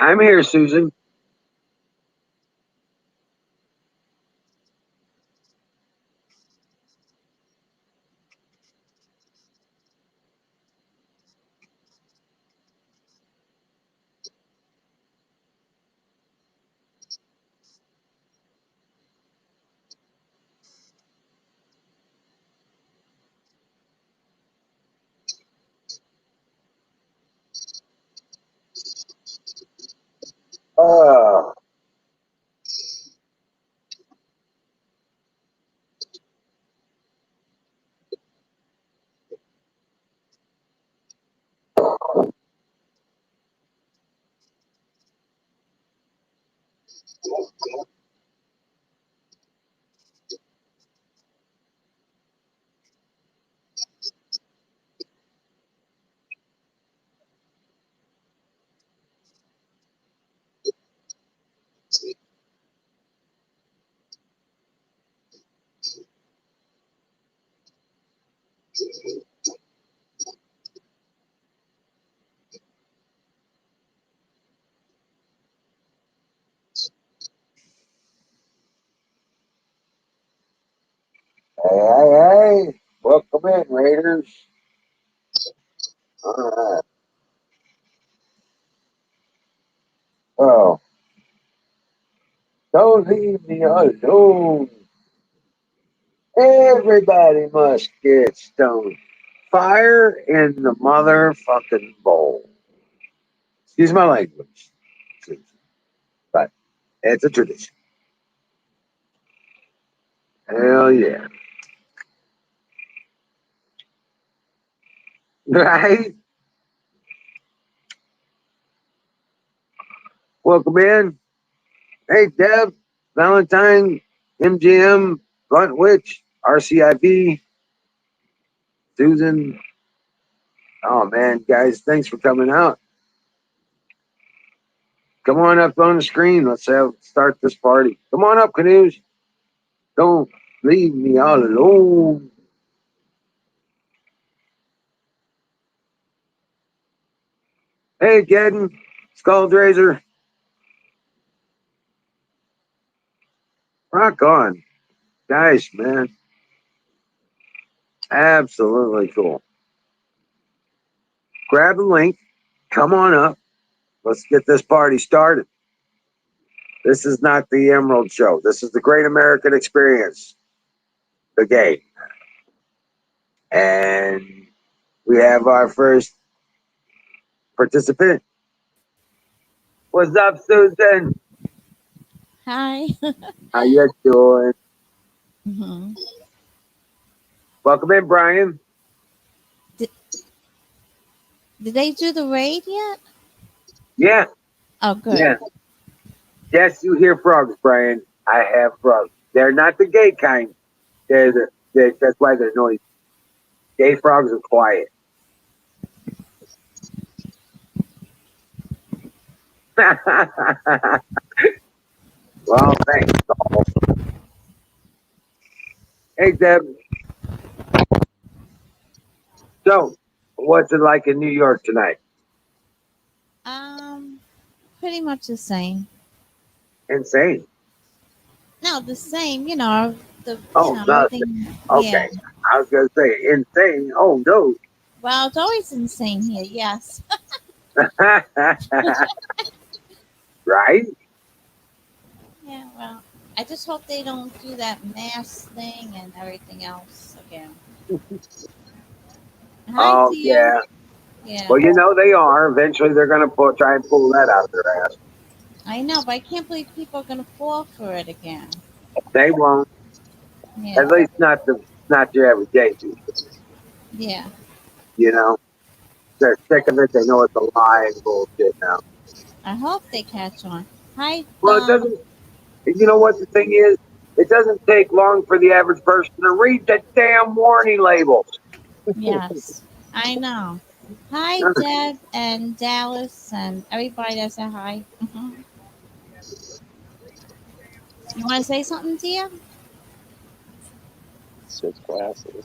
I'm here, Susan. Oh, hey. Welcome in, Raiders. All right. Oh, don't leave me alone. Everybody must get stoned. Fire in the motherfucking bowl. Excuse my language, Susan, but it's a tradition. Hell yeah. Right? Welcome in. Hey, Deb, Valentine, MGM, Blunt Witch, RCIB, Susan. Oh, man, guys, thanks for coming out. Come on up on the screen. Let's start this party. Come on up, canoes. Don't leave me all alone. Hey, Gedden, Skulldrazer, rock on. Guys, man, absolutely cool. Grab a link. Come on up. Let's get this party started. This is not the Emerald Show. This is the Great American Experience, the game. And we have our first participant. What's up, Susan? Hi. How you doing? hmm Welcome in, Brian. Did, did they do the raid yet? Yeah, Oh, good. yeah. Yes, you hear frogs, Brian. I have frogs. They're not the gay kind. That's why they're noisy. Gay frogs are quiet. Well, thanks. Hey, Deb. So, what's it like in New York tonight? Um, Pretty much the same. Insane. No, the same. Oh, no. Everything. Yeah. Okay. I was going to say insane. Oh, no. Well, it's always insane here. Yes. Right? Yeah. Well, I just hope they don't do that mask thing and everything else again. Hi, Oh, Tia. yeah. Yeah. Well, they are. Eventually, they're going to try and pull that out of their ass. I know, but I can't believe people are gonna fall for it again. They won't. Yeah. At least not your everyday people. Yeah. You know, they're sick of it. They know it's a lie and bullshit now. I hope they catch on. Hi, Well, it doesn't. You know what the thing is? It doesn't take long for the average person to read the damn warning labels. Yes, I know. Hi, Deb and Dallas and everybody that said hi. You want to say something, Tia? Switch glasses.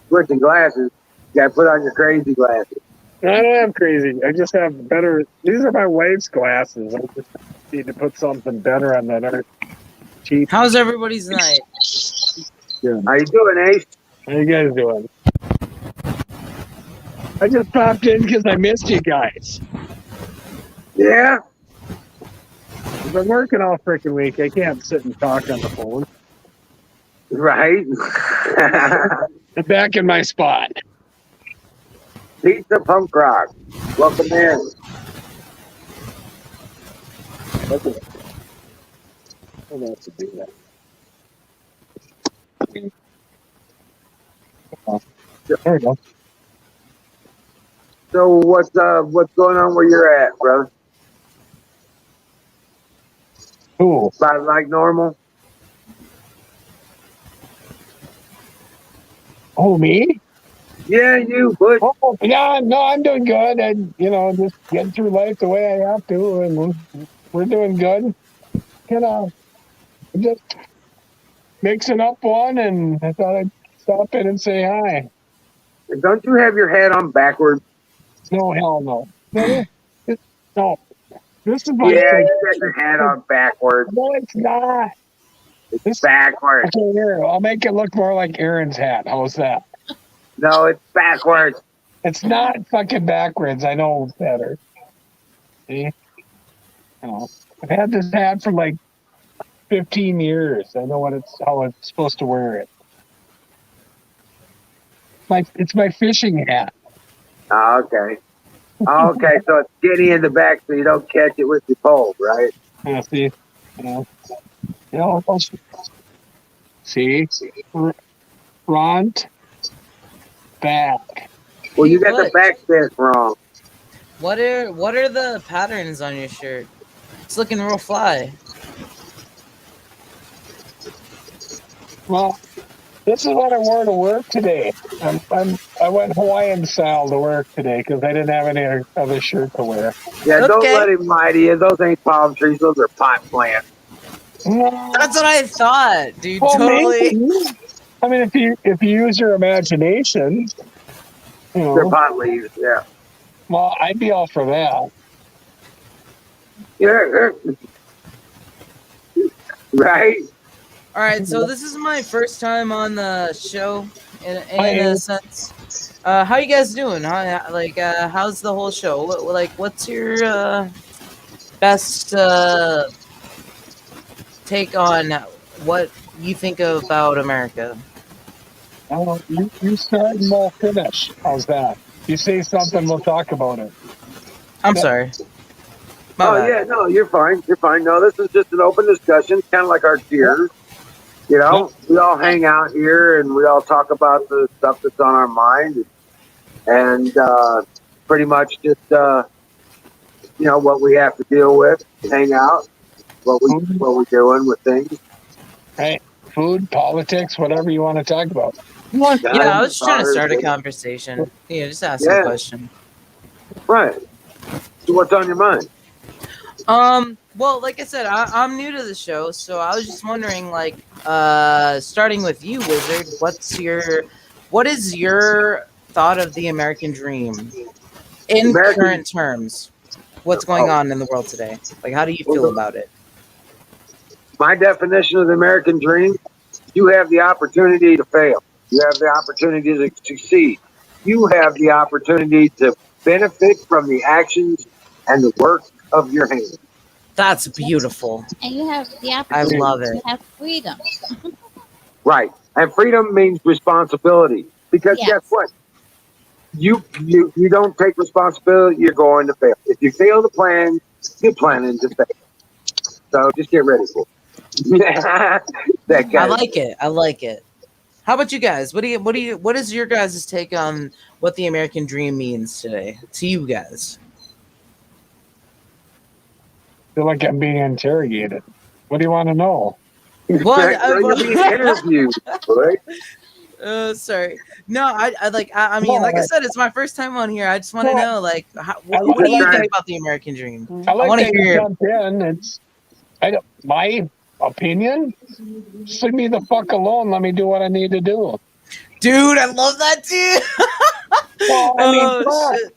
Switching glasses. You got to put on your crazy glasses. I don't have crazy. I just have better. These are my wife's glasses. I just need to put something better on that aren't cheap. How's everybody's night? How you doing, Ace? How you guys doing? I just popped in because I missed you guys. Yeah. I've been working all freaking week. I can't sit and talk on the phone. Right. I'm back in my spot. Pizza Punk Rock. Welcome in. Okay. I'm gonna have to do that. There we go. So what's going on where you're at, brother? Cool. About like normal? Oh, me? Yeah, you, Butch. Oh, yeah, no, I'm doing good. I, just getting through life the way I have to, and we're doing good. Just mixing up one, and I thought I'd stop in and say hi. Don't you have your head on backwards? No, hell no. No, no. This is my Yeah, you got the hat on backwards. No, it's not. It's backwards. Okay, here, I'll make it look more like Aaron's hat. How's that? No, it's backwards. It's not fucking backwards. I know better. See? I've had this hat for like 15 years. I know how it's supposed to wear it. It's my fishing hat. Oh, okay. Okay, so it's skinny in the back so you don't catch it with your pole, right? Yeah, see? See? Front, back. Well, you Hey, got the Butch, back stance wrong. What are the patterns on your shirt? It's looking real fly. Well, this is what I wore to work today. I went Hawaiian style to work today because I didn't have any other shirt to wear. Yeah, don't Okay. let him lie to you. Those ain't palm trees. Those are pot plants. That's what I thought, dude. Well, Totally. maybe. I mean, if you use your imagination, They're pot leaves, yeah. well, I'd be all for that. Yeah. Right? All right, so this is my first time on the show in Hi, a Aaron. sense. How you guys doing? How's the whole show? What's your best take on what you think about America? You start and we'll finish. How's that? You say something, we'll talk about it. I'm sorry. My Oh, bad. yeah, no, you're fine. You're fine. No, this is just an open discussion, kind of like our cheers. You know, we all hang out here and we all talk about the stuff that's on our mind and pretty much just, what we have to deal with, hang out, what we're doing with things. Right? Food, politics, whatever you want to talk about. Yeah, I was trying to start a conversation. Yeah, just ask a question. Right. So what's on your mind? Well, like I said, I'm new to the show, so I was just wondering, starting with you, Wizard, what is your thought of the American dream in current terms? What's going on in the world today? Like, how do you feel about it? My definition of the American dream, you have the opportunity to fail. You have the opportunity to succeed. You have the opportunity to benefit from the actions and the work of your hands. That's beautiful. And you have the I opportunity love it. to have freedom. Right. And freedom means responsibility. Because Yes. guess what? You don't take responsibility, you're going to fail. If you fail to plan, you're planning to fail. So just get ready for it. That guy. I like it. I like it. How about you guys? What is your guys' take on what the American dream means today to you guys? I feel like I'm being interrogated. What do you want to know? Well, You're being interviewed, right? Sorry. No, I mean, like I said, it's my first time on here. I just want to know, what like do you that. think about the American dream? I like wanna that hear you your- jumped in. My opinion. Just leave me the fuck alone. Let me do what I need to do. Dude, I love that too. Well, I mean, Oh, fuck. shit.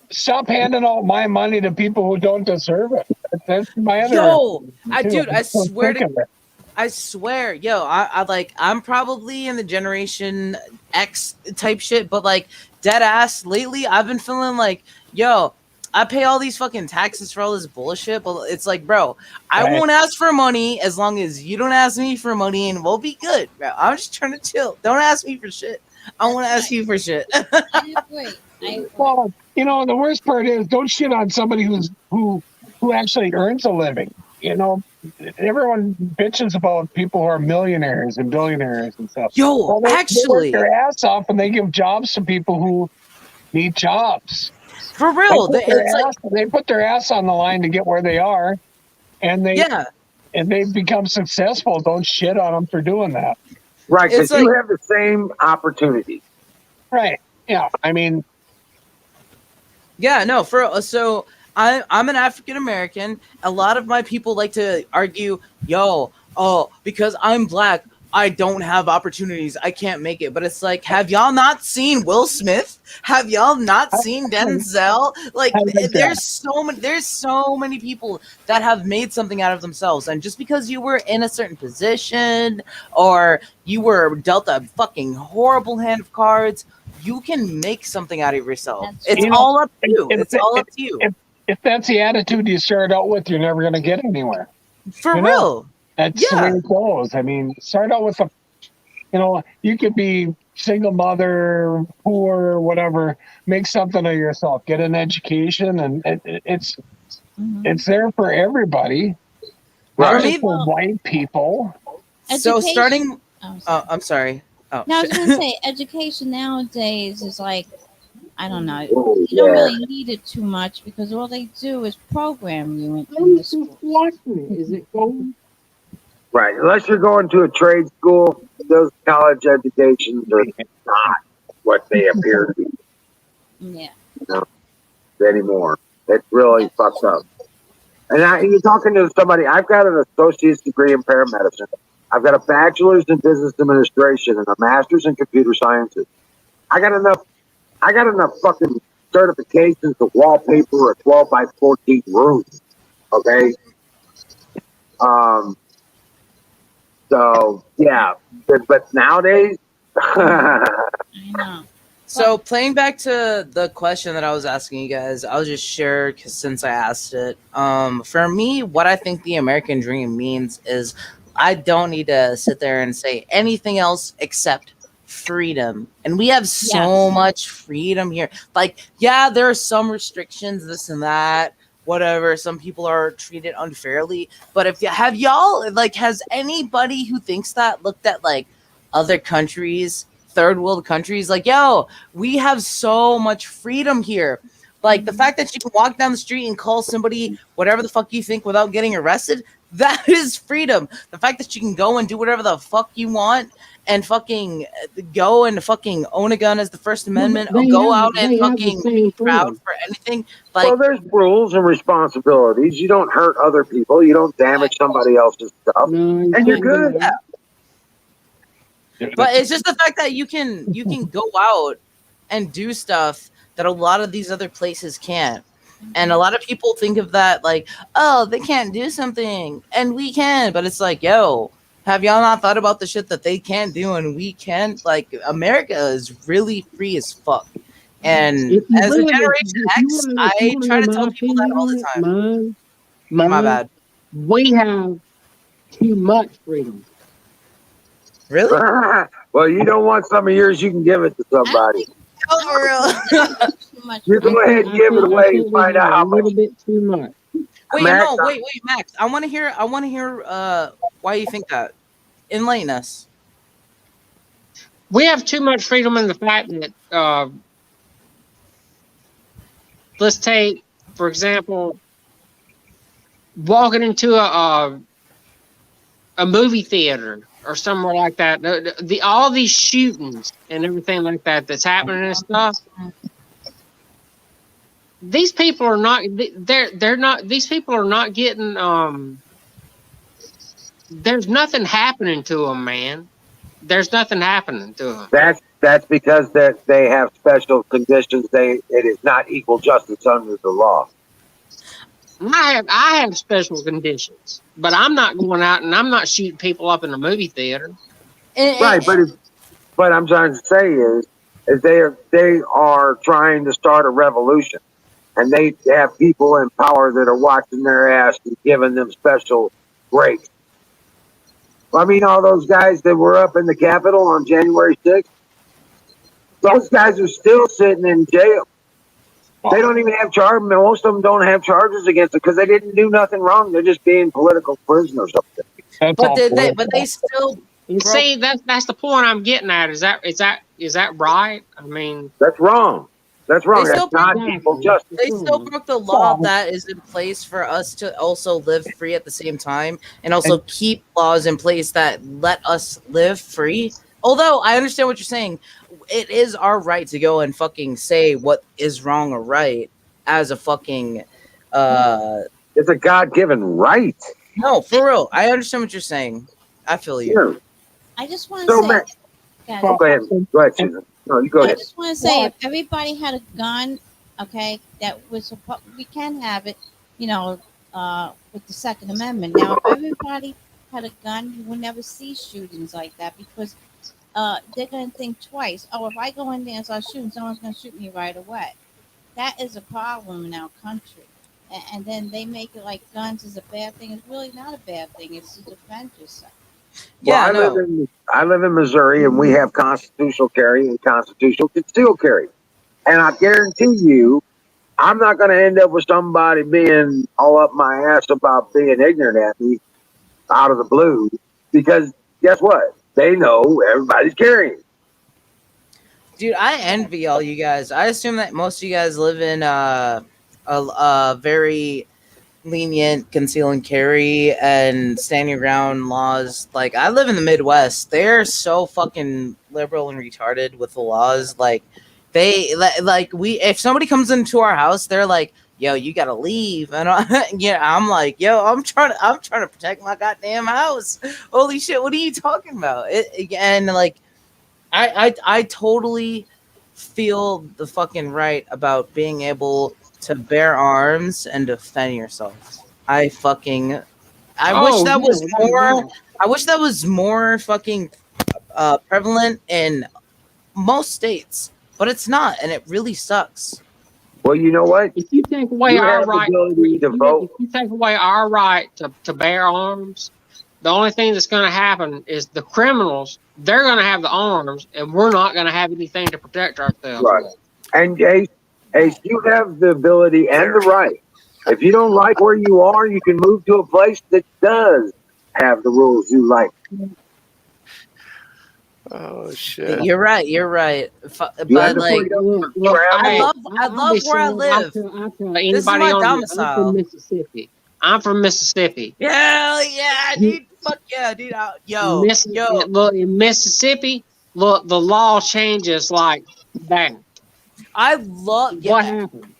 stop handing out my money to people who don't deserve it. That's my other. Yo, too. dude, I Just don't swear think to of it. I swear, yo, I'm probably in the Generation X type shit, but like dead ass lately, I've been feeling like, yo, I pay all these fucking taxes for all this bullshit, but it's like, bro, I Right. won't ask for money as long as you don't ask me for money, and we'll be good, bro. I'm just trying to chill. Don't ask me for shit. I want to ask you for shit. I agree. I agree. Well, the worst part is don't shit on somebody who actually earns a living. Everyone bitches about people who are millionaires and billionaires and stuff. Yo, Well, they work actually, their ass off and they give jobs to people who need jobs. for real, They put their ass on the line to get where they are, and yeah. they become successful. Don't shit on them for doing that. Right, because It's you like- have the same opportunity. Right. Yeah. I mean, Yeah, no, so I'm an African American. A lot of my people like to argue, because I'm black, I don't have opportunities. I can't make it. But it's like, have y'all not seen Will Smith? Have y'all not seen Denzel? Like, there's so many people that have made something out of themselves. And just because you were in a certain position or you were dealt a fucking horrible hand of cards, you can make something out of yourself. That's It's right. all up to you. If- It's all up to you. if that's the attitude you start out with, you're never going to get anywhere. For you know, real. That's the Yeah. way it goes. I mean, start out with you could be single mother, poor, whatever. Make something of yourself. Get an education, and it's there for everybody. Right. Not For me, just for white people. so Education- starting. Oh, sorry. I'm sorry. Oh, No, I was shit. gonna say education nowadays is like, I don't know. Oh, You don't yeah. really need it too much because all they do is program you in the school. Is it gold? Right. Unless you're going to a trade school, those college educations are not what they appear to be Yeah. anymore. It's really fucked up. And you're talking to somebody, I've got an associate's degree in paramedicine. I've got a bachelor's in business administration and a master's in computer sciences. I got enough fucking certifications to wallpaper a 12 by 14 room. Okay. So yeah, but nowadays, I know. So playing back to the question that I was asking you guys, I'll just share 'cause since I asked it. For me, what I think the American dream means is I don't need to sit there and say anything else except freedom. And we have so Yes. much freedom here. Like, yeah, there are some restrictions, this and that, whatever. Some people are treated unfairly. But has anybody who thinks that looked at like other countries, third world countries, like, yo, we have so much freedom here. Like the fact that you can walk down the street and call somebody whatever the fuck you think without getting arrested, that is freedom. The fact that you can go and do whatever the fuck you want and fucking go and fucking own a gun as the First Amendment, or go out and fucking be proud for anything. Like, well, there's rules and responsibilities. You don't hurt other people. You don't damage somebody else's stuff, and you're good. but it's just the fact that you can go out and do stuff that a lot of these other places can't. And a lot of people think of that like, oh, they can't do something and we can, but it's like, yo, have y'all not thought about the shit that they can't do and we can? Like, America is really free as fuck. And If you as a really- Generation if you X, wanna- I if you wanna try to know tell my people that all the opinion time. on it, My mine, bad. we have too much freedom. Really? Well, you don't want some of yours, you can give it to somebody. Oh, for real? Too much. You go ahead and give it away and we find have out how a little much. bit too much. Wait, Max, no, wait, Max. I want to hear why you think that. Enlighten us. We have too much freedom in the fact that, let's take, for example, walking into a movie theater or somewhere like that. All these shootings and everything like that that's happening and stuff. These people are not. They're not. These people are not getting. There's nothing happening to them, man. There's nothing happening to them. That's because that they have special conditions. It is not equal justice under the law. I have special conditions, but I'm not going out and I'm not shooting people up in the movie theater. Right, but I'm trying to say is they are trying to start a revolution, and they have people in power that are watching their ass and giving them special breaks. I mean, all those guys that were up in the Capitol on January 6th, those guys are still sitting in jail. They don't even have charges. Most of them don't have charges against them because they didn't do nothing wrong. They're just being political prisoners up there. That's But all they still. You see, that's the point I'm getting at. Is that right? I mean, That's wrong. That's wrong. They still That's not broke- equal justice. They still broke the law that is in place for us to also live free at the same time, and also keep laws in place that let us live free. Although I understand what you're saying, it is our right to go and fucking say what is wrong or right as a fucking. It's a God-given right. No, for real. I understand what you're saying. I feel you. Sure. I just want So, to man, say, guys, go ahead. Go ahead, Susan. No, you go I ahead. just want to say, if everybody had a gun, okay, that was we can have it, with the Second Amendment. Now, if everybody had a gun, you would never see shootings like that because they're going to think twice. Oh, if I go in there and start shooting, someone's going to shoot me right away. That is a problem in our country. And then they make it like guns is a bad thing. It's really not a bad thing. It's to defend yourself. Yeah, Well, I live in Missouri, and we have constitutional carry and constitutional concealed carry. And I guarantee you, I'm not going to end up with somebody being all up my ass about being ignorant at me out of the blue, because guess what? They know everybody's carrying. Dude, I envy all you guys. I assume that most of you guys live in a very lenient conceal and carry and stand your ground laws. Like, I live in the Midwest. They're so fucking liberal and retarded with the laws. Like, if somebody comes into our house, they're like, yo, you gotta leave. And I'm like, yo, I'm trying to protect my goddamn house. Holy shit, what are you talking about? I totally feel the fucking right about being able to bear arms and defend yourself. I wish that was more fucking prevalent in most states, but it's not, and it really sucks. Well, you know what? if you take away You our have the right, ability to vote. if you take away our right to bear arms, the only thing that's going to happen is the criminals. They're going to have the arms, and we're not going to have anything to protect ourselves. Right. with. And Ace, you have the ability and the right. If you don't like where you are, you can move to a place that does have the rules you like. Oh shit! You're right. You But have the like, freedom to Look, travel. I love where I live. I'll tell This is my anybody on domicile. I'm from Mississippi. I'm from Mississippi. hell yeah, dude. Fuck yeah, dude. Yo. Look, in Mississippi, look, the law changes like that. I love. What happened?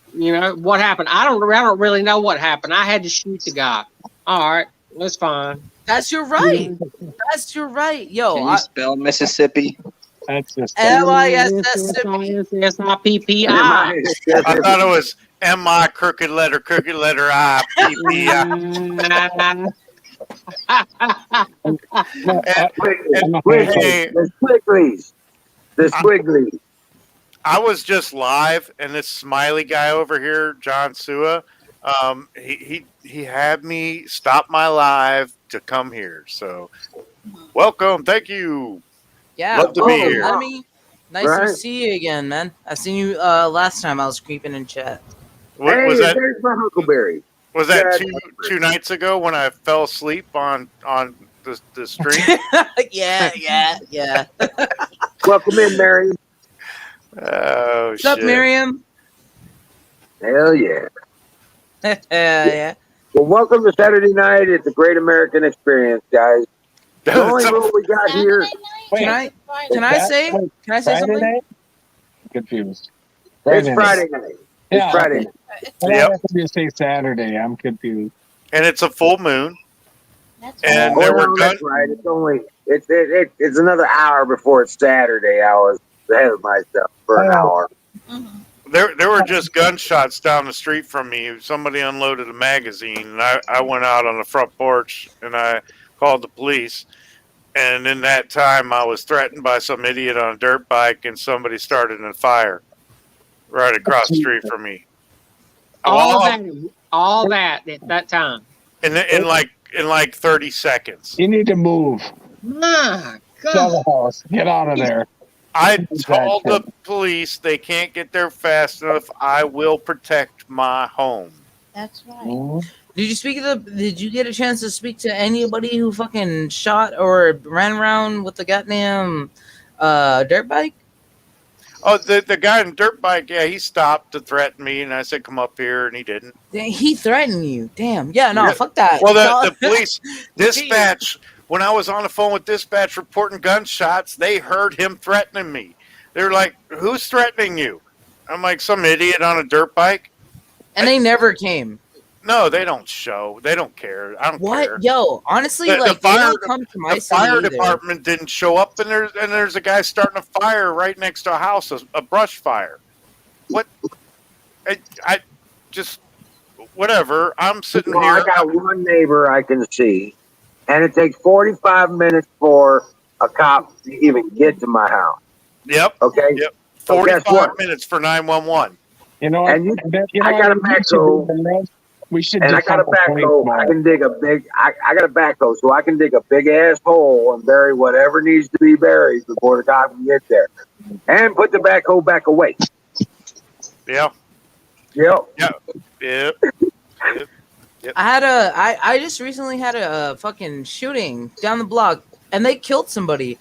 What happened? I don't really know what happened. I had to shoot the guy. All right, that's fine. That's your right. That's your right. Yo, Can you spell Mississippi? That's just MISSIPPI. I thought it was M-I crooked letter I P-P-I. The squigglies. I was just live, and this smiley guy over here, John Sua, he had me stop my live to come here. So, welcome, thank you. yeah. Love to be here. Nice Right. to see you again, man. I seen you last time I was creeping in chat. Hey, Was that there's my Huckleberry. was Yeah, two nights ago when I fell asleep on the stream? yeah. Welcome in, Mary. Oh What's up, shit! Miriam? Hell yeah. Yeah. Well, welcome to Saturday night. It's a great American experience, guys. The only rule we got here. Saturday night? Can I say Friday something? night? Confused. It's Friday night. It's Yeah, Friday okay. night. Well, Yep. I have to say Saturday. I'm confused. And it's a full moon. That's And right. Oh, there were no, gun- that's right. It's only it's another hour before it's Saturday. I was ahead of myself for an Oh. hour. Mhm. There were just gunshots down the street from me. Somebody unloaded a magazine, and I went out on the front porch and I called the police. And in that time, I was threatened by some idiot on a dirt bike, and somebody started a fire right across the street from me. All Well, that at that time. in like 30 seconds. You need to move. My Sell God. the house. Get out of there. I told the police they can't get there fast enough. I will protect my home. That's right. Mhm. Did you get a chance to speak to anybody who fucking shot or ran around with the goddamn dirt bike? Oh, the guy on the dirt bike, yeah, he stopped to threaten me, and I said, "Come up here," and he didn't. He threatened you. Damn. Yeah, no, Yeah. fuck that. Well, No. the police dispatch, when I was on the phone with dispatch reporting gunshots, they heard him threatening me. They were like, "Who's threatening you?" I'm like, "Some idiot on a dirt bike." And they never came. No, they don't show. They don't care. I don't What? care. Yo, honestly, The like, fire- they don't come to my The city fire either. department didn't show up, and there's a guy starting a fire right next to a house, a brush fire. What? I just whatever. I'm sitting Well, here. I got one neighbor I can see, and it takes 45 minutes for a cop to even get to my house. Yep. Okay? Yep. So guess 45 what? minutes for 911. You know, And you- you know I got a what we should backhoe. do? We should And I just got a have a police backhoe. I mall. can dig a big. I got a backhoe, so I can dig a big ass hole and bury whatever needs to be buried before the cop can get there, and put the backhoe back away. Yeah. Yep. Yep. I just recently had a fucking shooting down the block, and they killed somebody.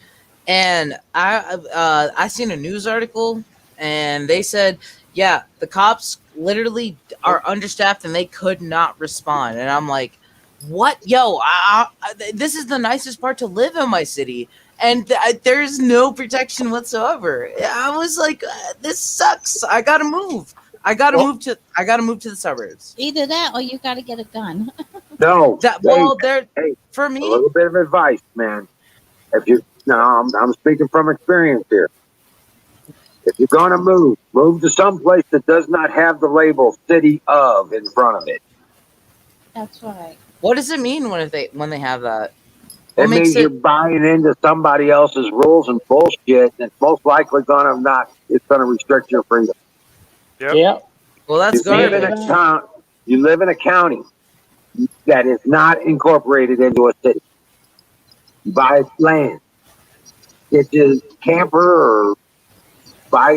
And I seen a news article, and they said, yeah, the cops literally are understaffed and they could not respond. And I'm like, what? Yo, this is the nicest part to live in my city, and there's no protection whatsoever. I was like, this sucks. I gotta move. I gotta move to the suburbs. Either that or you got to get a gun. No. They're hey, for a me. little bit of advice, man. If you no, I'm speaking from experience here. If you're gonna move to some place that does not have the label "city of" in front of it. That's right. What does it mean when they have that? It What makes means you're buying into somebody else's rules and bullshit, and it's most likely it's gonna restrict your freedom. Yep. Yep. Well, that's You live in garbage. a town. You live in a county that is not incorporated into a city. You buy land, get you a camper or buy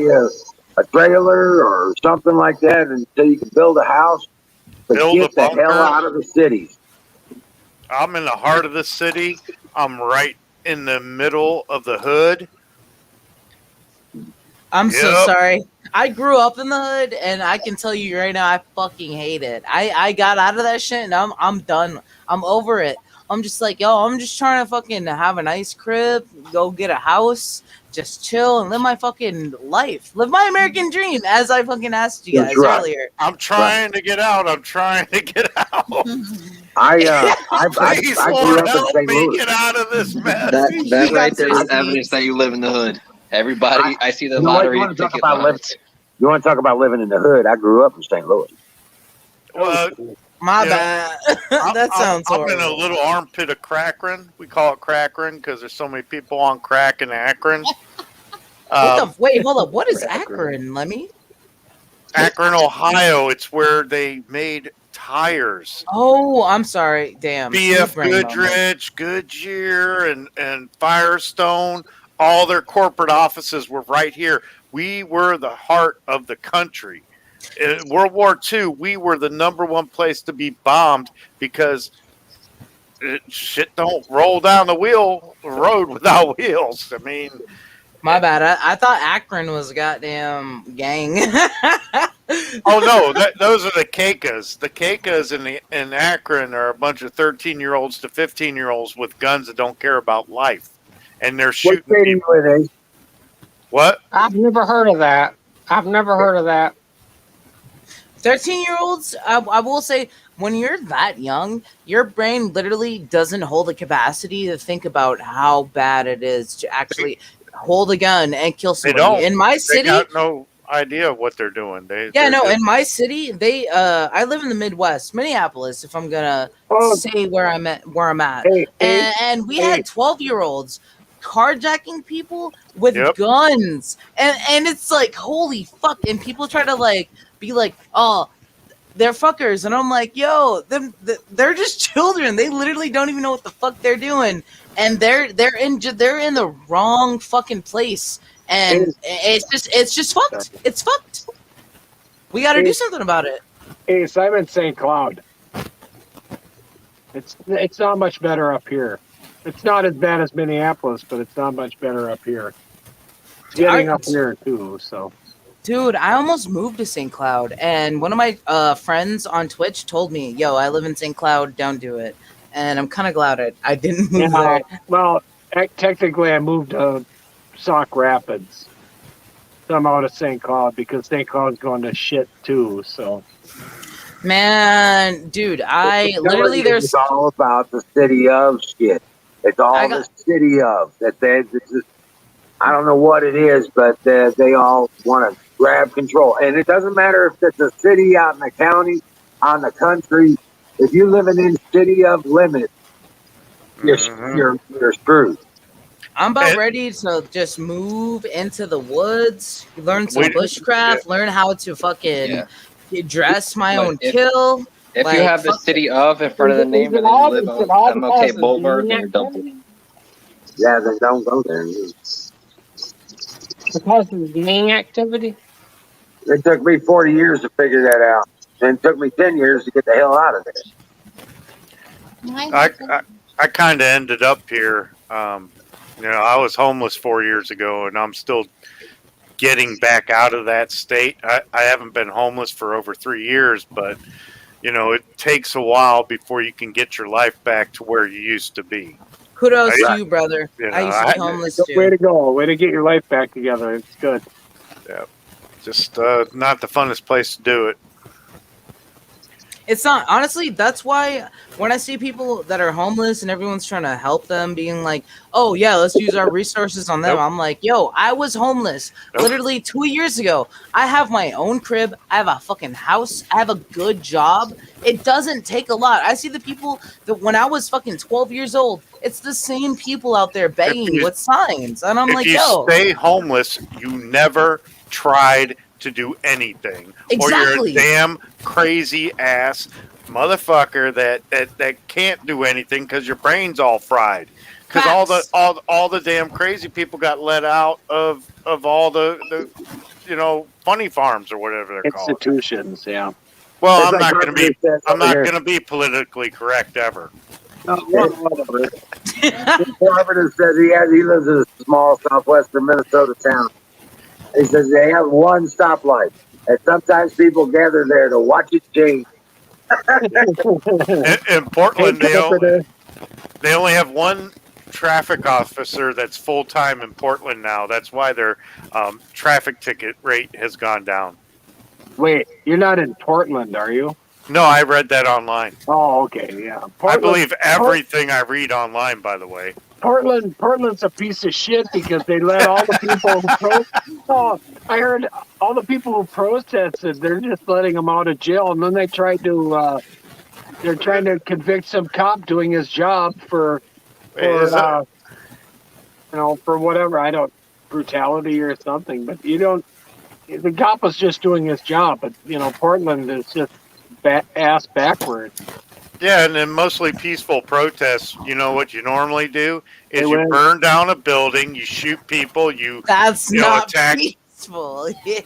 a trailer or something like that until you can build a house. But Build get a the bunker. hell out of the cities. I'm in the heart of the city. I'm right in the middle of the hood. I'm so Yep. sorry. I grew up in the hood, and I can tell you right now, I fucking hate it. I got out of that shit, and I'm done. I'm over it. I'm just like, yo, I'm just trying to fucking have a nice crib, go get a house, just chill and live my fucking life, live my American dream, as I fucking asked you guys That's right. earlier. I'm trying to get out. I'm trying to get out. I Please, grew Lord, up in help St. me Louis. get out of this mess. That You right got there is 60. evidence that you live in the hood. Everybody, I see the You know what, lottery you wanna talk ticket about lines. You want to talk about living in the hood? I grew up in St. Louis. Well, My Yeah. bad. That sounds I'm in a horrible. little armpit of Crackrin. We call it Crackrin because there's so many people on crack in Akron. Wait, hold up. What is Akron, Lemmy? Akron, Ohio. It's where they made tires. Oh, I'm sorry. Damn. BF Brain moment. Goodrich, Goodyear, and Firestone. All their corporate offices were right here. We were the heart of the country. In World War II, we were the number one place to be bombed because shit don't roll down the road without wheels. I mean, My bad. I thought Akron was a goddamn gang. oh no, those are the Kekas. The Kekas in Akron are a bunch of 13-year-olds to 15-year-olds with guns that don't care about life, and they're What shooting state are you people. in, Ace? What? I've never heard of that. 13-year-olds, I will say, when you're that young, your brain literally doesn't hold the capacity to think about how bad it is to actually. hold a gun and kill They somebody. don't. In my They city, got no idea what they're doing. yeah, they're no, just- in my city, they I live in the Midwest, Minneapolis, if I'm gonna Oh, say where I'm at. hey, And we had 12-year-olds carjacking people with Yep. guns. And it's like, holy fuck. And people try to like be like, oh, they're fuckers. And I'm like, yo, they're just children. They literally don't even know what the fuck they're doing. And they're in the wrong fucking place. And it's just fucked. It's fucked. We got to do something about it. hey, Simon St. Cloud. It's not much better up here. It's not as bad as Minneapolis, but it's not much better up here. It's getting up here too, so. Dude, I almost moved to St. Cloud, and one of my friends on Twitch told me, yo, I live in St. Cloud, don't do it. And I'm kind of glad I didn't move there. Well, technically, I moved to Sauk Rapids. So I'm out of St. Cloud because St. Cloud's going to shit too, so. Man, dude, It's all about the city of shit. It's all the city of that. It's just, I don't know what it is, but they all want to grab control. And it doesn't matter if it's a city out in the county, on the country. If you're living in city of limits, you're screwed. I'm about ready to just move into the woods, learn some bushcraft, learn how to fucking dress my own kill. If you have the city of in front of the name and then you live on MLK Boulevard, then you're done. Yeah, they don't go there. Because of gang activity? It took me 40 years to figure that out. And it took me 10 years to get the hell out of there. I kind of ended up here. I was homeless 4 years ago, and I'm still getting back out of that state. I haven't been homeless for over 3 years, but it takes a while before you can get your life back to where you used to be. Kudos to you, brother. I used to be homeless too. Way to go. Way to get your life back together. It's good. Yeah. Just not the funnest place to do it. It's not. Honestly, that's why when I see people that are homeless and everyone's trying to help them, being like, oh, yeah, let's use our resources on them. I'm like, yo, I was homeless literally 2 years ago. I have my own crib. I have a fucking house. I have a good job. It doesn't take a lot. I see the people that when I was fucking 12 years old, it's the same people out there begging with signs. And I'm like, yo. If you stay homeless, you never tried to do anything. Exactly. Or you're a damn crazy ass motherfucker that can't do anything because your brain's all fried. Because all the damn crazy people got let out of all the funny farms or whatever they're called. Institutions, yeah. Well, It's I'm like not Harvard going to be politically correct ever. Whatever. Carpenter says he lives in a small southwestern Minnesota town. He says they have one stoplight, and sometimes people gather there to watch it change. In Portland, they only have one traffic officer that's full time in Portland now. That's why their traffic ticket rate has gone down. Wait, you're not in Portland, are you? No, I read that online. Oh, okay, yeah. I believe everything I read online, by the way. Portland's a piece of shit because they let all the people I heard all the people who protested, they're just letting them out of jail, and then they tried to they're trying to convict some cop doing his job for whatever, brutality or something, but the cop was just doing his job, but Portland is just ass backwards. Yeah, and then mostly peaceful protests. You know what you normally do is you burn down a building, you shoot people, That's not attack. peaceful. Yeah.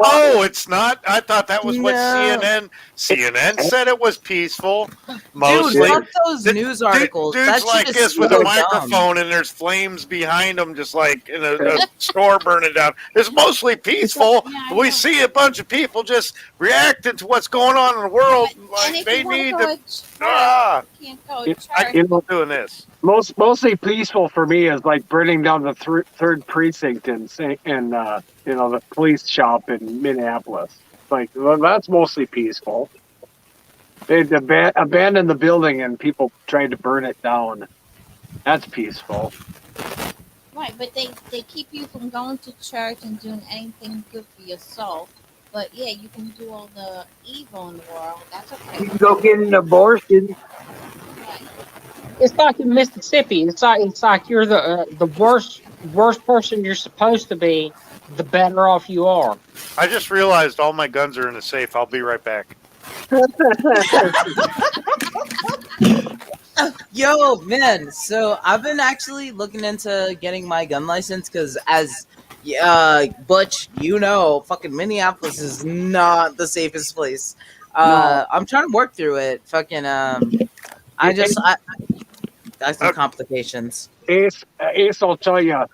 Oh, it's not. I thought that was what No. CNN said it was peaceful. Mostly, Dude, fuck those news articles. Dudes That shit like is this with so a dumb. microphone, and there's flames behind them, just like in a store burning down. It's mostly peaceful. Yeah, We see a bunch of people just reacting to what's going on in the world. And Like if they you wanna need go to. you can't go to church. Doing this. Mostly peaceful for me is like burning down the third precinct and the police shop in Minneapolis. Like, well, that's mostly peaceful. They abandoned the building and people tried to burn it down. That's peaceful. Right, but they keep you from going to church and doing anything good for your soul. But yeah, you can do all the evil in the world. That's okay. You can go get an abortion. Right. It's like in Mississippi. It's like you're the worst person you're supposed to be. The better off you are. I just realized all my guns are in a safe. I'll be right back. Yo, man. So I've been actually looking into getting my gun license because, as Butch, you know, fucking Minneapolis is not the safest place. I'm trying to work through it. Fucking I some complications. Ace, I'll tell you,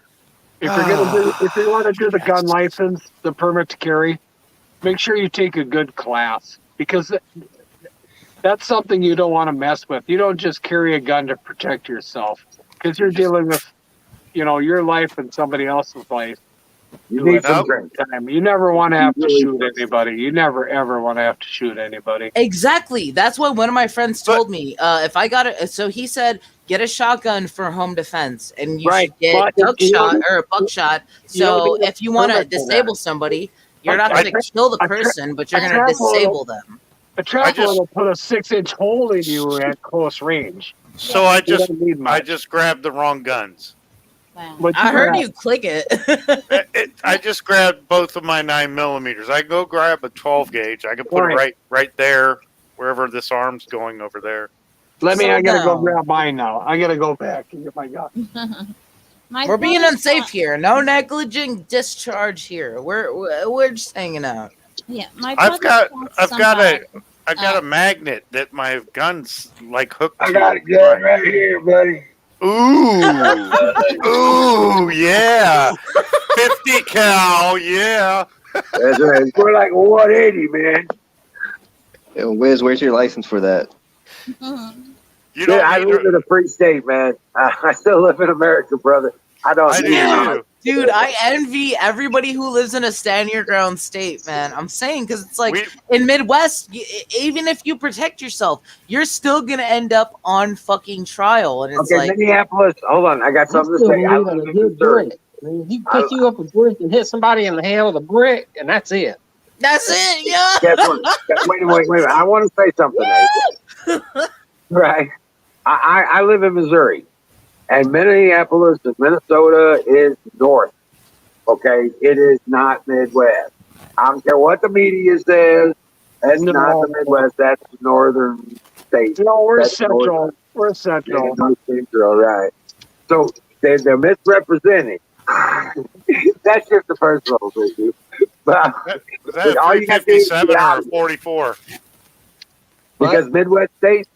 if you want to do the gun license, the permit to carry, make sure you take a good class, because that's something you don't want to mess with. You don't just carry a gun to protect yourself, because you're dealing with, your life and somebody else's life. You need some time. You never want to have to shoot anybody. You never ever want to have to shoot anybody. Exactly. That's what one of my friends told me. If I got it, so he said, get a shotgun for home defense, and you should get buckshot. So if you want to disable somebody, you're not going to kill the person, but you're going to disable them. A trap will put a 6-inch hole in you at close range. So I just grabbed the wrong guns. Wow. I heard you click it. I just grabbed both of my 9mm. I go grab a 12 gauge. I can put it right there, wherever this arm's going over there. I gotta go grab mine now. I gotta go back and get my gun. We're being unsafe here. No negligent discharge here. We're just hanging out. Yeah, I've got a magnet that my gun's like hooked to. I got a gun right here, buddy. Ooh, yeah, 50 cal, yeah. That's right. We're like 180, man. Yo, Wiz, where's your license for that? You don't I live in a free state, man. I still live in America, brother. I don't. Dude, I envy everybody who lives in a stand your ground state, man. I'm saying, because it's like in Midwest, even if you protect yourself, you're still gonna end up on fucking trial. And it's like Minneapolis. Hold on, I got something to say. I live in Missouri. He pick you up a brick and hit somebody in the head with a brick, and that's it. That's it, yeah. Guess what? Wait. I want to say something. Right. I live in Missouri. And Minneapolis and Minnesota is north. Okay? It is not Midwest. I don't care what the media says. That's not the Midwest. That's the northern state. No, we're that's central. Northern. We're central. Yeah, central, right. So they're misrepresenting. That's just a personal issue. But is that a 357 or a 44? Because Midwest states,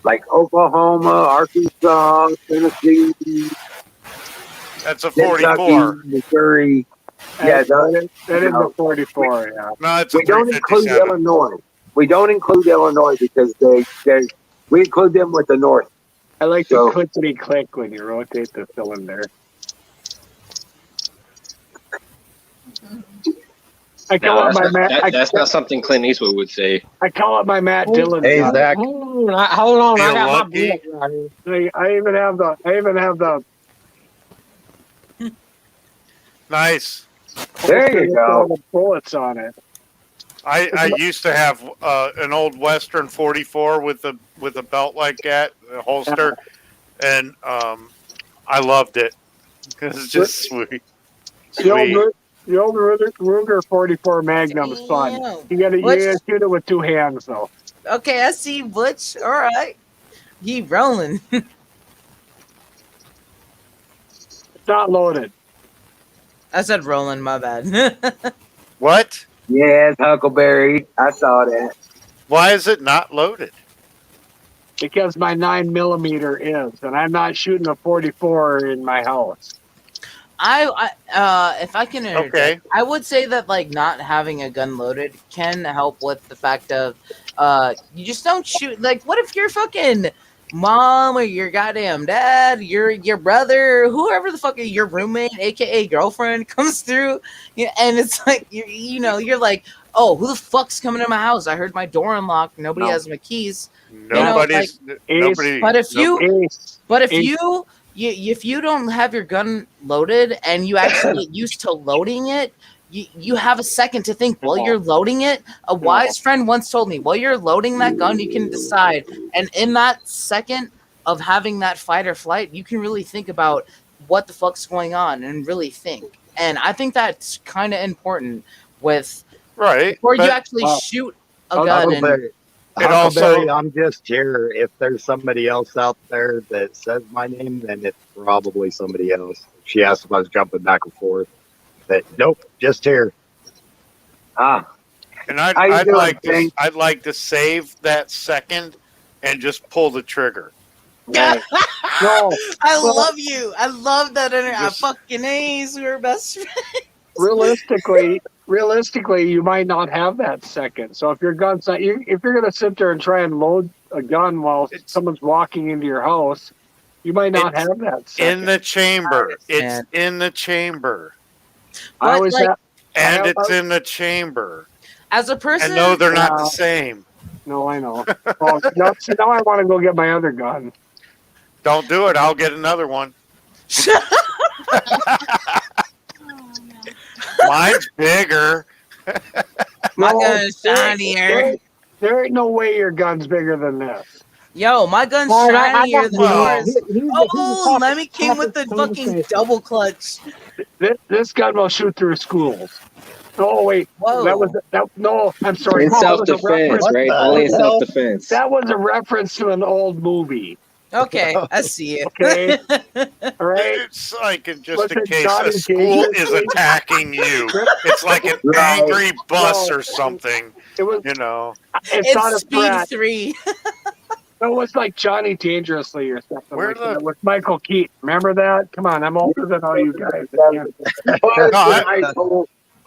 like Oklahoma, Arkansas, Tennessee. That's a 44. Missouri. Yeah, that is a 44. Yeah. No, it's a we don't include 357. Illinois. We don't include Illinois because we include them with the North. I like the clickety click when you rotate the cylinder. That's not something Clint Eastwood would say. I call it my Matt Dillon. Hey, Zach. Hold on, I got my brick right here. I even have the. Nice. There you go. The bullets on it. I used to have an old Western 44 with a belt like that, a holster, and I loved it because it's just sweet. The old Ruger 44 Magnum is fun. You gotta shoot it with two hands though. Okay, I see Butch. All right, keep rolling. It's not loaded. I said rolling. My bad. What? Yes, Huckleberry. I saw that. Why is it not loaded? Because my 9mm is, and I'm not shooting a 44 in my house. If I can interject, I would say that like not having a gun loaded can help with the fact of you just don't shoot. Like, what if your fucking mom or your goddamn dad, your brother, whoever the fuck your roommate, aka girlfriend, comes through, and it's like you're like, oh, who the fuck's coming to my house? I heard my door unlocked. Nobody has my keys. Nobody. But if you if you don't have your gun loaded and you actually get used to loading it, you have a second to think while you're loading it. A wise friend once told me, while you're loading that gun, you can decide. And in that second of having that fight or flight, you can really think about what the fuck's going on and really think. And I think that's kind of important with Right. before you but actually shoot a gun. Huckleberry, It also- Huckleberry, I'm just here. If there's somebody else out there that says my name, then it's probably somebody else. She asked if I was jumping back and forth. But nope, just here. Ah, and How you doing, King? I'd like to save that second and just pull the trigger. right. No, I well- love you. I love that. I Just- fucking A's. We're best friends. realistically, you might not have that second. So if your gun's not, if you're going to sit there and try and load a gun while It's- someone's walking into your house, you might not It's have that second. In the chamber. It's understand. in the chamber. I But, always like, have, And I- it's in the chamber. As a person, And no, they're not the Wow. same. no, I know. Well, now I want to go get my other gun. Don't do it. I'll get another one. Oh, no. Mine's bigger. my No, gun's shinier. There ain't no way your gun's bigger than this. Yo, my gun's All right, I shinier got than well, yours. Oh, Lemmy came with the fucking double clutch. This gun will shoot through schools. Oh wait, Whoa. no, I'm sorry. In That was a self-defense, reference- right? What the Only in hell? self-defense. That was a reference to an old movie. Okay, I see it. Okay, all right. It's like in just Listen, in case Johnny a school Cage- is attacking you. It's like an Right. angry bus No. or something, It was. you know. It's not a It's Speed threat. 3. It was like Johnny Dangerously or something Where like the- that with Michael Keaton. Remember that? Come on, I'm older than all you guys.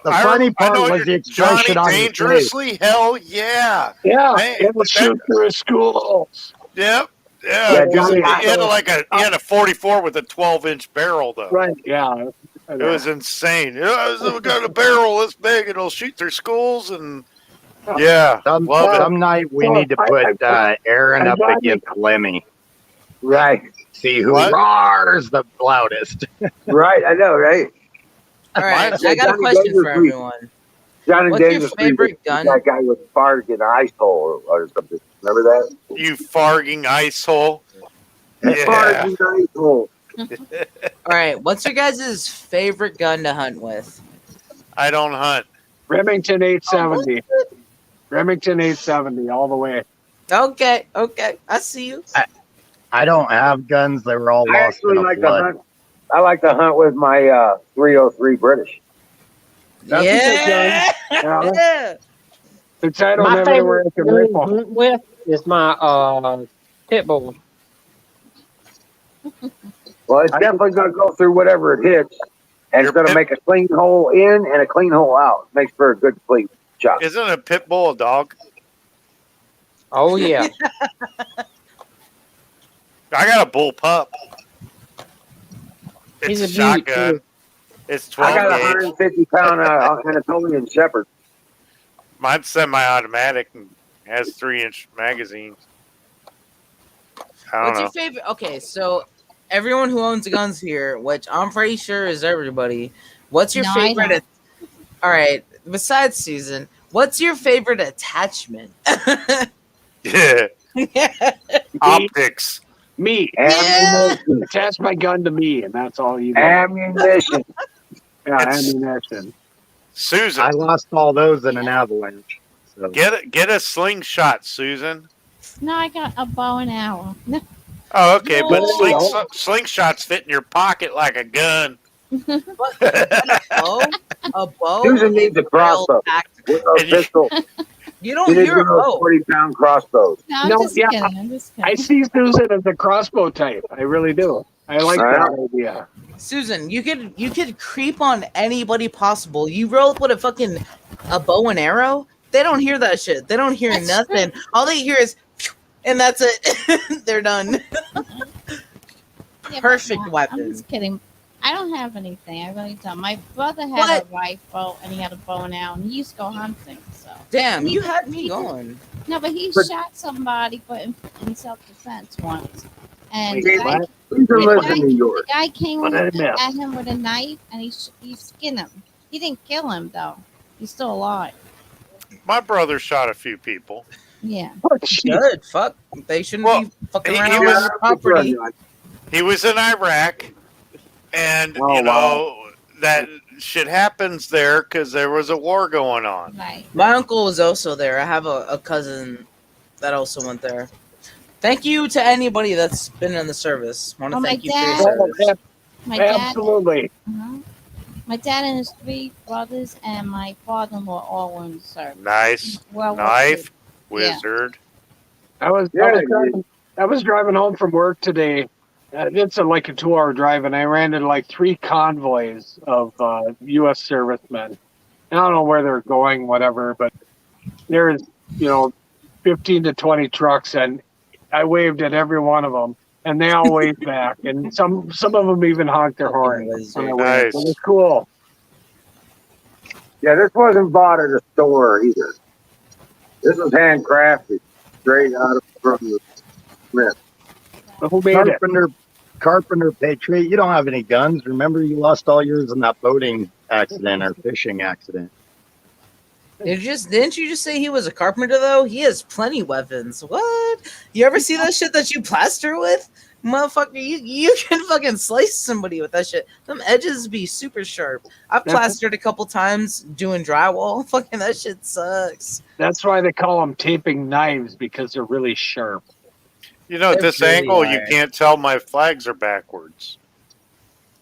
The I funny I part know was the you're expression Johnny on his face. Dangerously. Hell yeah. Yeah, Man, it was that- shoot through schools. Yep. Yeah, Yeah. 'cause Johnny- he had a 44 with a 12-inch barrel though. Right? Yeah. It was insane. We got a barrel this big, and it'll shoot through schools, and yeah, Some love it. night we Well, need to put Aaron I'm up glad against Lemmy. Right. See who What? roars the loudest. Right. I know, right? All right, Mine's I got a Johnny question for Dangerously. everyone. Johnny What's your Dangerously favorite was gun? That guy with farted in an ice hole or something. Remember that? You farging ice hole. Farted Yeah. in an ice hole. All right, what's your guys' favorite gun to hunt with? I don't hunt. Remington 870. Remington 870 all the way. Okay, I see you. I don't have guns. They were all I lost actually in a like to flood. hunt. I like to hunt with my 303 British. That's a Yeah. good gun. Yeah. Since I don't My have anywhere I favorite can gun to rifle. hunt with is my pit bull. Well, it's definitely going to go through whatever it hits, and it's going to make a clean hole in and a clean hole out. Makes for a good clean shot. Isn't a pit bull a dog? Oh yeah. I got a bull pup. It's He's a a beauty, shotgun. too. It's I 12 got a gauge. 150-pound Anatolian Shepherd. Mine's semi-automatic and has 3-inch magazines. I don't What's know. your favorite? Okay, so everyone who owns guns here, which I'm pretty sure is everybody, what's your No, I favorite? don't. All right, besides Susan, what's your favorite attachment? Yeah, optics. Me. Ammunition. Attach my gun to me, and that's all you need. Ammunition. Yeah, It's- ammunition. Susan, I lost all those in an avalanche. So. get a slingshot, Susan. No, I got a bow and arrow. No, Oh, okay, but No. slingshots fit in your pocket like a gun. bow? A bow? Susan needs a is crossbow. real tactical. With a And you- pistol. You don't You need hear a one of those bow. 40-pound crossbows. I'm No, just yeah, kidding. I'm just I kidding. see Susan as a crossbow type. I really do. I like that idea. Susan, you could creep on anybody possible. You roll up with a bow and arrow. They don't hear that shit. They don't hear That's nothing. All they hear is, and that's it. They're done. Yeah, perfect but weapon. I'm just kidding. I don't have anything. I really don't. My brother had What? a rifle and he had a bow and arrow, and he used to go hunting. So Damn, you had me going. no, but he But- shot somebody, but in self-defense once. And Wait, the guy, what? He's the live guy, in New York. the guy came What did I miss? at him with a knife, and he skinned him. He didn't kill him though. He's still alive. My brother shot a few people. Yeah. Oh, jeez. Good. Fuck. They shouldn't Well, be fucking he around was- with your property. He was in Iraq, and Oh, you know that shit happens there because there was a war going on. Right. My uncle was also there. I have a cousin that also went there. Thank you to anybody that's been in the service. Want to Oh, my thank you for your dad. Oh, service. My dad. absolutely. My dad and his 3 brothers and my father-in-law all were in the service. Nice Well, knife, Yeah. wizard. I was driving home from work today. It's like a 2-hour drive, and I ran into like 3 convoys of U.S. servicemen. I don't know where they're going, whatever, but there's 15 to 20 trucks, and I waved at every one of them, and they all waved back, and some of them even honked their horn. when I waved. Nice. It was cool. Yeah, this wasn't bought at a store either. This was handcrafted, straight out of from the Smith. But who made it? Carpenter Patriot, you don't have any guns. Remember, you lost all yours in that boating accident or fishing accident. Didn't you just say he was a carpenter though? He has plenty weapons. What? You ever see that shit that you plaster with? Motherfucker, you can fucking slice somebody with that shit. Them edges be super sharp. I've plastered a couple times doing drywall. Fucking that shit sucks. That's why they call them taping knives, because they're really sharp. You know, at They're this really angle, you hard. can't tell my flags are backwards.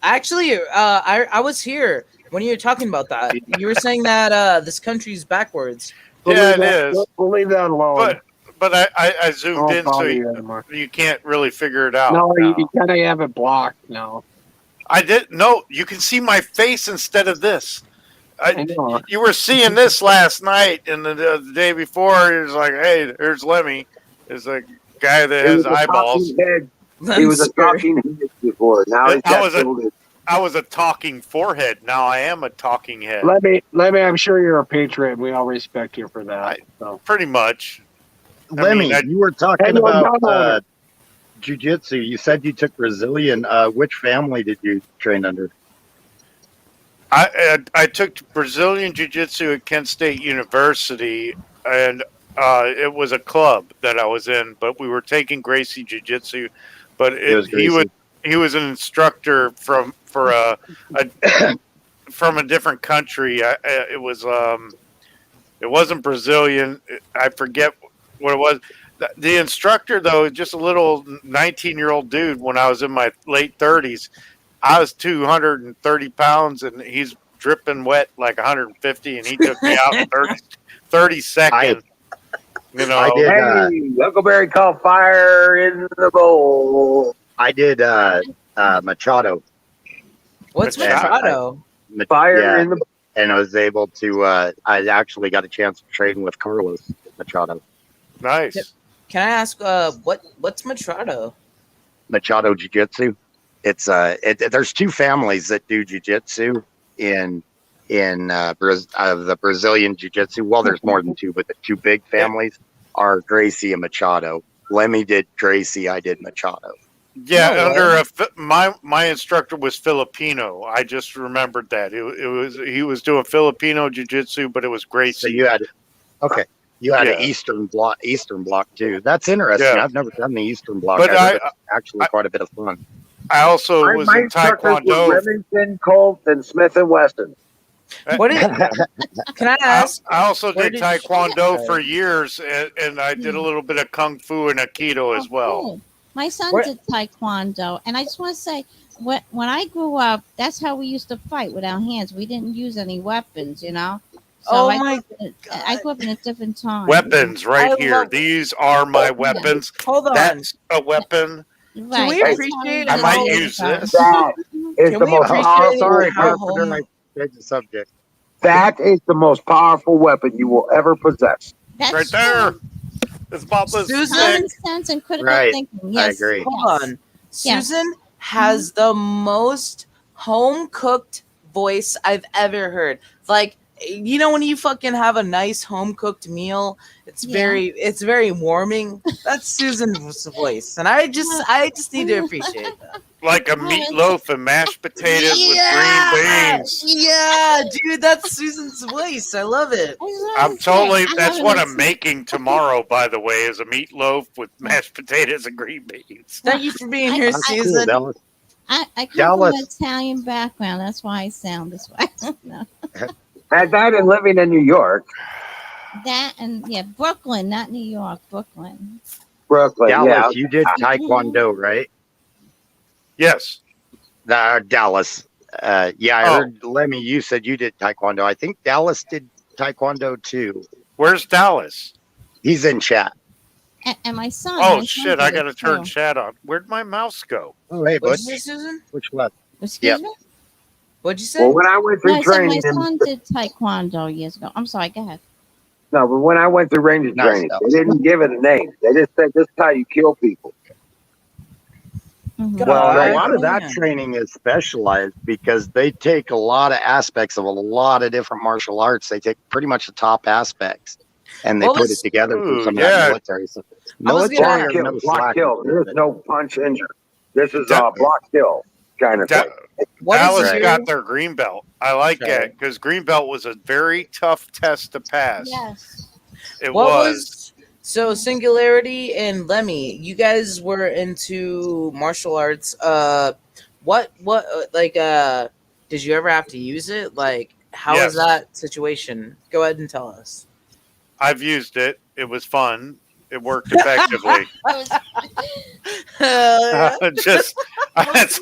Actually, I was here when you were talking about that. You were saying that this country's backwards. Yeah, it is. We'll leave that alone. But I zoomed Won't in so bother you you, anymore. you can't really figure it out. No, now. you gotta have it blocked now. I did no. You can see my face instead of this. I know. You were seeing this last night, and the day before, he was like, "Hey, there's Lemmy." It's like guy that He has was a eyeballs. talking head. He was a talking head before. Now he's I got was a- shoulders. I was a talking forehead. Now I am a talking head. Let me. I'm sure you're a patriot. And we all respect you for that. So. Pretty much. Lemmy, you were talking Hey, well, about no, no. jiu-jitsu. You said you took Brazilian. Which family did you train under? I took Brazilian Jiu-Jitsu at Kent State University, and it was a club that I was in. But we were taking Gracie Jiu-Jitsu, but he was an instructor from a different country. It wasn't Brazilian. I forget what it was. The instructor, though, just a little 19-year-old dude when I was in my late 30s. I was 230 pounds, and he's dripping wet like 150, and he took me out in 30 seconds. I did. Hey, Huckleberry called fire in the bowl. I did Machado. What's Machado? Machado? Fire in the And I was able to. I actually got a chance to train with Carlos Machado. Nice. Can I ask what's Machado? Machado Jiu-Jitsu. It's there's 2 families that do Jiu-Jitsu in the Brazilian Jiu-Jitsu. Well, there's more than 2, but the 2 big families are Gracie and Machado. Lemmy did Gracie. I did Machado. Yeah, No way. my instructor was Filipino. I just remembered that he was doing Filipino Jiu-Jitsu, but it was Gracie. So you had an Yeah. Eastern block too. That's interesting. Yeah. I've never done the Eastern block. But I heard it's actually quite a bit of fun. I also was my in instructors were Taekwondo. Remington, Colt, and Smith and Wesson. What is? Can I ask? I also where did did Taekwondo you- for years, and I did a little bit of Kung Fu and Aikido as well. Cool. My son Where- did taekwondo, and I just want to say, when I grew up, that's how we used to fight with our hands. We didn't use any weapons, you know. So Oh I my grew up in a different time. Weapons, right I here. love- These are my weapons. Hold on. That's a weapon. Right. we that's appreciate how I we might did it use all the this. time. That is Can the we most appreciate powerful. Sorry, how Carpenter. home- I changed the subject. That is the most powerful weapon you will ever possess. That's Right there. true. It's about this Susan? thick. Common sense and critical Right. thinking. I Yes. agree. Hold on. Yes. Susan has the most home cooked voice I've ever heard. Like you know when you fucking have a nice home cooked meal, it's very warming. That's Susan's voice, and I just need to appreciate that. Like a meatloaf and mashed potatoes with green beans. Yeah, dude, that's Susan's voice. I love it. That's what I'm making tomorrow, by the way, is a meatloaf with mashed potatoes and green beans. Thank you for being here, Susan. I come from an Italian background. That's why I sound this way. No. Had that and living in New York. That and Brooklyn, not New York, Brooklyn. Brooklyn, Dallas, you did Taekwondo, right? Yes. Dallas. I heard Lemmy, you said you did Taekwondo. I think Dallas did Taekwondo too. Where's Dallas? He's in chat. And my son. Oh, shit, I got to turn chat on. Where'd my mouse go? Oh, hey, bud. What'd you say, Susan? Which left? Excuse me? What'd you say? Well, when I went through training, my son did Taekwondo years ago. I'm sorry, go ahead. No, but when I went through Ranger training, they didn't give it a name. They just said, this is how you kill people. Mm-hmm. Well, a lot of that training is specialized because they take a lot of aspects of a lot of different martial arts. They take pretty much the top aspects and they put it together for some of that military. So Block kill. There's no punch injured. This is a block kill kind of thing. Dallas got their green belt. I like that because green belt was a very tough test to pass. Yes. It was. So Singularity and Lemmy, you guys were into martial arts. What did you ever have to use it? Like, how was that situation? Go ahead and tell us. I've used it. It was fun. It worked effectively. That's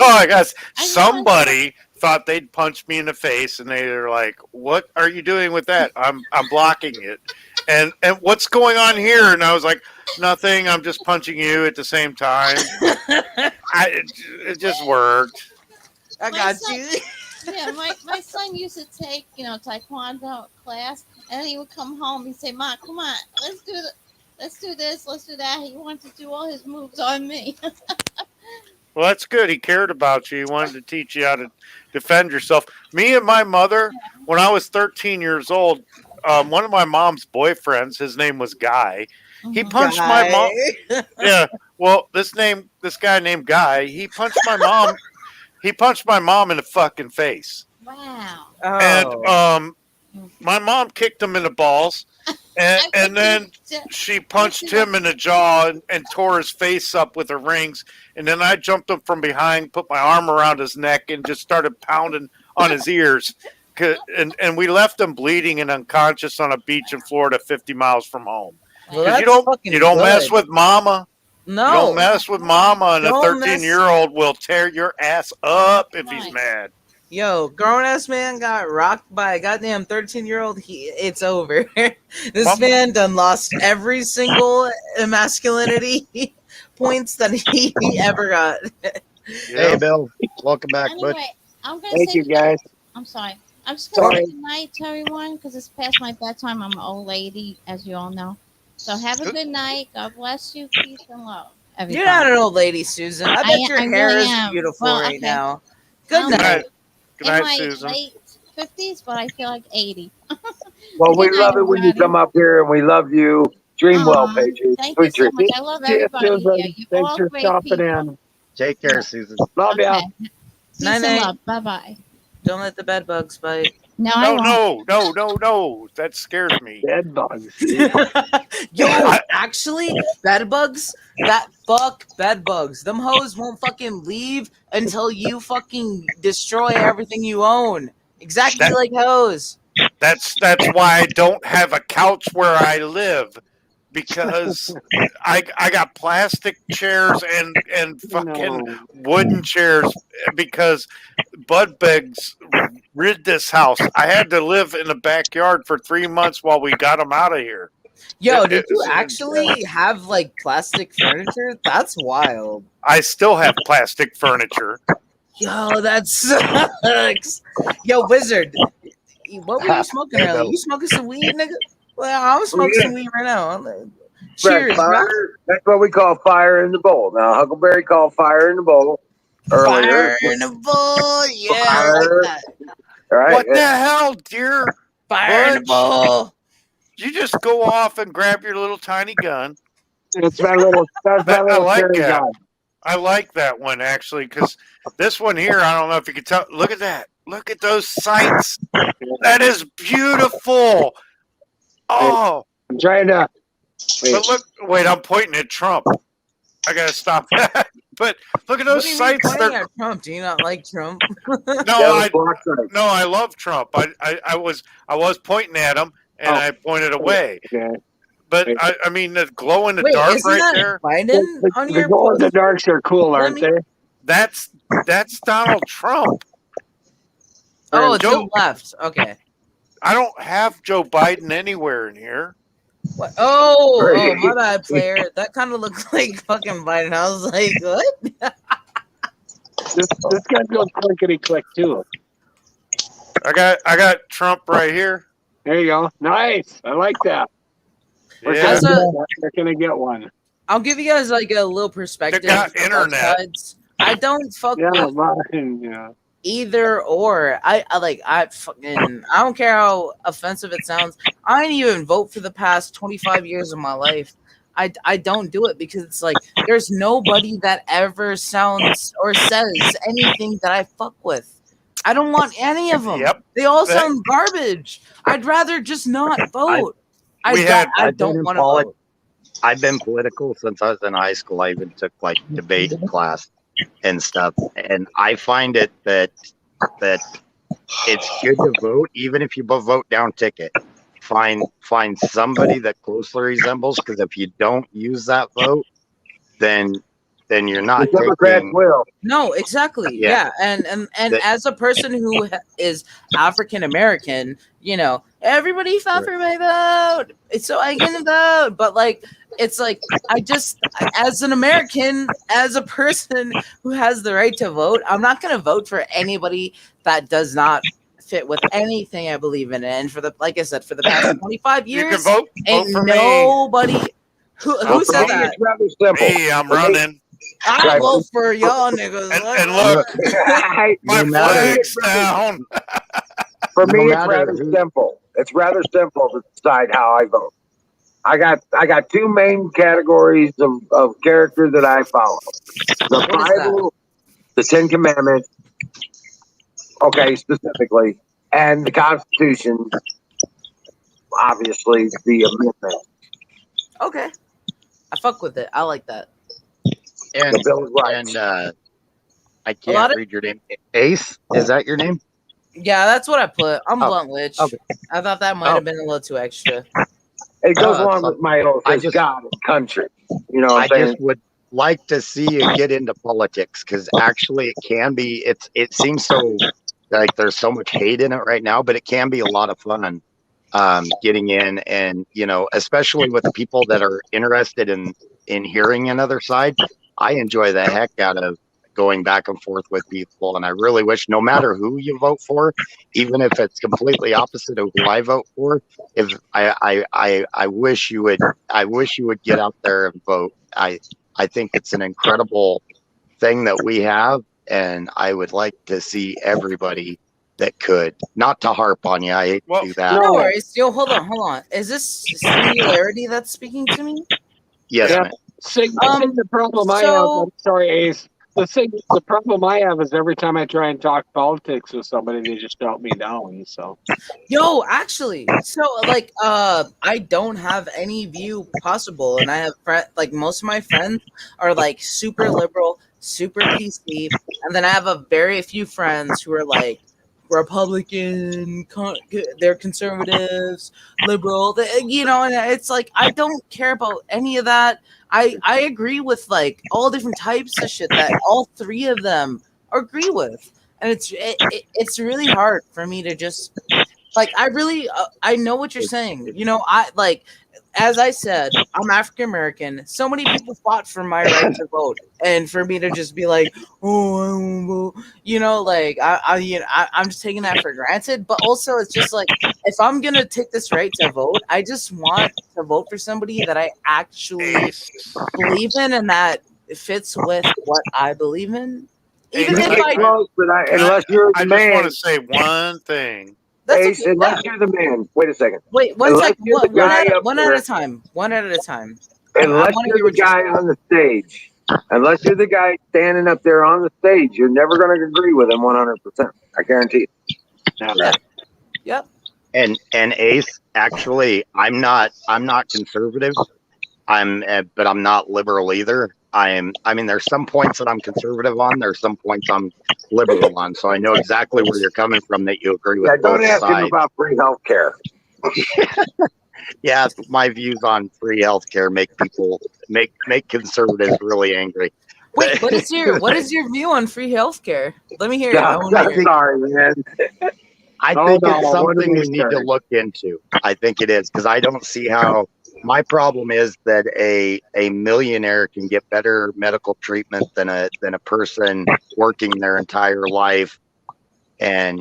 all I got. Somebody thought they'd punch me in the face, and they were like, "What are you doing with that?" I'm blocking it. And what's going on here? And I was like, nothing. I'm just punching you at the same time. It just worked. I got you. Yeah, my son used to take Taekwondo class, and then he would come home and say, "Mom, come on, let's do this, let's do that." He wanted to do all his moves on me. Well, that's good. He cared about you. He wanted to teach you how to defend yourself. Me and my mother, when I was 13 years old, one of my mom's boyfriends, his name was Guy. He punched my mom. Yeah. Well, this guy named Guy, he punched my mom. He punched my mom in the fucking face. Wow. And my mom kicked him in the balls. And then she punched him in the jaw and tore his face up with her rings. And then I jumped him from behind, put my arm around his neck, and just started pounding on his ears. And we left him bleeding and unconscious on a beach in Florida, 50 miles from home. Well, you don't mess with mama. No, you don't mess with mama, and a 13-year-old will tear your ass up if he's mad. Yo, grown ass man got rocked by a goddamn 13-year-old. It's over. This man done lost every single masculinity points that he ever got. Hey, Bill, welcome back, anyway, bud. I'm gonna Thank say you, guys. I'm sorry. I'm just gonna say good night to everyone because it's past my bedtime. I'm an old lady, as you all know. So have a good night. God bless you. Peace and love. Everybody. You're not an old lady, Susan. I bet your hair really is beautiful right now. Good night. Good night, in my Susan. late 50s, but I feel like 80. Well, we love it when you come up here, and we love you. Dream well, Patriot. Thank you so much. I love everybody here. You're Thanks all for great stopping people. in. Take care, Susan. Love ya. Peace Night, and night. love. Bye-bye. Don't let the bed bugs bite. No, I won't. No. That scares me. Dead bugs. Yo, actually, bed bugs, fuck bed bugs. Them hoes won't fucking leave until you fucking destroy everything you own. Exactly like hoes. That's why I don't have a couch where I live, because I got plastic chairs and fucking wooden chairs because bud bugs rid this house. I had to live in the backyard for 3 months while we got them out of here. Yo, did you actually have like plastic furniture? That's wild. I still have plastic furniture. Yo, that sucks. Yo, Wizard, what were you smoking earlier? You smoking some weed, nigga? Well, I'm smoking some weed right now. Cheers, bro. That's what we call fire in the bowl. Now, Huckleberry called fire in the bowl earlier. Fire in the bowl, yeah. Fire. I like that. All right. What the hell, dear? Fire in the Butch. bowl. You just go off and grab your little tiny gun. That's my little I like cherry that. gun. I like that one actually because this one here, I don't know if you can tell. Look at that. Look at those sights. That is beautiful. Oh, I'm trying to. but look, wait, I'm pointing at Trump. I gotta stop that. But look at What those do you mean sights. pointing They're- at Trump? Do you not like Trump? No, I love Trump. I was pointing at him and Oh. I pointed away. Okay. But I mean, the glow in the Wait, dark isn't right that there. Biden on The your glow in the post? darks are cool, Let aren't me- they? That's Donald Trump. Oh, it's Joe- the left. Okay. I don't have Joe Biden anywhere in here. What? Oh, Great. my bad, player. That kind of looks like fucking Biden. I was like, what? This guy goes clickety click too. I got Trump right here. There you go. Nice. I like that. Yeah. As a- We're gonna get one. I'll give you guys like a little perspective. They got from both internet. sides. I don't fuck Yeah, with Martin, yeah. either or. I don't care how offensive it sounds. I didn't even vote for the past 25 years of my life. I don't do it because it's like there's nobody that ever sounds or says anything that I fuck with. I don't want any of them. Yep. They all That- sound garbage. I'd rather just not vote. I We don't, had- I I've been don't in want to poli- vote. I've been political since I was in high school. I even took like debate class and stuff. And I find it that it's good to vote, even if you vote down ticket. Find somebody that closely resembles, because if you don't use that vote, then you're not The Democrats taking, will. No, exactly. Yeah. Yeah, and That- as a person who is African American, you know, everybody fought for my vote, so I can vote. But like, it's like as an American, as a person who has the right to vote, I'm not going to vote for anybody that does not fit with anything I believe in. And like I said, for the past 25 You can years, vote ain't for me. nobody who Vote for said me. that. It's rather simple. Hey, I'm running. I Right. vote for y'all niggas. And look, Hey, my No matter- flag's down. For No me, it's matter rather who- simple. It's rather simple to decide how I vote. I got two main categories of character that I follow: the What is that? Bible, the Ten Commandments. Okay, specifically, and the Constitution. Obviously, the amendment, Okay. I fuck with it. I like that. and the Bill of Rights. I lot can't of- read your name. Ace, is that your name? Yeah, that's what I put. I'm Oh, Blunt Witch. okay. I thought that might Oh. have been a little too extra. It goes Oh, along that's with my oath I as just- God and country. You know what I I'm saying? just would like to see you get into politics, because actually it can be. It seems so like there's so much hate in it right now, but it can be a lot of fun getting in, and especially with the people that are interested in hearing another side. I enjoy the heck out of going back and forth with people, and I really wish, no matter who you vote for, even if it's completely opposite of who I vote for, if I wish you would get out there and vote. I think it's an incredible thing that we have, and I would like to see everybody that could. Not to harp on you, I hate Well, to do that. No worries. Yo, hold on. Is this singularity that's speaking to me? Yes, Yeah. ma'am. The problem I have, so- I'm sorry, Ace. The problem I have is every time I try and talk politics with somebody, they just shout me down. So Yo, actually, so like, I don't have any view possible, and I have like most of my friends are like super liberal, super PC, and then I have a very few friends who are like Republican, they're conservatives, liberal, and it's like I don't care about any of that. I agree with like all different types of shit that all three of them agree with, and it's really hard for me to just like I know what you're saying. I like, as I said, I'm African American. So many people fought for my right to vote, and for me to just be like, oh, I won't vote, like I'm just taking that for granted. But also, it's just like, if I'm gonna take this right to vote, I just want to vote for somebody that I actually believe in and that fits with what I believe in. Even Hey, if you I close, but unless you're I the just man, want to say one thing. That's Ace, okay. unless you're the man. Wait a second. Wait, one Unless second. you're the guy up One at there. a time. One at a time. I Unless want to you're hear the what you're guy saying. on the stage, unless you're the guy standing up there on the stage, you're never going to agree with him 100%. I guarantee you. Yeah. Yep. And Ace, actually, I'm not conservative. But I'm not liberal either. I mean, there's some points that I'm conservative on. There's some points I'm liberal on. So I know exactly where you're coming from. That you agree with Yeah, both don't ask him sides. about free health care. Yeah, my views on free healthcare make conservatives really angry. Wait, what is your view on free healthcare? Let me hear it. I wanna I'm hear it. sorry, man. I Oh, think no, it's what did something we we need to start? look into. I think it is because I don't see how. My problem is that a millionaire can get better medical treatment than a person working their entire life, and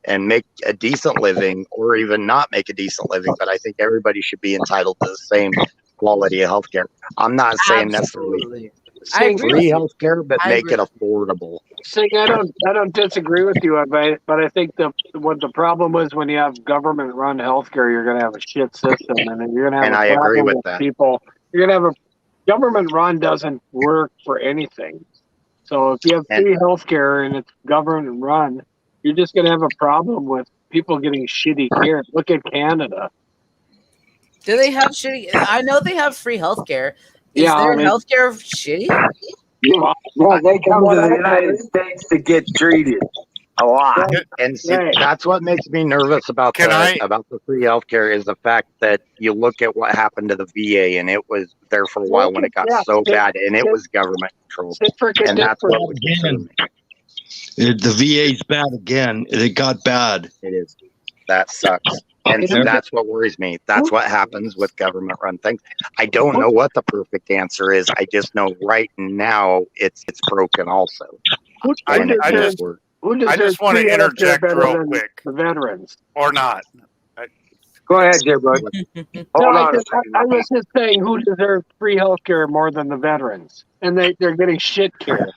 and make a decent living, or even not make a decent living. But I think everybody should be entitled to the same quality of healthcare. I'm not saying necessarily Absolutely. I agree with free you. healthcare, but I make agree. it affordable. Sing, I don't disagree with you, but I think what the problem is when you have government-run healthcare, you're going to have a shit system, and then you're going to have And a I agree problem with with that. people. You're going to have a government-run doesn't work for anything. So if you have And- free healthcare and it's government-run, you're just going to have a problem with people getting shitty care. Look at Canada. Do they have shitty? I know they have free healthcare. Is Yeah, their they- healthcare shitty? Well, they come to the United States to get treated a lot. And see, Right. that's what makes me nervous about the free healthcare is the fact that you look at what happened to the VA, and it was there for a while when it got so bad, and it was government controlled, and that's what would concern me. The VA's bad again. It got bad. It is. That sucks. And so that's what worries me. That's what happens with government-run things. I don't know what the perfect answer is. I just know right now it's broken also. I just want to interject real quick. The veterans. Or not. Go ahead, dear bud. Hold on a second. I was just saying, who deserves free health care more than the veterans? And they're getting shit care.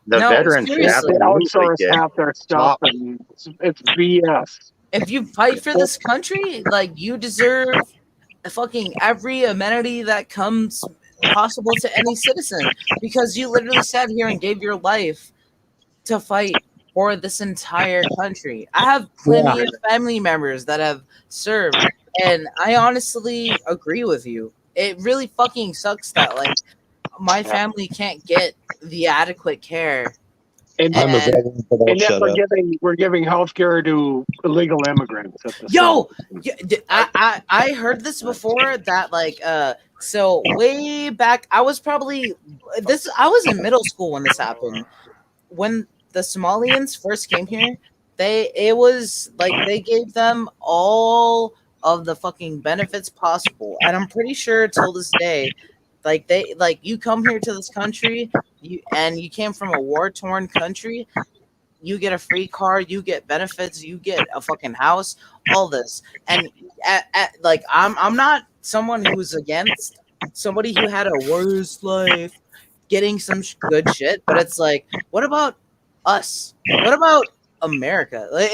The No, veterans should seriously. They absolutely outsource get half their stuff, and it's BS. If you fight for this country, like you deserve fucking every amenity that comes possible to any citizen, because you literally sat here and gave your life to fight for this entire country. I have plenty of family members that have served, and I honestly agree with you. It really fucking sucks that like my family can't get the adequate care. And I'm a veteran, but I'll yet shut up. we're giving health care to illegal immigrants. At the Yo, same yeah, I heard this before that like so way back I was in middle school when this happened. When the Somalians first came here, it was like they gave them all of the fucking benefits possible, and I'm pretty sure till this day, like you come here to this country, you came from a war-torn country, you get a free car, you get benefits, you get a fucking house, all this. And like I'm not someone who's against somebody who had a worse life getting some good shit, but it's like, what about us? What about America? Like,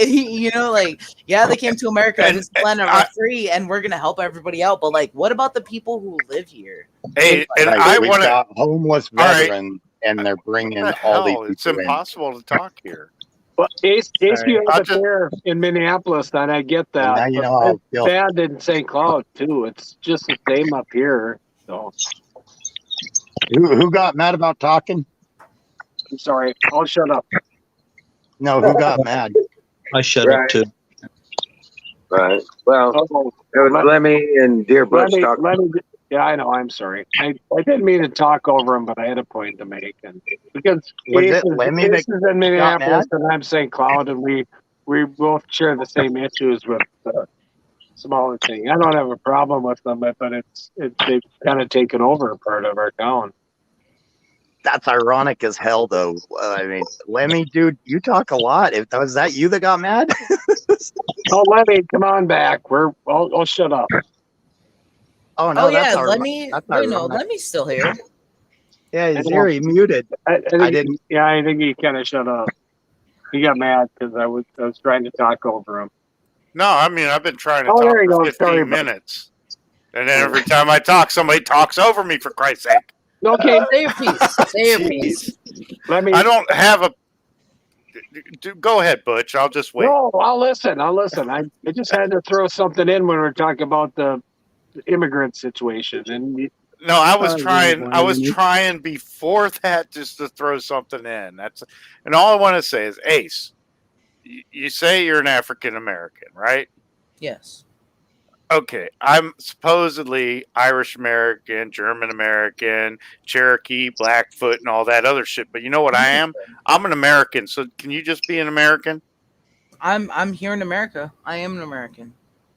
like, yeah, they came to America and this planet are free and we're gonna help everybody out, but like, what about the people who live here? Hey, and Like, I we've want to. got homeless veterans, and they're bringing all these It's people in. impossible to talk here. Well, Ace, you I'll have it there in Minneapolis, and I get that. Well, now you but know how I it's feel. bad in St. Cloud too. It's just the same up here. So Who got mad about talking? I'm sorry. I'll shut up. No, who got mad? I shut up too. Right. Well, Oh, it was Lemmy and Dear Butch talking. yeah, I know. I'm sorry. I didn't mean to talk over him, but I had a point to make. And because Was Ace it Lemmy Ace that is in Minneapolis mad? and I'm St. Cloud, and we both share the same issues with the smaller thing. I don't have a problem with them, but they've kind of taken over a part of our town. That's ironic as hell, though. I mean, Lemmy, dude, you talk a lot. Was that you that got mad? Oh, Lemmy, come on back. I'll shut up. Oh no, Oh that's yeah, ironic. That's ironic. Lemmy's still here. Yeah, he's here. He muted. I didn't. Yeah, I think he kind of shut up. He got mad because I was trying to talk over him. No, I mean I've been trying to Oh, talk there you for go. Sorry 15 about it. minutes, and then every time I talk, somebody talks over me. For Christ's sake! Okay, Say your piece. Say your piece. let me. I don't have a. Go ahead, Butch. I'll just wait. No, I'll listen. I just had to throw something in when we were talking about the immigrant situation, and No, I was Sorry, trying. I was Wayne. trying before that just to throw something in. That's and all I want to say is, Ace, you say you're an African American, right? Yes. Okay, I'm supposedly Irish American, German American, Cherokee, Blackfoot, and all that other shit. But you know what I am? I'm an American. So can you just be an American? I'm here in America. I am an American.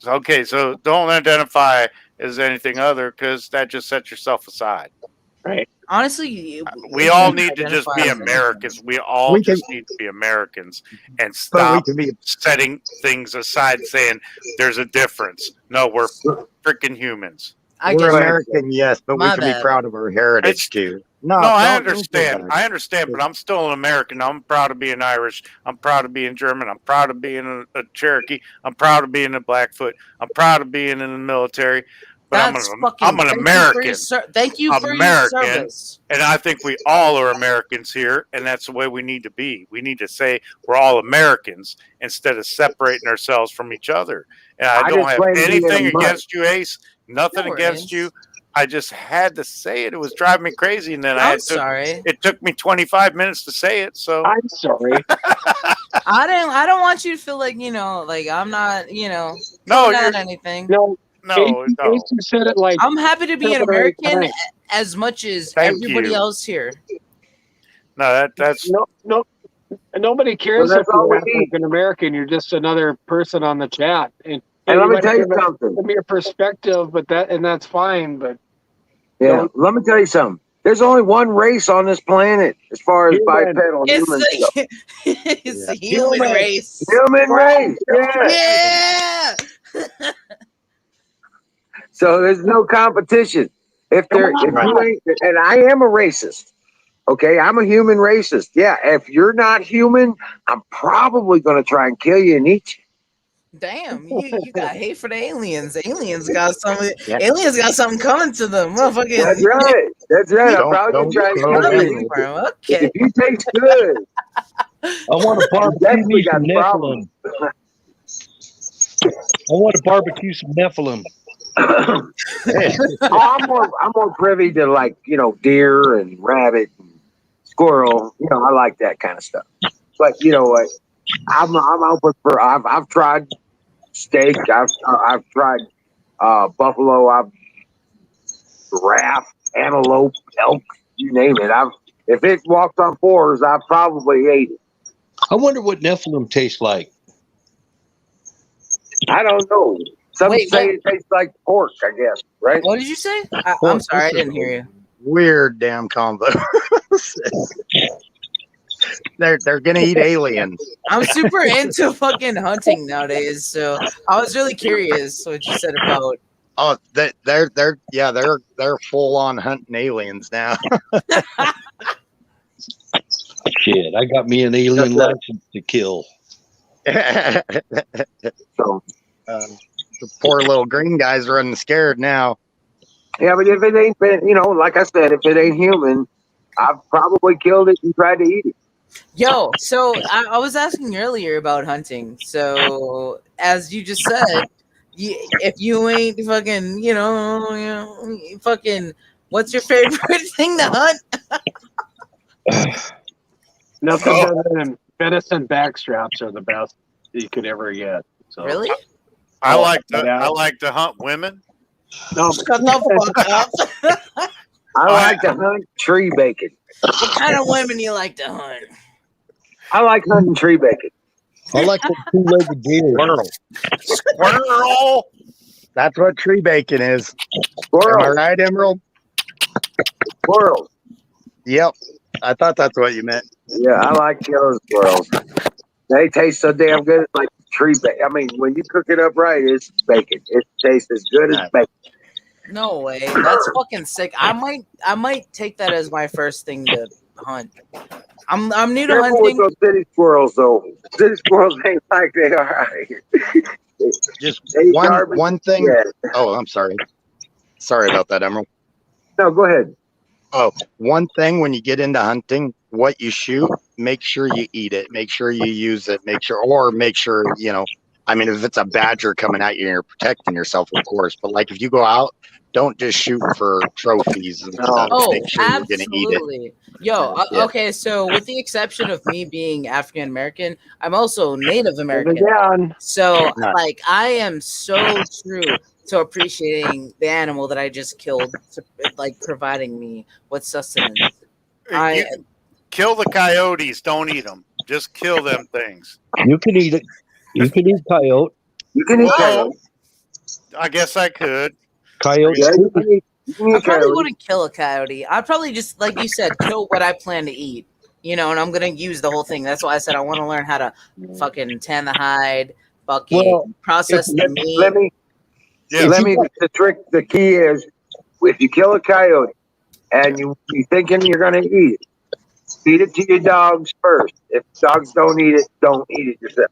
Okay, so don't identify as anything other because that just sets yourself aside. right. Honestly, We all need to just be Americans. We all We can- just need to be Americans and But we stop can be setting things aside saying there's a difference. No, we're freaking humans. I we're guess American, yes, but we My can be bad. proud of our heritage It's- too. No, I don't feel understand. bad. I understand, but I'm still an American. I'm proud of being Irish. I'm proud of being German. I'm proud of being a Cherokee. I'm proud of being a Blackfoot. I'm proud of being in the military. But that's fucking. I'm an American. Thank you for your American. service. And I think we all are Americans here, and that's the way we need to be. We need to say we're all Americans instead of separating ourselves from each other. And I don't just have blame being anything a mutt. against you, Ace. Nothing No against you. worries. I just had to say it. It was driving me crazy, and then I'm sorry. it took me 25 minutes to say it. So I'm sorry. I don't want you to feel like like I'm not no, not you're anything. No, no. Ace said it like I'm happy to be an Separate American time. as much as Thank everybody you. else here. No, that's no. Nobody cares Well, if that's all you're we need. African American. You're just another person on the chat, and And let me might tell you give something. Give me a perspective, but that's fine. But Yeah, let me tell you something. There's only one race on this planet as far as Human. bipedal humans go. It's the human Human. race. Human race, yeah. Yeah. So there's no competition. If you ain't, and I am a racist. Okay, I'm a human racist. Yeah, if you're not human, I'm probably going to try and kill you and eat you. Damn, you got hate for the aliens. Aliens got something. Yeah. Aliens got something coming to them. Motherfucking. That's right. That's right. I'm Don't- probably going to try don't and throw kill them you. in. Okay. If you taste good, I want to barbecue definitely me got some problems. Nephilim. I want to barbecue some Nephilim. I'm more privy to deer and rabbit and squirrel. I like that kind of stuff. But you know what? I'm open for. I've tried steak. I've tried buffalo. I've giraffe, antelope, elk. You name it. If it walks on fours, I probably ate it. I wonder what Nephilim tastes like. I don't know. Some Wait, say what? it tastes like pork. I guess. Right? What did you say? I'm sorry, I didn't hear you. Weird damn combo. They're gonna eat aliens. I'm super into fucking hunting nowadays, so I was really curious what you said about. Oh, they're full on hunting aliens now. Shit, I got me an alien license to kill. So The poor little green guys running scared now. yeah, but if it ain't been, like I said, if it ain't human, I've probably killed it and tried to eat it. Yo, so I was asking earlier about hunting. So as you just said, if you ain't fucking, fucking, what's your favorite thing to hunt? nothing better than venison backstraps are the best you could ever get. So Really? I like yeah. to hunt women. no, Shut the fuck up. I like to hunt tree bacon. What kind of women you like to hunt? I like hunting tree bacon. I like the two-legged deer. Squirrel. That's what tree bacon is. Am I Squirrels. right, Emerald? Squirrels. Yep. I thought that's what you meant. Yeah, I like killing squirrels. They taste so damn good. It's like tree bacon. I mean, when you cook it up right, it's bacon. It tastes as good as bacon. No way. That's fucking sick. I might take that as my first thing to hunt. I'm new to Careful with hunting. those city squirrels, though. City squirrels ain't like they are out here. Just Hey, one Darby. one thing. Yeah. Oh, I'm sorry. Sorry about that, Emerald. No, go ahead. Oh, one thing when you get into hunting, what you shoot, make sure you eat it. Make sure you use it. Make sure, I mean, if it's a badger coming at you and you're protecting yourself, of course. But like if you go out, don't just shoot for trophies and stuff. Oh, Make sure you're gonna eat it. absolutely. Yo, Yeah. okay, so with the exception of me being African American, I'm also Native American. Again, So, Nice. like, I am so true to appreciating the animal that I just killed, to, like, providing me with sustenance. You kill the coyotes. Don't eat them. Just kill them things. You can eat it. You can eat coyote. You can eat Well, coyote. I guess I could. Coyote. Yeah, you can I eat probably coyote. wouldn't kill a coyote. I'd probably just, like you said, kill what I plan to eat. You know, and I'm gonna use the whole thing. That's why I said I want to learn how to fucking tan the hide, fucking Well, process the meat. Let me. Yeah. Let me. The trick. The key is, if you kill a coyote and you thinking you're gonna eat it, feed it to your dogs first. If dogs don't eat it, don't eat it yourself.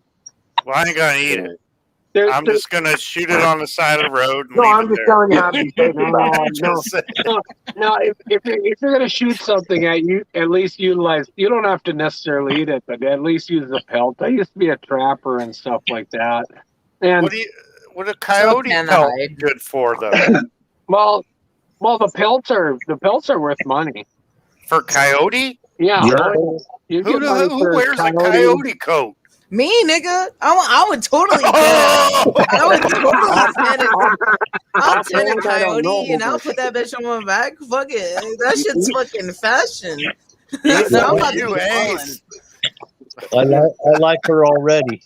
Well, I ain't gonna eat it. there- I'm just gonna shoot it on the side of the road and No, leave I'm it just there. telling you how to be safe about it. No, Just say- no. If you're gonna shoot something at you, at least utilize. You don't have to necessarily eat it, but at least use the pelt. I used to be a trapper and stuff like that. And what a coyote tan the pelt hide. good for though? well, the pelts are worth money. For coyote? Yeah, Yeah. you Who, get money who for wears a coyote coat? Me, nigga, I would totally tan it. I would totally tan it. I'll tan a I don't know, coyote and I'll but- put that bitch on my back. Fuck it, that shit's fucking fashion. Good So I'm for about to you, keep going. Ace. I like her already.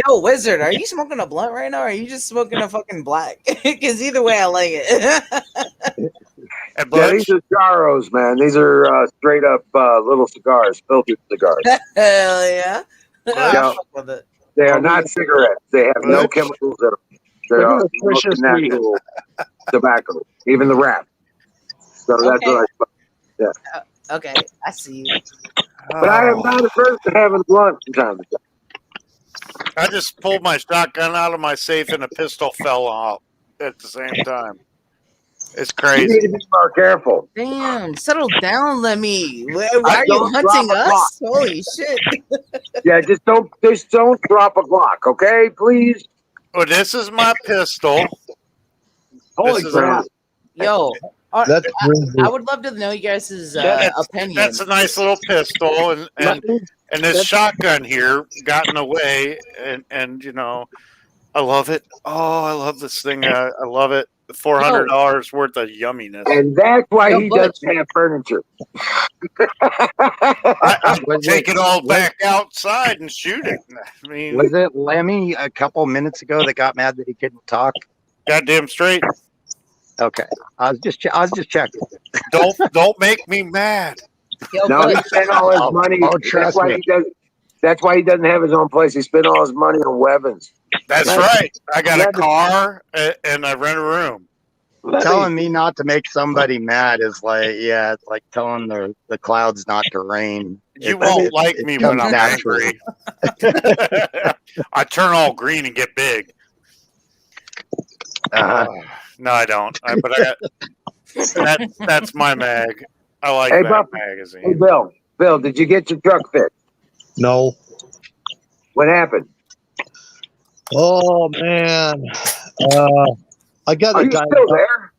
Yo, Wizard, are you smoking a blunt right now, or are you just smoking a fucking black? Because either way, I like it. And Yeah, Butch, these are Jaros, man. These are straight up little cigars, filtered cigars. Hell yeah. I Yeah. fuck with it. They are not cigarettes. They have no Butch. chemicals in them. They're Look at all the precious natural tobacco, even the wrap. So that's Okay. what I. Okay, I see you. But I am not averse to having blunt from time to time. I just pulled my shotgun out of my safe and a pistol fell out at the same time. It's You need crazy. to be more careful. Damn, settle down, Lemmy. Why are you don't hunting drop a us? Holy shit. Yeah, just don't drop a Glock, okay? Please. Well, this is my pistol. Holy This is crap! Yo, That's I would love to know you guys' opinion. That's a nice little pistol, and this shotgun here got in the way, and you know, I love it. Oh, I love this thing. I love it. $400 worth of yumminess. And that's why Yo, he Butch. doesn't have furniture. I Was take it- it all back outside and shoot it. I mean, Was it Lemmy a couple minutes ago that got mad that he couldn't talk? goddamn straight. Okay, I was just checking. Don't make me mad. Yo, No, he Butch, spent all his money. Oh, That's trust why me. he does. That's why he doesn't have his own place. He spent all his money on weapons. That's right. I got a car and I rent a room. Telling me not to make somebody mad is like, yeah, it's like telling the clouds not to rain. You It- won't it- like it me when comes I'm naturally. angry. I turn all green and get big. No, I don't. But I got that's my mag. I like Hey, that Buff. Hey, magazine. Bill, did you get your truck fixed? no. What happened? Oh man. I got Are a you guy. still there?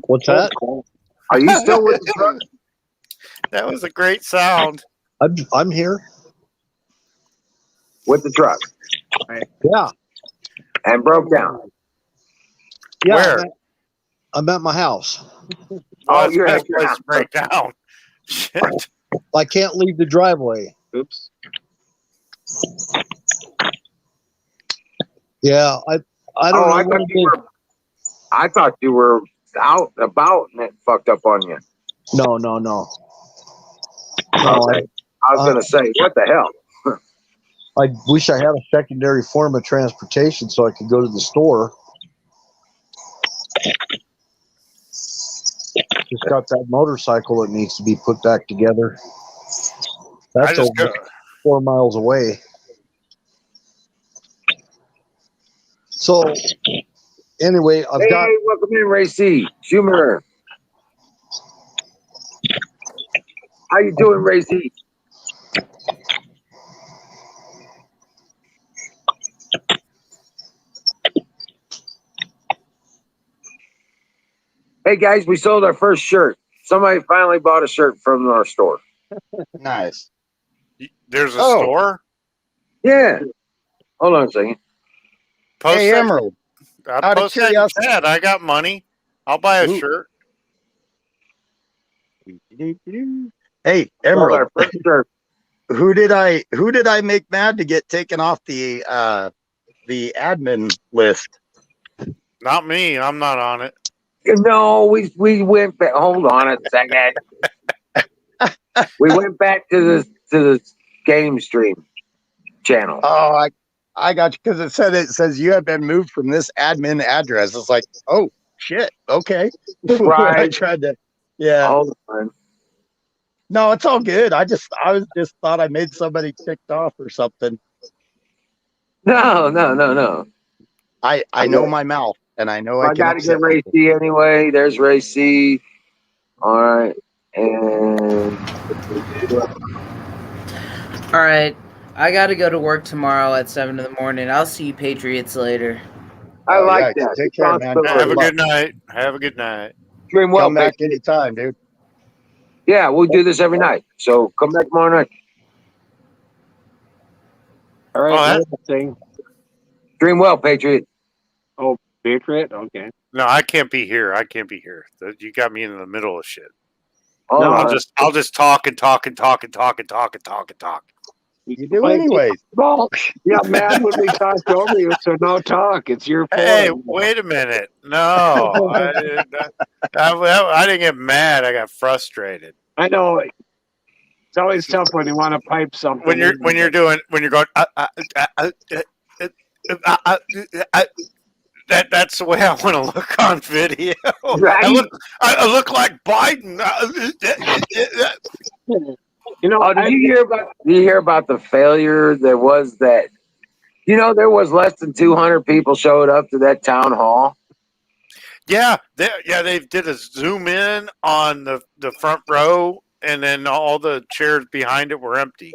What's that? Are you still with the truck? That was a great sound. I'm here. With the truck Yeah. and broke down. Yeah. Where? I'm at my house. Oh, That's you're the at best your place house. to break down. Shit. I can't leave the driveway. Oops. Yeah. I don't know. I what thought it you is. were. I thought you were out and about and it fucked up on you. No. No, Okay. I was gonna say, what the hell? I wish I had a secondary form of transportation so I could go to the store. Just got that motorcycle that needs to be put back together. I That's just over go, 4 miles away. So anyway, I've Hey, got welcome in, Ray C. Schumer. How you doing, Ray C? Hey guys, we sold our first shirt. Somebody finally bought a shirt from our store. Nice. There's a Oh. store. Yeah. Hold on a second. Post Hey, that- Emerald. I out of post that in curiosity- chat. I got money. I'll buy a Ooh. shirt. Hey, Sold Emerald. our first shirt. Who did I make mad to get taken off the admin list? Not me. I'm not on it. No, we went back. Hold on a second. We went back to the game stream channel. Oh, I got you because it says you have been moved from this admin address. It's like, oh shit, okay. Right. I tried to, yeah. Hold on. No, it's all good. I was just thought I made somebody ticked off or something. No. I know my mouth, and I know I I can got to upset get Ray people. C anyway. There's Ray C. All right. And All right. I got to go to work tomorrow at 7 in the morning. I'll see you Patriots later. I Oh, like yeah, that. take care, man. Responsibility. Have a luck. good night. Have a good night. Dream well, Come back Patriot. anytime, dude. Yeah, we'll do this every night. So come back tomorrow night. All right, Oh, that- another thing. Dream well, Patriot. Patriot. Okay. No, I can't be here. I can't be here. You got me in the middle of shit. Hold No, on. I'll just talk and talk and talk and talk and talk and talk and talk. You do anyways. Well, yeah, man, when we talked over you, so no talk. It's your fault. Hey, wait a minute. No, I didn't get mad. I got frustrated. I know. It's always tough when you want to pipe something. When you're going that's the way I want to look on video. Right? I look like Biden. You know, Oh, did you hear about the failure there was that? There was less than 200 people showed up to that town hall. Yeah, they did a zoom in on the front row, and then all the chairs behind it were empty.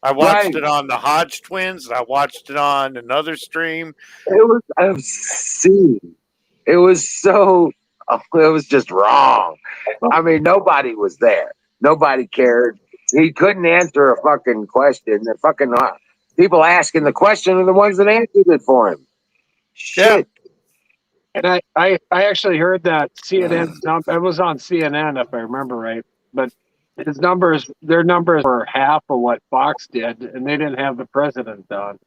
I watched Right. it on the Hodge twins, and I watched it on another stream. It was obscene. It was it was just wrong. I mean, nobody was there. Nobody cared. He couldn't answer a fucking question. The fucking people asking the question are the ones that answered it for him. Shit. and I actually heard that CNN. It was on CNN if I remember right, but their numbers were half of what Fox did, and they didn't have the president on.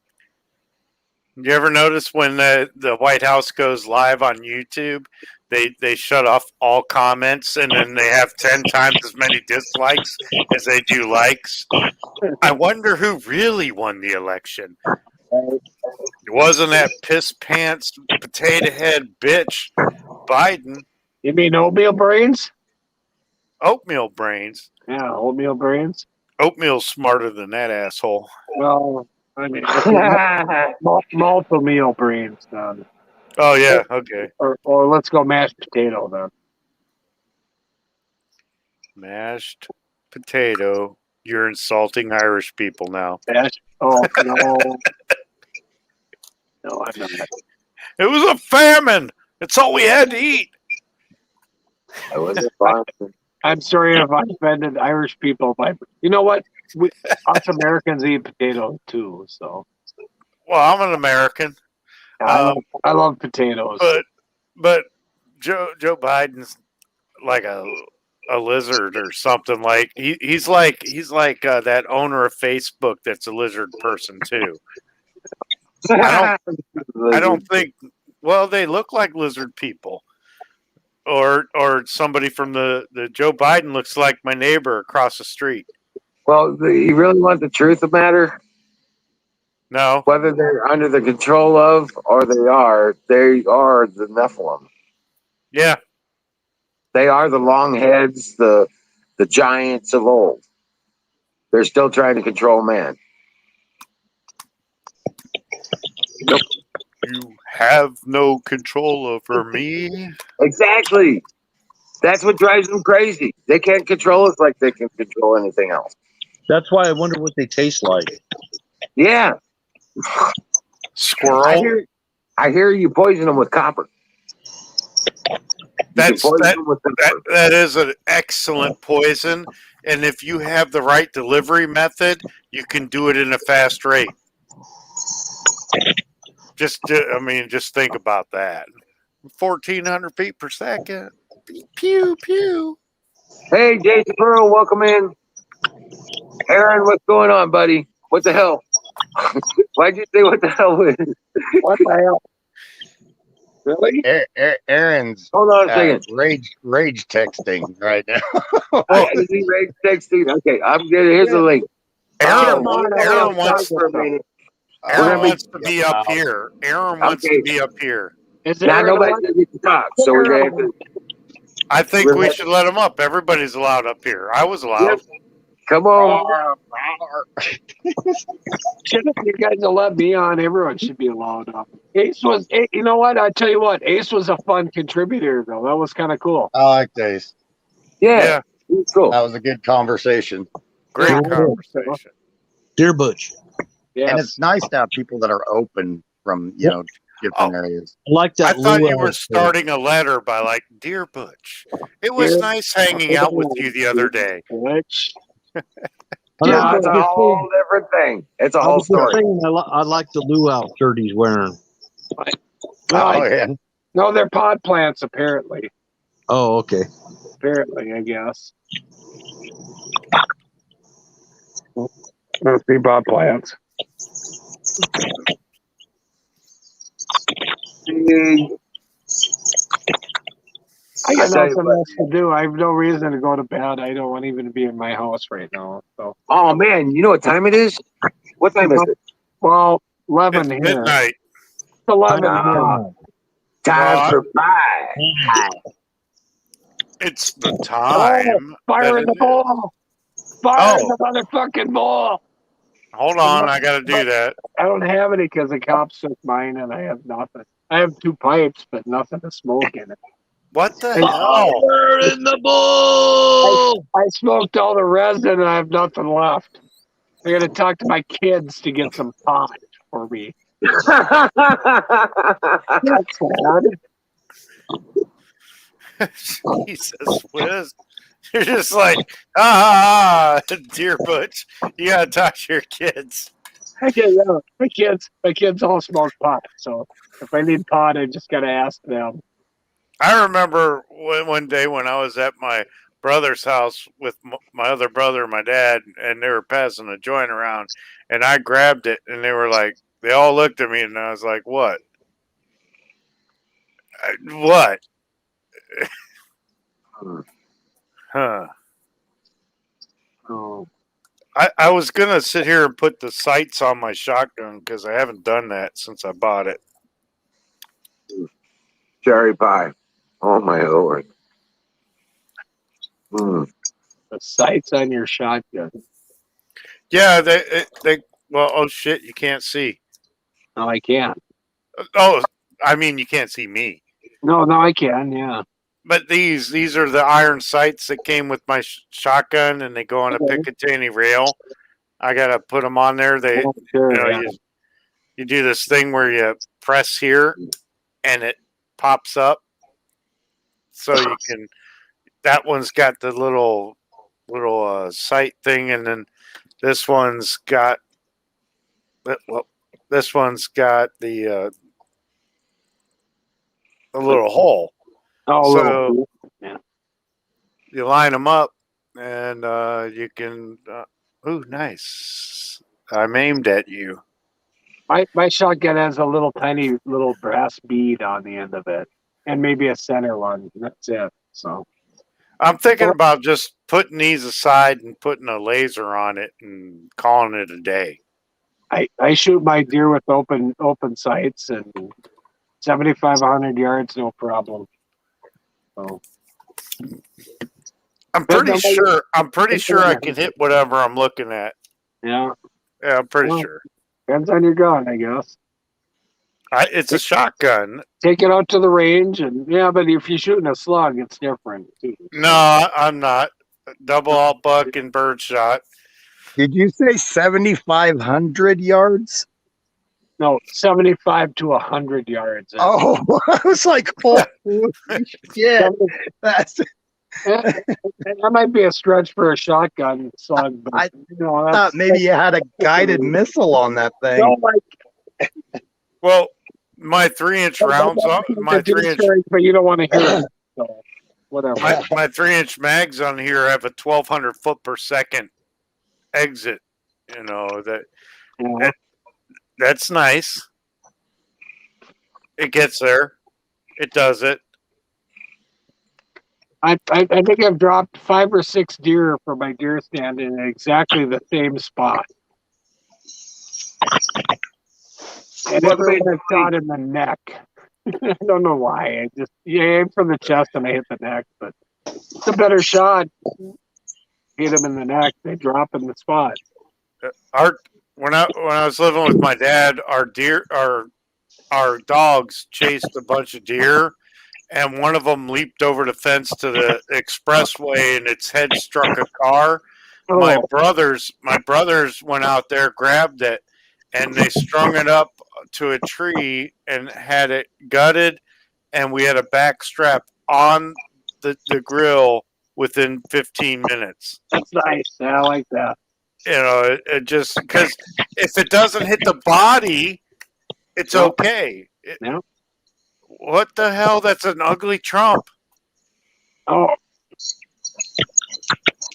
You ever notice when the White House goes live on YouTube, they shut off all comments, and then they have 10 times as many dislikes as they do likes? I wonder who really won the election. It wasn't that piss pants potato head bitch Biden. You mean oatmeal brains? Oatmeal brains. Yeah, oatmeal brains. Oatmeal's smarter than that asshole. Well, I mean, multiple meal brains then. Oh yeah, okay. Or let's go mashed potato then. Mashed potato. You're insulting Irish people now. Oh no, no, I'm not. It was a famine. It's all we had to eat. It was fun. I'm sorry if I offended Irish people, but you know what? Us Americans eat potatoes too. So Well, I'm an American, I love potatoes. but Joe Biden's like a lizard or something. Like he's like that owner of Facebook that's a lizard person too. I don't think. Well, they look like lizard people, or somebody from the Joe Biden looks like my neighbor across the street. Well, you really want the truth of the matter? No, Whether they're under the control of or they are the Nephilim. yeah, They are the long heads, the giants of old. They're still trying to control man. you have no control over me. Exactly. That's what drives them crazy. They can't control us like they can control anything else. That's why I wonder what they taste like. Yeah. Squirrel. I hear you poison them with copper. That is an excellent poison, and if you have the right delivery method, you can do it in a fast rate. Just think about that. 1,400 feet per second. Pew pew. Hey, Jason Pearl, welcome in. Aaron, what's going on, buddy? What the hell? Why'd you say what the hell? What the hell? Really? Aaron's Hold on a second. rage texting right now. Oh, is he rage texting? Okay, I'm good. Here's the link. Aaron Aaron wants for a minute. to be up here. Aaron wants to be up here. Now nobody's gonna get to talk, so we're gonna have to. I think we should let him up. Everybody's allowed up here. I was allowed. Yep. Come on. If you guys will let me on, everyone should be allowed up. Ace was, you know what? I tell you what, Ace was a fun contributor, though. That was kind of cool. I like Ace. Yeah. Cool. That was a good conversation. Great conversation. Dear Butch. Yes. And it's nice to have people that are open from, different areas. I like that. I thought you were starting a letter by like, Dear Butch, it was nice hanging out with you the other day. Butch. Yeah, it's a whole different thing. It's a whole story. I like the luau shirt he's wearing. Oh, yeah. No, they're pod plants, apparently. Oh, okay. Apparently, I guess. Must be pod plants. I got nothing else to do. I have no reason to go to bed. I don't want even to be in my house right now. So. Oh man, you know what time it is? What time is it? Well, 11 here. Midnight. It's 11 here. Time for pie. It's the time. Fire in the ball. Fire in the motherfucking ball. Hold on, I got to do that. I don't have any because the cops took mine and I have nothing. I have 2 pipes, but nothing to smoke in it. What the hell? Fire in the ball! I smoked all the resin and I have nothing left. I got to talk to my kids to get some pot for me. That's sad. Jesus, Wiz. You're just like, dear Butch, you gotta talk to your kids. Okay, yeah, my kids all smoke pot. So if I need pot, I just gotta ask them. I remember one day when I was at my brother's house with my other brother and my dad, and they were passing a joint around, and I grabbed it, and they were like, they all looked at me, and I was like, what? What? Huh. Oh. I was going to sit here and put the sights on my shotgun because I haven't done that since I bought it. Cherry pie. Oh my lord. The sights on your shotgun. Yeah, they well, oh shit, you can't see. No, I can't. Oh, I mean, you can't see me. No, I can, yeah. But these are the iron sights that came with my shotgun, and they go on a Picatinny rail. I gotta put them on there. They, you do this thing where you press here, and it pops up, so you can. That one's got the little sight thing, and then this one's got. Well, this one's got the a little hole. Oh, so yeah. You line them up, and you can. Ooh, nice! I'm aimed at you. My shotgun has a little tiny little brass bead on the end of it, and maybe a center one. That's it. So I'm thinking about just putting these aside and putting a laser on it and calling it a day. I shoot my deer with open sights and 7,500 yards, no problem. So I'm pretty sure I can hit whatever I'm looking at. Yeah. Yeah, I'm pretty sure. Depends on your gun, I guess. It's a shotgun. Take it out to the range, and yeah, but if you're shooting a slug, it's different. Too. No, I'm not. Double all buck and bird shot. Did you say 7,500 yards? No, 75 to 100 yards. Oh, I was like, oh, yeah. That's, That might be a stretch for a shotgun slug, but I that's, thought maybe you had a guided missile on that thing. no, like, Well, my 3-inch rounds, my 3-inch, but you don't want to hear it. So, whatever. my 3-inch mags on here have a 1,200 foot per second exit. You know Yeah. that's nice. It gets there. It does it. I think I've dropped 5 or 6 deer from my deer stand in exactly the same spot. And everyone shot in the neck. I don't know why. I just aim for the chest and I hit the neck, but it's a better shot. Hit him in the neck, they drop in the spot. When I was living with my dad, our dogs chased a bunch of deer, and one of them leaped over the fence to the expressway, and its head struck a car. Oh. My brothers went out there, grabbed it, and they strung it up to a tree and had it gutted, and we had a back strap on the grill within 15 minutes. That's nice. I like that. You know, it just because if it doesn't hit the body, it's okay. Yeah. What the hell? That's an ugly trump. Oh,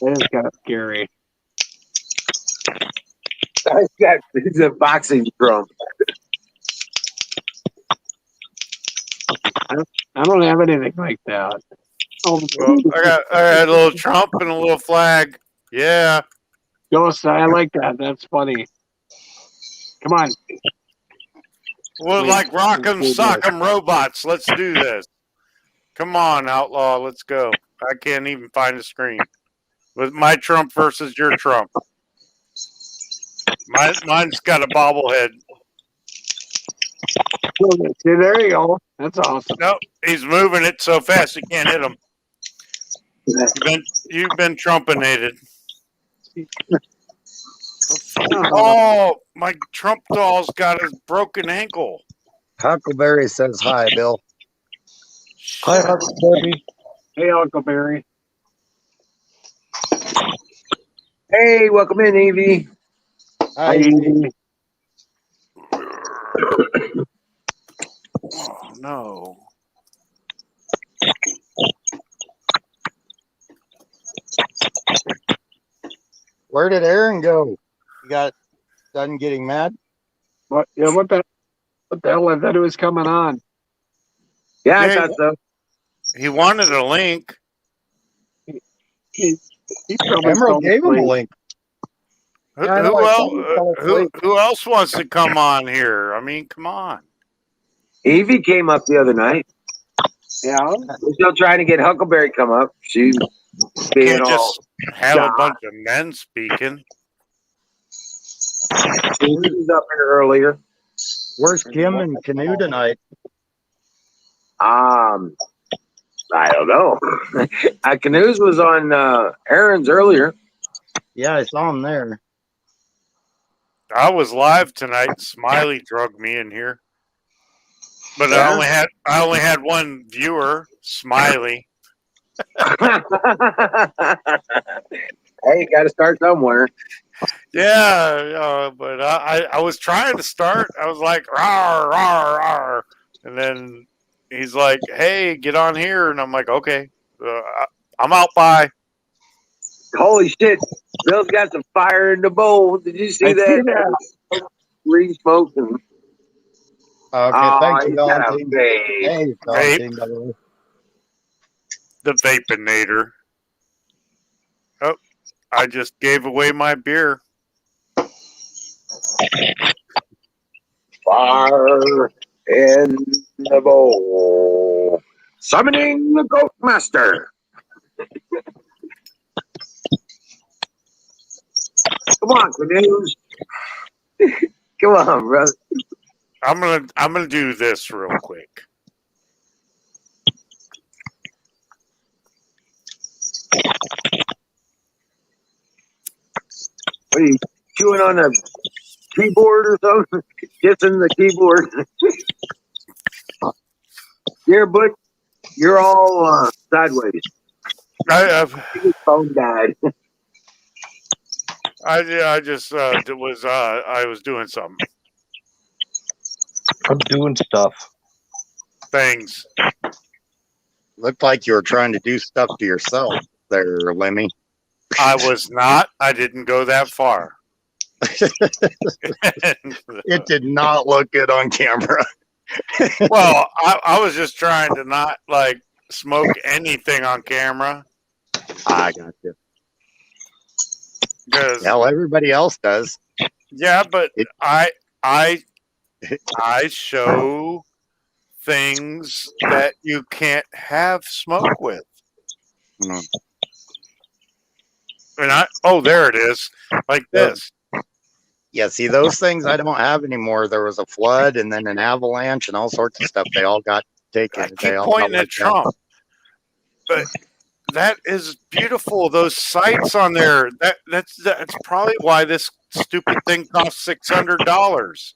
that is kind of scary. He's a boxing drum. I don't have anything like that. Oh, Well, I got a little trump and a little flag. Yeah. Ghost, I like that. That's funny. Come on. Well, like Rock'em Sock'em Robots. Let's do this. Come on, Outlaw. Let's go. I can't even find the screen. With my trump versus your trump. Mine's got a bobblehead. See, there you go. That's awesome. Nope, he's moving it so fast you can't hit him. You've been trumpinated. Oh, my Trump doll's got a broken ankle. Huckleberry says hi, Bill. Hi, Huckleberry. Hey, Uncle Barry. Hey, welcome in, Evie. Hi. Oh, no. Where did Aaron go? You got done getting mad? What? Yeah. What the hell? I thought it was coming on. Yeah, I Yeah. thought so. He wanted a link. He probably Emerald fell gave him a asleep. link. Who, Yeah, I know, I saw him fell asleep. who else wants to come on here? I mean, come on. Evie came up the other night. Yeah. We're still trying to get Huckleberry come up. She's being Can't all. just have a shy. bunch of men speaking. She was up here earlier. Where's Kim and Canoe tonight? I don't know. Canoes was on Aaron's earlier. Yeah, I saw him there. I was live tonight. Smiley drugged me in here, but Yeah. I only had one viewer, Smiley. Hey, you got to start somewhere. Yeah, but I was trying to start. I was like, rawr, rawr, rawr. And then he's like, hey, get on here. And I'm like, okay, I'm out by. Holy shit. Bill's got some fire in the bowl. Did you see that? Green smoke. And, Okay, thanks, he's got a Valentine. vape. Hey, Valentine, by the way. The Vapinator. Oh, I just gave away my beer. Fire in the bowl. Summoning the Goat Master. Come on, Canoes. Come on, brother. I'm gonna do this real quick. What are you chewing on the keyboard or something? Kissing the keyboard? Here, Butch, you're all sideways. I Phone died. I just I was doing something. I'm doing stuff. Things. Looked like you were trying to do stuff to yourself there, Lemmy. I was not. I didn't go that far. It did not look good on camera. Well, I was just trying to not like smoke anything on camera. I got you. Because Hell, everybody else does. yeah, but I show things that you can't have smoke with. Mm. And there it is, like this. Yeah, see, those things I don't have anymore. There was a flood and then an avalanche and all sorts of stuff. They all got taken. I They keep all pointing got at Trump, but that is beautiful. Those sights on there. That's probably why this stupid thing costs $600.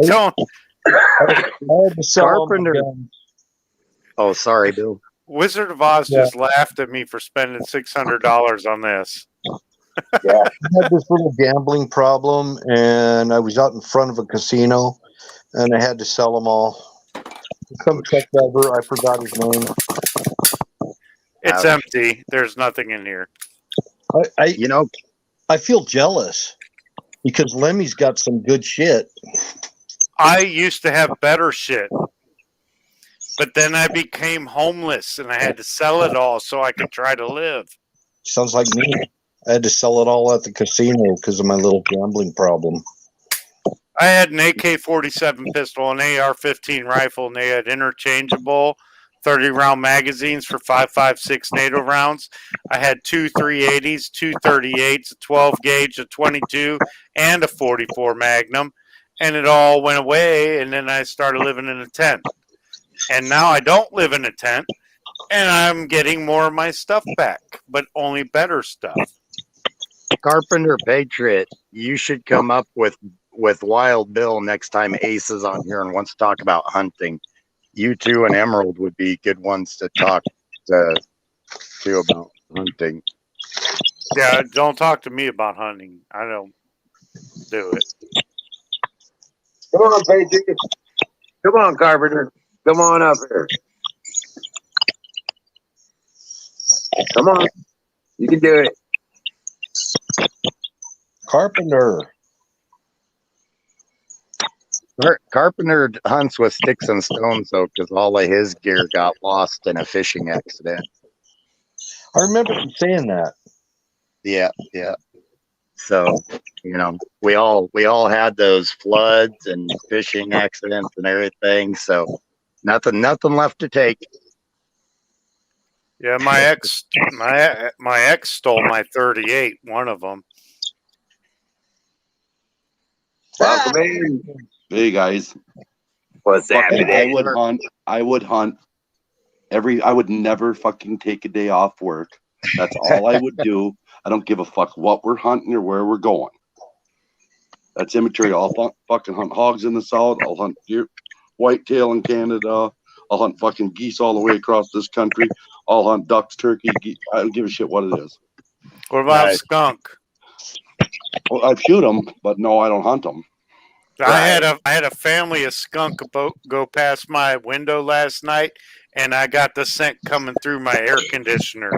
Don't. Carpenter. Oh, sorry, Bill. Wizard of Oz just laughed at me for spending $600 on this. Yeah, I had this little gambling problem, and I was out in front of a casino, and I had to sell them all. Some truck driver, I forgot his name. It's empty. There's nothing in here. I feel jealous because Lemmy's got some good shit. I used to have better shit, but then I became homeless and I had to sell it all so I could try to live. Sounds like me. I had to sell it all at the casino because of my little gambling problem. I had an AK-47 pistol, an AR-15 rifle, and they had interchangeable 30-round magazines for 5.56 NATO rounds. I had two 380s, two 38s, a 12-gauge, a 22, and a 44 Magnum, and it all went away, and then I started living in a tent. And now I don't live in a tent, and I'm getting more of my stuff back, but only better stuff. Carpenter Patriot, you should come up with Wild Bill next time Ace is on here and wants to talk about hunting. You two and Emerald would be good ones to talk to about hunting. Yeah, don't talk to me about hunting. I don't do it. Come on, Patriot. Come on, Carpenter. Come on up here. Come on. You can do it. Carpenter. Carpenter hunts with sticks and stones, though, because all of his gear got lost in a fishing accident. I remember you saying that. Yeah. So, we all had those floods and fishing accidents and everything. So, nothing left to take. Yeah, my ex stole my 38. One of them. Welcome in. Hey guys, What's happening? I would hunt I would never fucking take a day off work. That's all I would do. I don't give a fuck what we're hunting or where we're going. That's immaterial. I'll fucking hunt hogs in the south. I'll hunt deer, whitetail in Canada. I'll hunt fucking geese all the way across this country. I'll hunt ducks, turkey, geese. I don't give a shit what it is. What about skunk? Well, I shoot them, but no, I don't hunt them. I had a family of skunk go past my window last night, and I got the scent coming through my air conditioner.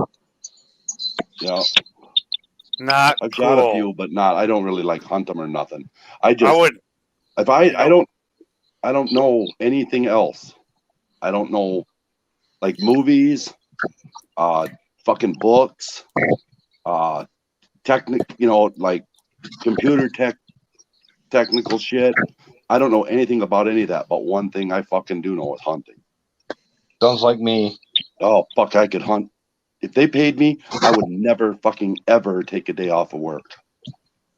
Yeah, Not I've cool. got a few, but not. I don't really like hunt them or nothing. I would. If I don't know anything else. I don't know, like movies, fucking books, like computer technical shit. I don't know anything about any of that, but one thing I fucking do know is hunting. Sounds like me. Oh, fuck, I could hunt. If they paid me, I would never fucking ever take a day off of work.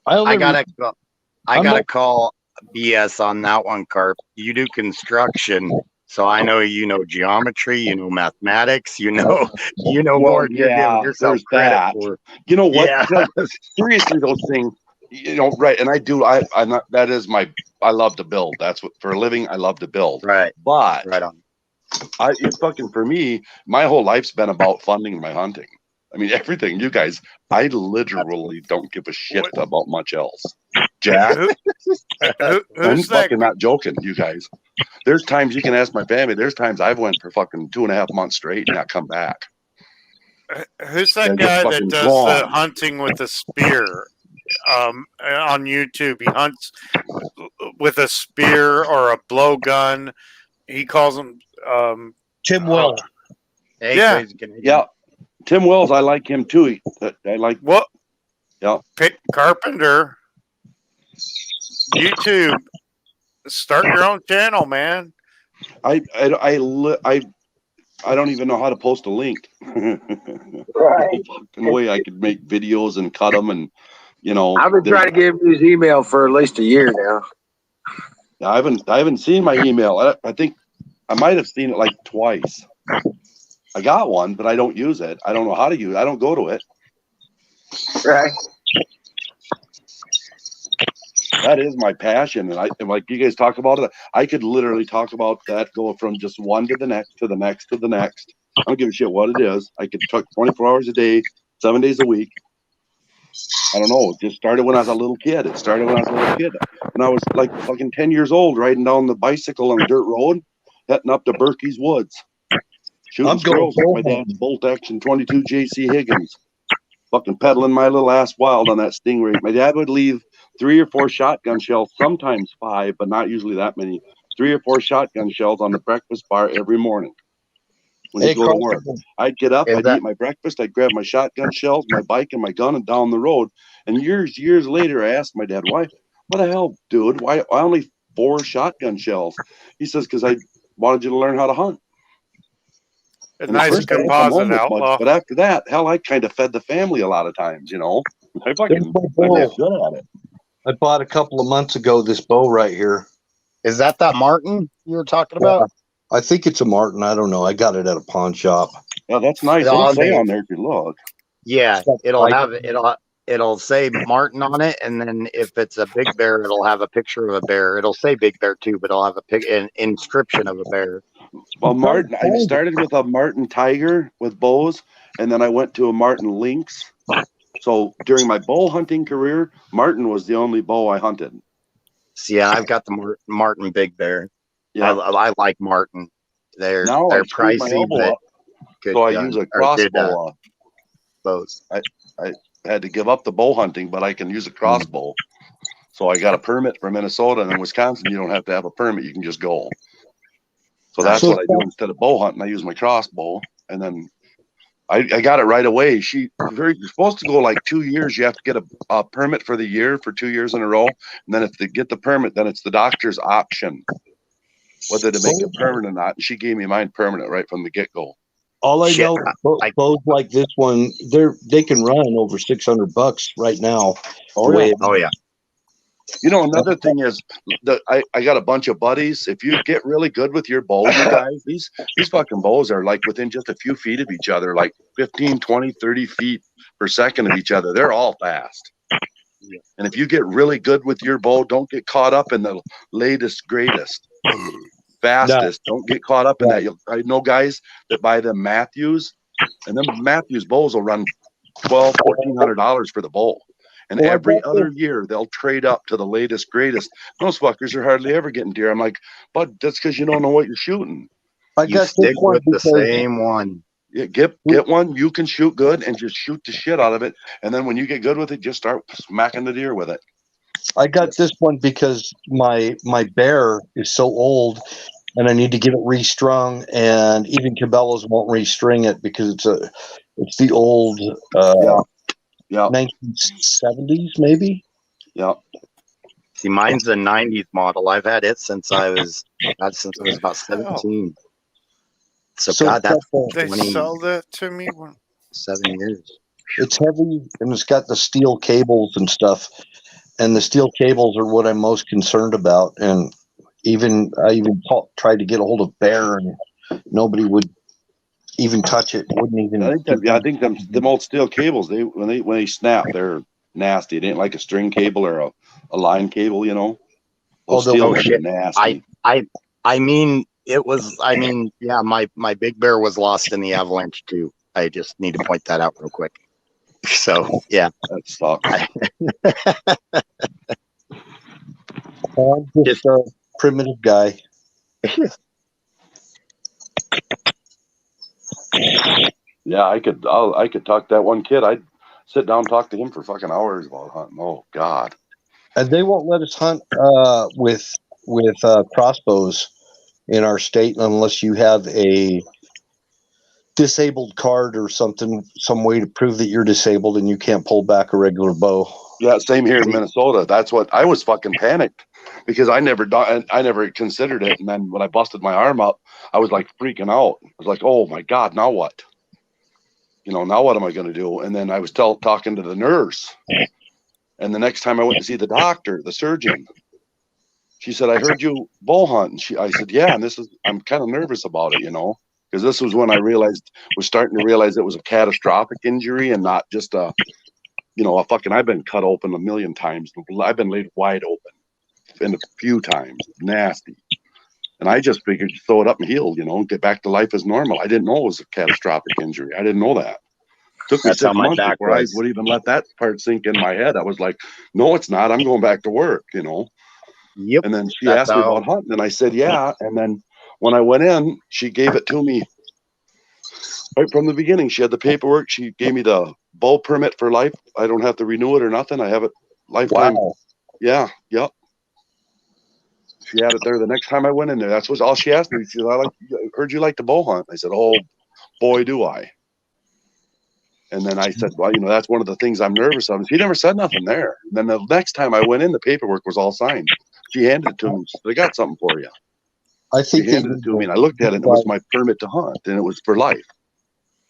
I gotta call BS on that one, Carp. You do construction, so I know you know geometry, you know mathematics, you know Well, more than you're yeah, giving yourself there's credit that. for. You know what? Yeah. Like, seriously, those things, right? And I'm not. That is my. I love to build. That's what for a living. I love to build. Right. But Right on. it's fucking for me. My whole life's been about funding my hunting. I mean, everything. You guys, I literally don't give a shit about much else. Jack, I'm Who's that? fucking not joking, you guys. There's times you can ask my family. There's times I've went for fucking 2.5 months straight and not come back. Who's that They're just guy that fucking does the gone. hunting with a spear? On YouTube, he hunts with a spear or a blowgun. He calls them. Tim Wells. Hey, Yeah. Crazy Canadian. Yeah, Tim Wells. I like him too. I like. What? Yeah. Pitt Carpenter. YouTube. Start your own channel, man. I don't even know how to post a link. Right. In a way I could make videos and cut them, and I've been trying to give him his email for at least a year now. I haven't seen my email. I think I might have seen it like twice. I got one, but I don't use it. I don't know how to use it. I don't go to it. Right. That is my passion, and like you guys talk about it, I could literally talk about that, go from just one to the next, to the next, to the next. I don't give a shit what it is. I could truck 24 hours a day, 7 days a week. I don't know. It just started when I was a little kid. It started when I was a little kid. When I was like fucking 10 years old, riding down the bicycle on the dirt road, heading up to Berkey's Woods. Shooting squirrels with my dad's bolt action 22 JC Higgins. Fucking pedaling my little ass wild on that Stingray. My dad would leave 3 or 4 shotgun shells, sometimes 5, but not usually that many. 3 or 4 shotgun shells on the breakfast bar every morning when he go to work. I'd get up, I'd eat my breakfast, I'd grab my shotgun shells, my bike, and my gun, and down the road. And years later, I asked my dad, "Why? What the hell, dude? Why only 4 shotgun shells?" He says, "Because I wanted you to learn how to hunt." A nice composite outlaw. But after that, hell, I kind of fed the family a lot of times, I fucking I get good at it. I bought a couple of months ago this bow right here. Is that Martin you were talking about? I think it's a Martin. I don't know. I got it at a pawn shop. Yeah, that's nice. It'll say on there if you look. Yeah, it'll say Martin on it, and then if it's a big bear, it'll have a picture of a bear. It'll say big bear too, but it'll have an inscription of a bear. Well, Martin, I started with a Martin Tiger with bows, and then I went to a Martin Lynx. So during my bow hunting career, Martin was the only bow I hunted. See, yeah, I've got the Martin Big Bear. Yeah, I like Martin. They're pricey, but good. So I use a crossbow. Bows. I had to give up the bow hunting, but I can use a crossbow. So I got a permit for Minnesota, and in Wisconsin, you don't have to have a permit; you can just go. So that's what I do instead of bow hunting. I use my crossbow, and then I got it right away. You're supposed to go like 2 years. You have to get a permit for the year for 2 years in a row, and then if they get the permit, then it's the doctor's option whether to make it permanent or not. And she gave me mine permanent right from the get go. All I know, bows like this one, they can run over $600 right now. Oh yeah. Another thing is that I got a bunch of buddies. If you get really good with your bow, you guys, these fucking bows are like within just a few feet of each other, like 15, 20, 30 feet per second of each other. They're all fast. And if you get really good with your bow, don't get caught up in the latest, greatest, fastest. No. Don't get caught up in that. I know guys that buy them Matthews, and them Matthews bows will run $1,200, $1,400 for the bow. And every other year, they'll trade up to the latest, greatest. Those fuckers are hardly ever getting deer. I'm like, but that's because you don't know what you're shooting. You stick with the same one. Yeah, get one you can shoot good and just shoot the shit out of it. And then when you get good with it, just start smacking the deer with it. I got this one because my bear is so old, and I need to get it restrung. And even Cabela's won't restring it because it's the old. 1970s maybe. Yeah. See, mine's a 90s model. I've had it since I was about 17. So God, that's they sell that to me. 7 years. It's heavy and it's got the steel cables and stuff. and the steel cables are what I'm most concerned about. And I tried to get a hold of Bear, and nobody would even touch it. Wouldn't even. I think them old steel cables. When they snap, they're nasty. It ain't like a string cable or a line cable. You know. Those steel ones are nasty. I mean, yeah, my Big Bear was lost in the avalanche too. I just need to point that out real quick. So yeah, that sucks. I'm just a primitive guy. Yeah, I could talk to that one kid. I'd sit down and talk to him for fucking hours about hunting. Oh God. And they won't let us hunt with crossbows in our state unless you have a disabled card or something, some way to prove that you're disabled and you can't pull back a regular bow. Yeah, same here in Minnesota. That's what I was fucking panicked because I never considered it. And then when I busted my arm up, I was like freaking out. I was like, oh my God, now what? Now what am I going to do? And then I was talking to the nurse. And the next time I went to see the doctor, the surgeon, she said, I heard you bow hunt. And I said, yeah. And I'm kind of nervous about it, because this was when I was starting to realize it was a catastrophic injury and not just I've been cut open a million times. I've been laid wide open and a few times, nasty. And I just figured throw it up and heal, get back to life as normal. I didn't know it was a catastrophic injury. I didn't know that. Took me 6 months before I would even let that part sink in my head. I was like, no, it's not. I'm going back to work, Yep. And then she asked me about hunting, and I said, yeah. And then when I went in, she gave it to me right from the beginning. She had the paperwork. She gave me the bow permit for life. I don't have to renew it or nothing. I have it lifetime. Wow. Yeah. Yep. She had it there the next time I went in there. That's all she asked me. She said, I heard you like to bow hunt. I said, oh, boy, do I. And then I said, well, that's one of the things I'm nervous of. She never said nothing there. And then the next time I went in, the paperwork was all signed. She handed it to me. She said, I got something for you. She handed it to me, and I looked at it, and it was my permit to hunt, and it was for life.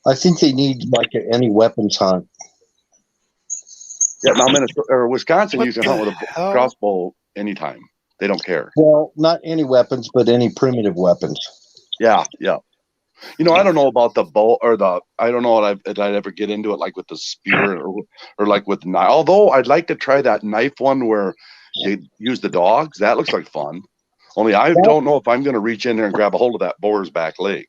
I think they need like any weapons hunt. Yeah, now Minnesota or Wisconsin, you can hunt with a crossbow anytime. They don't care. Well, not any weapons, but any primitive weapons. Yeah, yeah. I don't know about the bow I don't know if I'd ever get into it like with the spear or like with knife. Although I'd like to try that knife one where you use the dogs. That looks like fun. Only I don't know if I'm going to reach in there and grab a hold of that boar's back legs.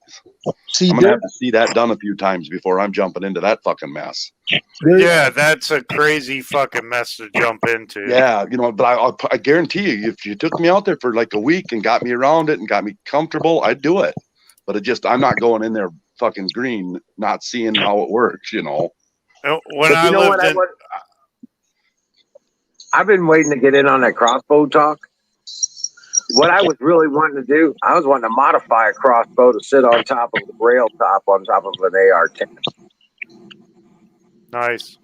I'm going to have to see that done a few times before I'm jumping into that fucking mess. Yeah, that's a crazy fucking mess to jump into. Yeah, but I guarantee you, if you took me out there for like a week and got me around it and got me comfortable, I'd do it. But I'm not going in there fucking green, not seeing how it works, I've been waiting to get in on that crossbow talk. What I was really wanting to do, I was wanting to modify a crossbow to sit on top of the rail top on top of an AR-10. Nice.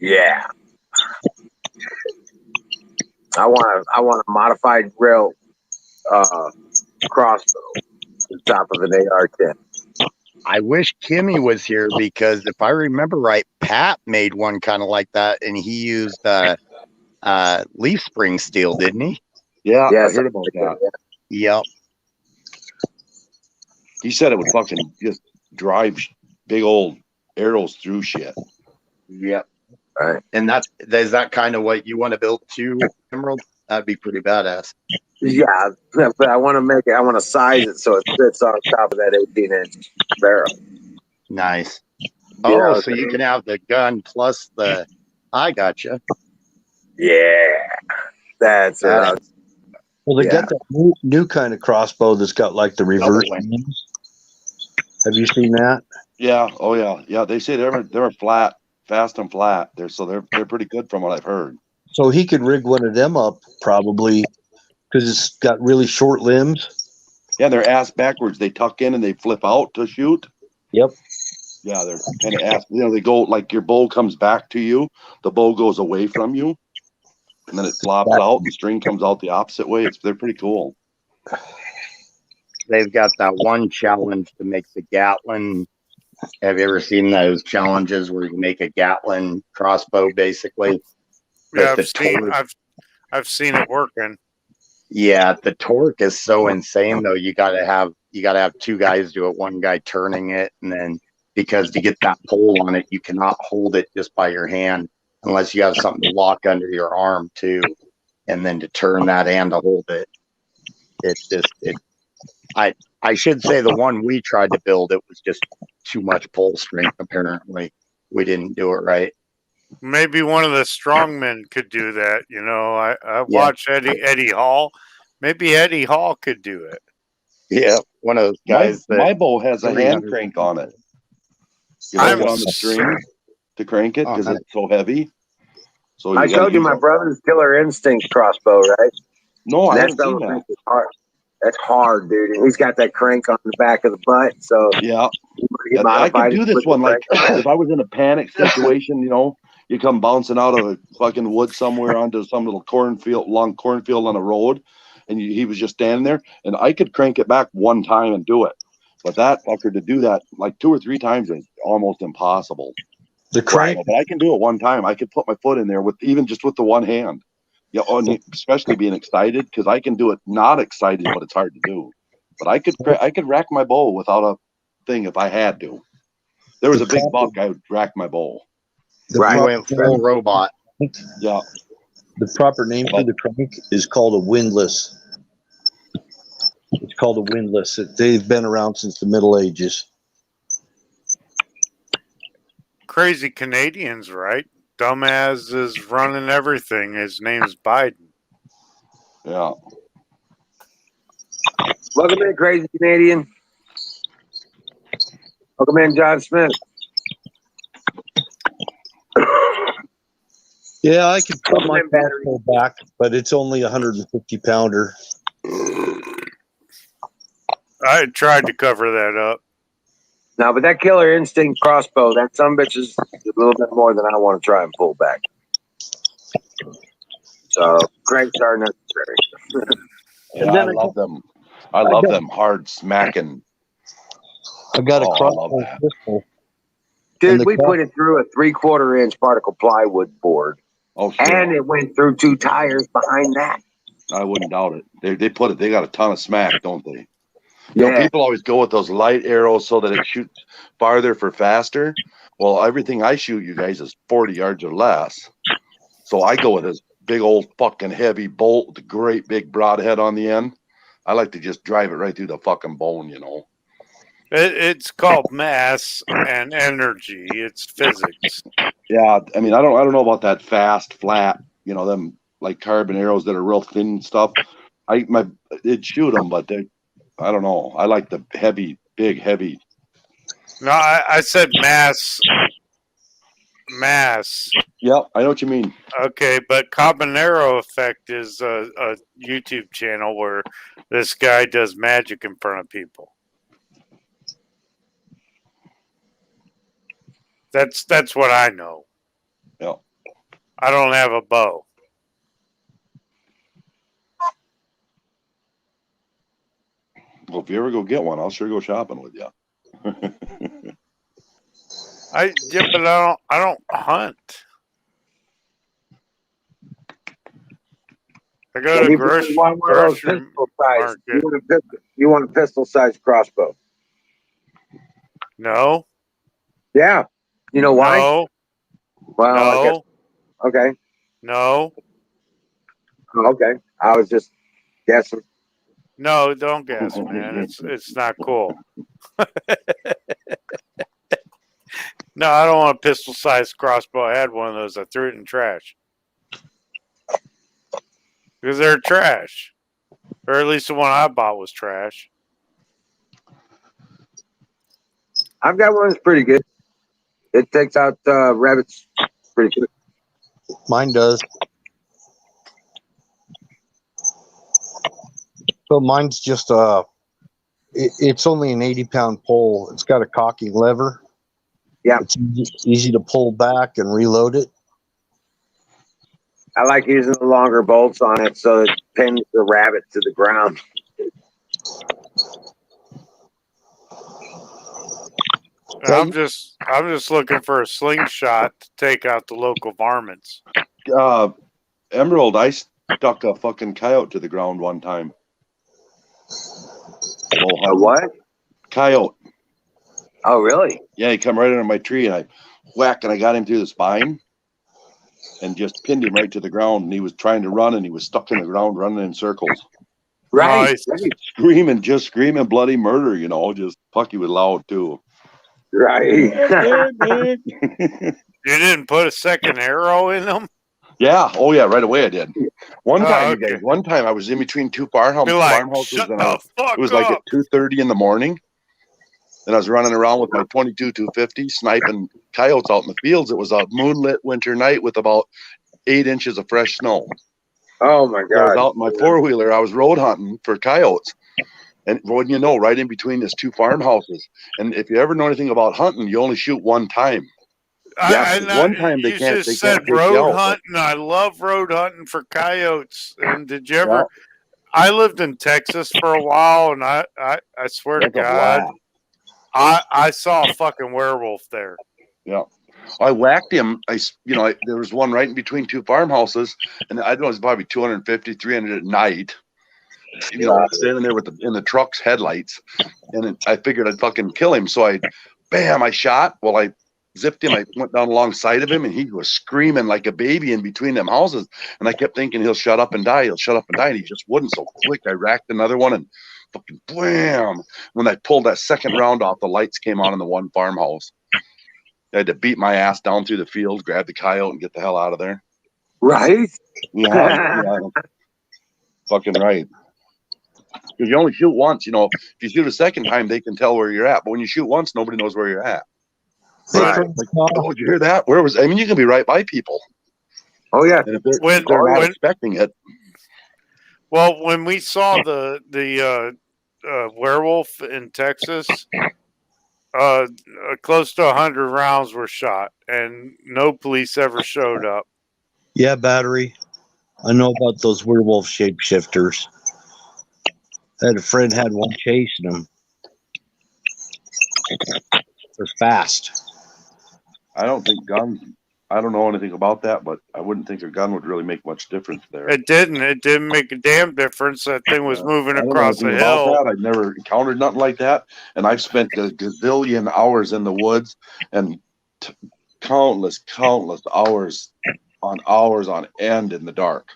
Yeah. I want a modified rail crossbow on top of an AR-10. I wish Kimmy was here because if I remember right, Pat made one kind of like that, and he used leaf spring steel, didn't he? Yeah, I heard about that. Yep. He said it would fucking just drive big old arrows through shit. Yep. Right. And is that kind of what you want to build too, Emerald? That'd be pretty badass. Yeah, but I want to size it so it fits on top of that 18-inch barrel. Nice. Oh, so you can have the gun plus the. I gotcha. Yeah, that's it. Well, they got that new kind of crossbow that's got like the reverse beams. Have you seen that? Yeah. Oh yeah. Yeah. They say they're flat, fast and flat. They're pretty good from what I've heard. So he could rig one of them up probably because it's got really short limbs. Yeah, they're ass backwards. They tuck in and they flip out to shoot. Yep. Yeah, they're kind of ass. They go like your bow comes back to you. The bow goes away from you, and then it flops out. The string comes out the opposite way. They're pretty cool. They've got that one challenge to make the Gatlin. Have you ever seen those challenges where you make a Gatlin crossbow, basically? Yeah, the torque, I've seen it working. yeah, the torque is so insane though. You gotta have two guys do it, one guy turning it, and then because to get that pull on it, you cannot hold it just by your hand unless you have something to lock under your arm too. And then to turn that and to hold it. I should say the one we tried to build, it was just too much pull strength. Apparently, we didn't do it right. Maybe one of the strongmen could do that. I Yeah. watched Eddie Hall. Maybe Eddie Hall could do it. Yeah, one of those guys. My bow has a hand 300. crank on it. You know, I'm on the string to crank it because it's so heavy. So I showed you my brother's Killer Instinct crossbow, right? No, I That haven't seen fellow that. thinks it's hard. That's hard, dude. And he's got that crank on the back of the butt. So Yeah, he I modified could do it this with the one. Like crank. if I was in a panic situation, you come bouncing out of a fucking wood somewhere onto some little long cornfield on a road, and he was just standing there, and I could crank it back one time and do it. But that fucker to do that like 2 or 3 times is almost impossible. The crank, But I can do it one time. I could put my foot in there with the one hand. Yeah, especially being excited because I can do it not excited, but it's hard to do. But I could rack my bow without a thing if I had to. There was a big buck, I would rack my bow. the You proper, went full robot. Yeah, the proper name for the crank is called a windlass. It's called a windlass. They've been around since the Middle Ages. Crazy Canadians, right? Dumbass is running everything. His name's Biden. yeah. Welcome in, Crazy Canadian. Welcome in, John Smith. Yeah, I could put my battery. crossbow back, but it's only 150 pounder. I tried to cover that up. No, but that Killer Instinct crossbow, that sumbitch is a little bit more than I want to try and pull back. So cranks are necessary. Yeah, I love them. I love them hard smacking. I got a Oh, I love crossbow that. pistol. Dude, we put it through a 3/4 inch particle plywood board, Oh, shit. and it went through 2 tires behind that. I wouldn't doubt it. They got a ton of smack, don't they? You know, Yeah. people always go with those light arrows so that it shoots farther for faster. Well, everything I shoot, you guys, is 40 yards or less. So I go with this big old fucking heavy bolt with a great big broadhead on the end. I like to just drive it right through the fucking bone, you know. It's called mass and energy. It's physics. Yeah, I mean, I don't know about that fast, flat, them like carbon arrows that are real thin and stuff. It'd shoot them, but I don't know. I like the big, heavy. No, I said mass. Mass. Yep, I know what you mean. Okay, but Cabanero Effect is a YouTube channel where this guy does magic in front of people. That's what I know. Yeah. I don't have a bow. Well, if you ever go get one, I'll sure go shopping with you. But I don't hunt. I go to grocery pistol size. market. You want a pistol size crossbow? No. Yeah. You know why? No. Well, I guess, No. okay. No. Okay. I was just guessing. No, don't guess, man. It's not cool. No, I don't want a pistol-sized crossbow. I had one of those. I threw it in trash because they're trash, or at least the one I bought was trash. I've got one that's pretty good. It takes out rabbits pretty good. Mine does. So mine's just it's only an 80-pound pole. It's got a cocking lever. Yeah. It's easy to pull back and reload it. I like using the longer bolts on it so it pins the rabbit to the ground. I'm just looking for a slingshot to take out the local varmints. Emerald, I stuck a fucking coyote to the ground one time. A what? Coyote. Oh, really? Yeah, he come right under my tree, and I whack, and I got him through the spine, and just pinned him right to the ground. And he was trying to run, and he was stuck in the ground, running in circles. Right. Screaming bloody murder, you know, just fuck, he was loud too. Right. You didn't put a second arrow in them? Yeah. Oh, yeah. Right away I did. One time, okay. you guys, one time I was in between two farmhouses. Be like, farmhouses shut and the fuck it was like up. at 2:30 in the morning. And I was running around with my 22 250 sniping coyotes out in the fields. It was a moonlit winter night with about 8 inches of fresh snow. Oh, my I was God. out in my four-wheeler. I was road hunting for coyotes. And wouldn't you know, right in between these two farmhouses. And if you ever know anything about hunting, you only shoot one time. One time they you can't. just They said can't take you road out. hunting. I love road hunting for coyotes. And did you ever? I lived in Texas for a while, and I swear to That's a God, blast. I saw a fucking werewolf there. Yeah. I whacked him. There was one right in between two farmhouses, and I don't know, it was probably 250, 300 at night. You know, standing there in the truck's headlights, and I figured I'd fucking kill him. So I shot. Well, I zipped him. I went down alongside of him, and he was screaming like a baby in between them houses. And I kept thinking he'll shut up and die. He'll shut up and die, and he just wouldn't. So quick, I racked another one, and fucking blam! When I pulled that second round off, the lights came on in the one farmhouse. I had to beat my ass down through the field, grab the coyote, and get the hell out of there. Right? Yeah. Fucking right. Because you only shoot once, you know. If you shoot a second time, they can tell where you're at. But when you shoot once, nobody knows where you're at. Right. Like, oh, did you hear that? Where was? I mean, you can be right by people. Oh, yeah. And if they're not expecting it. Well, when we saw the werewolf in Texas, close to 100 rounds were shot, and no police ever showed up. Yeah, battery. I know about those werewolf shapeshifters. I had a friend had one chasing them. They're fast. I don't think guns. I don't know anything about that, but I wouldn't think a gun would really make much difference there. It didn't. It didn't make a damn difference. That thing was moving across the hill. I've never encountered nothing like that, and I've spent a gazillion hours in the woods and countless hours on end in the dark.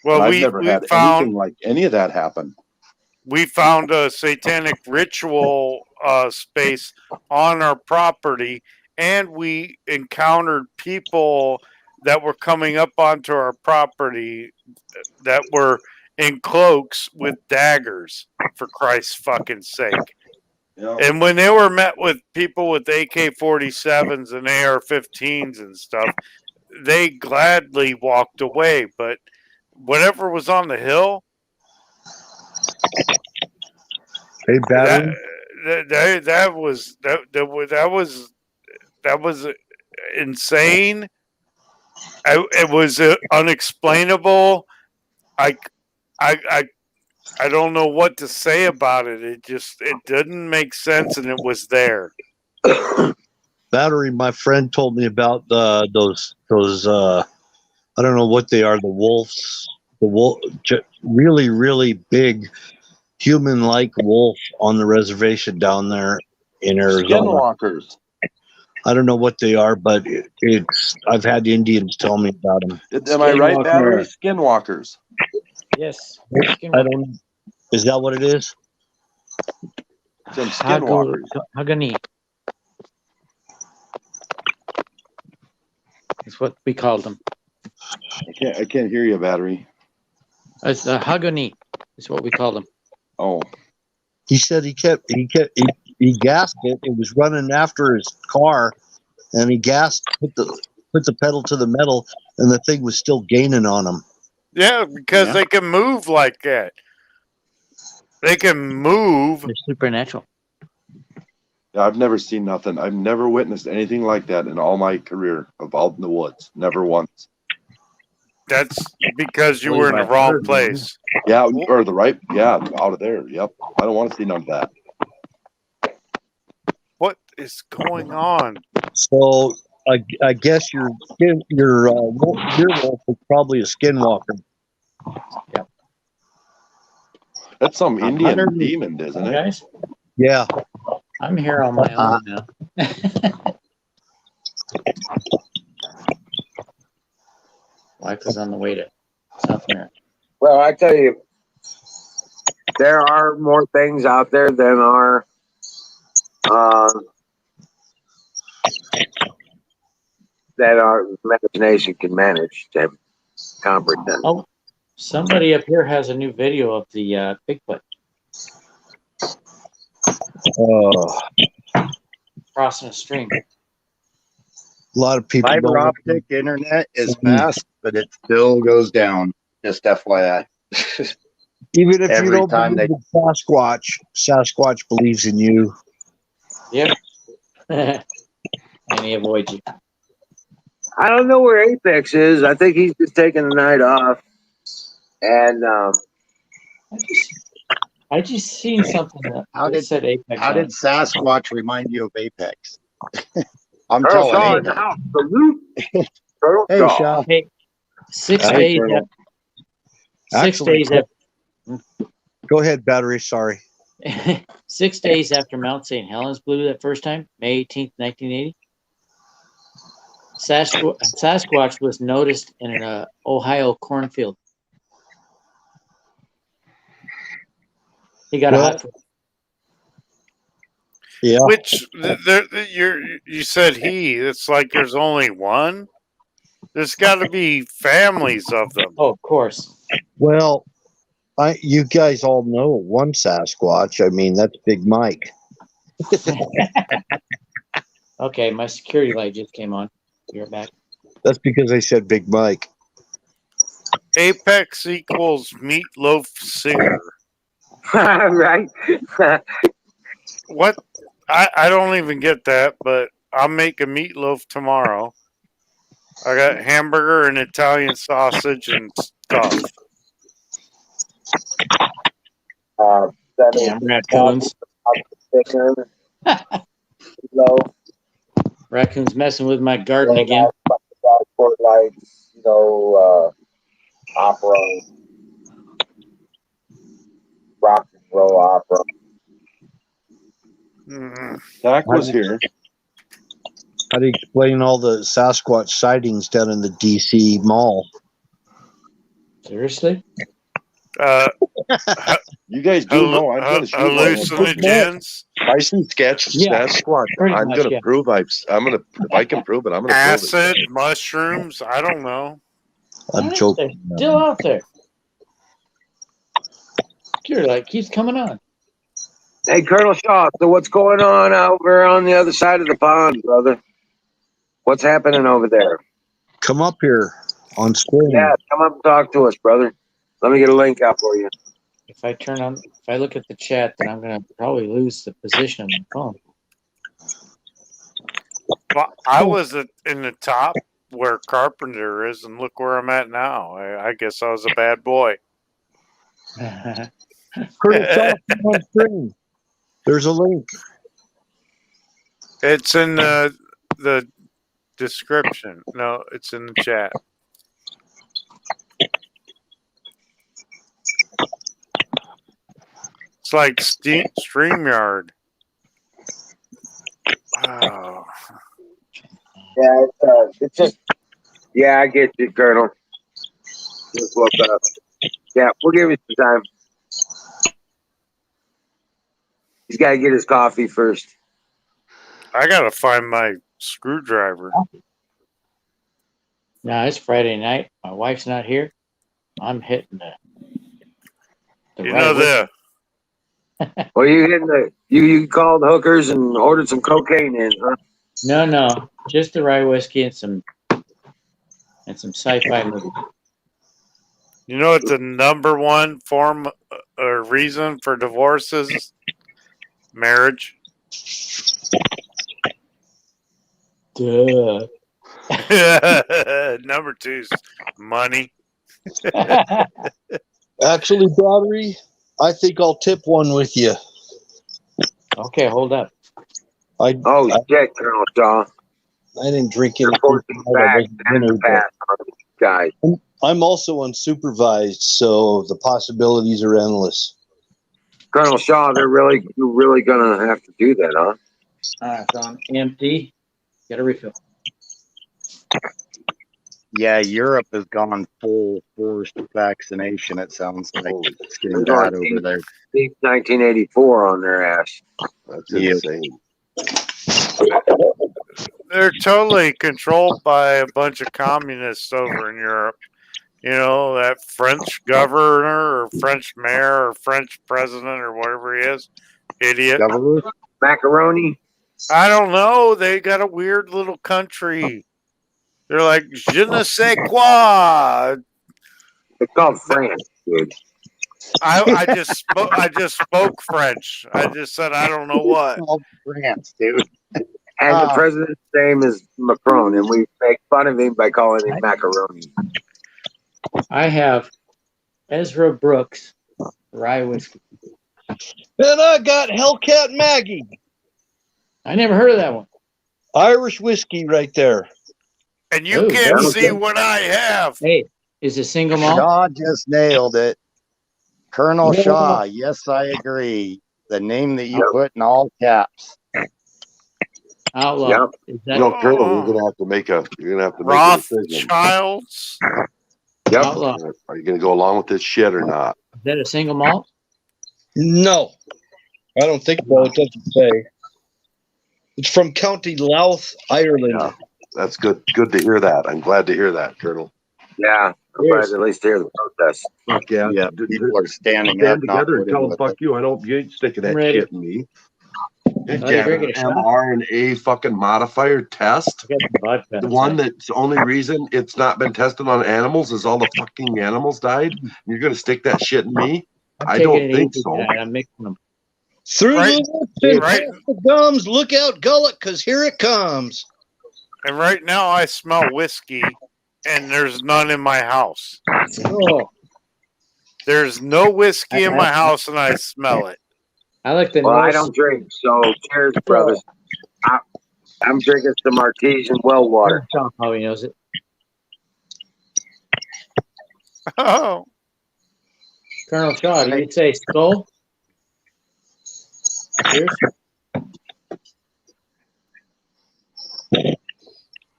Well, I've never had anything like any of that happen. We found a satanic ritual space on our property, and we encountered people that were coming up onto our property that were in cloaks with daggers, for Christ's fucking sake. Yeah. And when they were met with people with AK-47s and AR-15s and stuff, they gladly walked away. But whatever was on the hill, Hey, battery. that was insane. It was unexplainable. I don't know what to say about it. It didn't make sense, and it was there. Battery. My friend told me about those. I don't know what they are. The wolves. Really, really big, human-like wolf on the reservation down there in Arizona. Skinwalkers. I don't know what they are, but it's. I've had Indians tell me about them. Am I right, battery? Skinwalkers. Yes. I don't. Is that what it is? Some skinwalkers. Hagani. That's what we call them. I can't hear you, battery. It's a Hagani is what we call them. Oh. He said he gassed it. It was running after his car, and he gassed, put the pedal to the metal, and the thing was still gaining on him. Yeah, because they can move like that. They can move. They're supernatural. I've never seen nothing. I've never witnessed anything like that in all my career of out in the woods. Never once. That's because you were in the wrong place. Yeah, or the right. Yeah, out of there. Yep. I don't want to see none of that. What is going on? So I guess your werewolf is probably a skinwalker. That's some Indian 100 demon, isn't it? Guys, Yeah. I'm here on my own now. Wife is on the way to South America. Well, I tell you, there are more things out there than our that our imagination can manage to comprehend. Oh, somebody up here has a new video of the Bigfoot crossing a stream. A lot of people Fiber don't. optic internet is fast, but it still goes down. Just FYI. Even if you Every don't time believe in Sasquatch believes in you. Yep. And he avoids you. I don't know where Apex is. I think he's just taking the night off. And I just seen something that said Apex. How on did it. Sasquatch remind you of Apex? I'm Colonel Shaw telling in the you. house. Salute. Colonel Hey, Shaw. Shaw. Hey, 6 Hey, days. Colonel. Six Actually, days after. Go ahead, battery. Sorry. 6 days after Mount St. Helens blew that first time, May 18th, 1980, Sasquatch was noticed in an Ohio cornfield. He got a hot. Yeah. Which you said he? It's like there's only one. There's got to be families of them. Oh, of course. Well, you guys all know one Sasquatch. I mean, that's Big Mike. Okay, my security light just came on. You're back. That's because I said Big Mike. Apex equals meatloaf singer. Right? What? I don't even get that, but I'll make a meatloaf tomorrow. I got hamburger and Italian sausage and stuff. Damn raccoons. Raccoons messing with my garden again. Lights, opera, rock and roll opera. Dak was here. How do you explain all the Sasquatch sightings down in the DC Mall? Seriously? You guys do know I'm going to shoot hallucinogens. Bison sketch Yeah, Sasquatch. pretty I'm much, going to yeah. prove if I can prove it, I'm going to prove it. Acid, mushrooms. I don't know. I'm joking. They're still out there. Security light keeps coming on. Hey, Colonel Shaw, so what's going on over on the other side of the pond, brother? What's happening over there? Come up here on screen. Yeah, come up and talk to us, brother. Let me get a link out for you. If I look at the chat, then I'm gonna probably lose the position of my phone. Well, I was in the top where Carpenter is, and look where I'm at now. I guess I was a bad boy. Colonel Shaw, come on screen. There's a link. It's in the description. No, it's in the chat. It's like StreamYard. Oh. Yeah, it's just, yeah, I get you, Colonel. Just look up. Yeah, we'll give you some time. He's got to get his coffee first. I gotta find my screwdriver. No, it's Friday night. My wife's not here. I'm hitting the You right know way. Well, you hitting you called hookers and ordered some cocaine in, huh? No, just the rye whiskey and some sci-fi movie. You know what the number one form or reason for divorce is? Marriage. Duh. Number two is money. Actually, battery, I think I'll tip one with you. Okay, hold up. Oh, shit, Colonel Shaw. I didn't drink anything. Reporting back and the past on these guys. I'm also unsupervised, so the possibilities are endless. Colonel Shaw, you're really gonna have to do that, huh? It's on empty. Get a refill. Yeah, Europe has gone full forced vaccination. It sounds like it's getting They're bad going over there. deep 1984 on their ass. That's Yeah. insane. They're totally controlled by a bunch of communists over in Europe. You know, that French governor or French mayor or French president or whatever he is. Idiot. Governor? Macaroni. I don't know. They got a weird little country. They're like, je ne sais quoi. It's called France, dude. I just spoke French. I just said I don't know what. Oh, France, dude. And the president's name is Macron, and we make fun of him by calling him macaroni. I have Ezra Brooks rye whiskey. And I got Hellcat Maggie. I never heard of that one. Irish whiskey right there. And you can't see what I have. Hey, is it single malt? Shaw just nailed it. Colonel Shaw, yes, I agree. The name that you put in all caps. Outlaw. Yep. Is You that know, Colonel, you're gonna have to make a decision. Rothschilds. Yep. outlaw? Are you gonna go along with this shit or not? Is that a single malt? No, I don't think so. It doesn't say. It's from County Louth, Ireland. Yeah, that's good. Good to hear that. I'm glad to hear that, Colonel. Yeah, I'm glad at least to hear the protest. Fuck yeah. Yeah, people are standing up, Stand not together and putting tell them, with fuck you. I don't, you ain't sticking that Ready. shit in me. It Oh, you're drinking a got shot? mRNA fucking modifier test. I got some vodka. The one that's the only reason it's not been tested on animals is all the fucking animals died. You're gonna stick that shit in me? I'm I taking don't it think easy so. tonight. I'm mixing them. Through Right, the lips and right. past the gums, look out, gullet, because here it comes. And right now I smell whiskey, and there's none in my house. Oh, There's no whiskey in my house, and I smell it. I like the Well, I nose. don't drink, so cheers, brothers. I'm drinking some artesian well water. Sean probably knows it. Oh, Colonel Shaw, do you say skull? Cheers.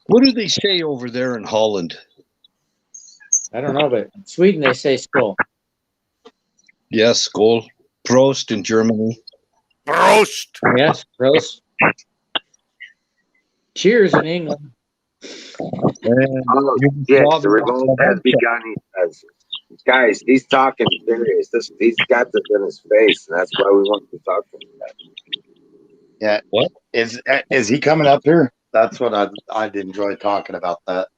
What do they say over there in Holland? I don't know, but in Sweden they say skull. Yes, Skol. Prost in Germany. Prost. Yes, gross. Cheers in England. And Oh, you shit, saw the revolt has begun, he says. Guys, he's talking serious. He's got this in his face, and that's why we want to talk to him. Yeah. What? Is he coming up here? That's what I'd enjoy talking about that.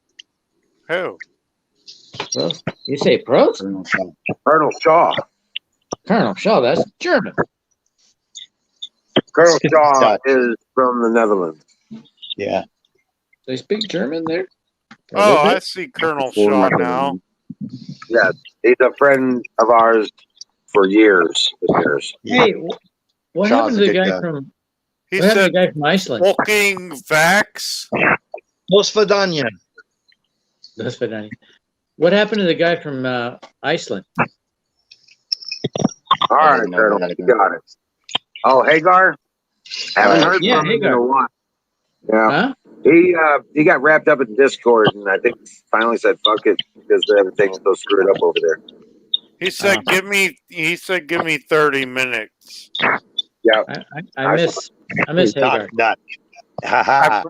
Who? Prost. You say Prost? Colonel Shaw. Colonel Shaw. Colonel Shaw, that's German. Colonel Shaw Dutch. is from the Netherlands. Yeah. They speak German there? Oh, I see Colonel Shaw now. Yeah, he's a friend of ours for years. Hey, what Shaw's happened a to the good guy guy. from He what happened to said, the guy from Iceland? "Fucking vax." Posvadanya. That's funny. What happened to the guy from Iceland? All right, didn't know Colonel, that. you got it. Oh, Hagar? Haven't heard Yeah, from him in Hagar. a while. Yeah, Huh? he got wrapped up in Discord, and I think finally said fuck it because everything's so screwed up over there. He said, "Give me." He said, "Give me 30 minutes." Yeah, I miss Hagar. Talk Dutch. Ha ha.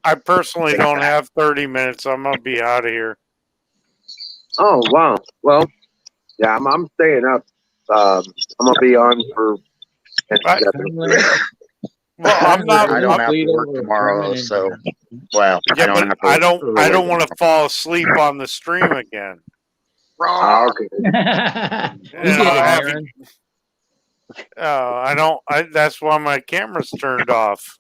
I personally don't have 30 minutes. I'm gonna be out of here. Oh wow. Well, yeah, I'm staying up. I'm gonna be on for. Well, I'm not. I don't have to Bleed work over tomorrow, permanent. so well, Yeah, I don't have but to I work don't. early I don't want to tomorrow. fall asleep on the stream again. Oh, okay. You You get know, it, I Aaron. I don't. That's why my camera's turned off.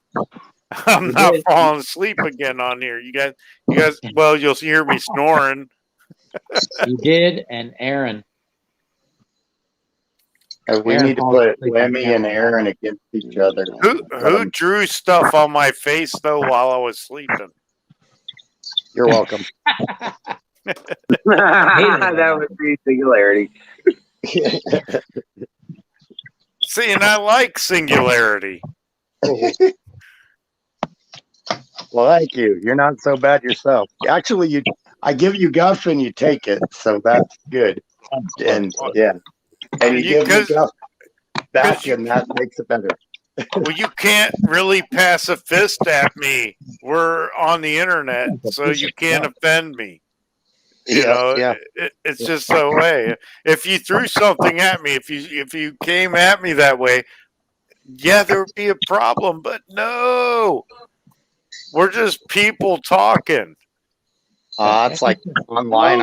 I'm not did. falling asleep again on here. You guys. Well, you'll hear me snoring. You did, and Aaron. We Aaron need to falls put asleep on Lemmy and camera. Aaron against each other. Who drew stuff on my face though while I was sleeping? You're welcome. That would be singularity. See, and I like singularity. Well, thank you. You're not so bad yourself. Actually, I give you guff and you take it, so that's good. And yeah, and you give me guff back, and that makes it better. Well, you can't really pass a fist at me. We're on the internet, so you can't offend me. You know, it's just the way. If you threw something at me, if you came at me that way, yeah, there would be a problem. But no, we're just people talking. It's like online.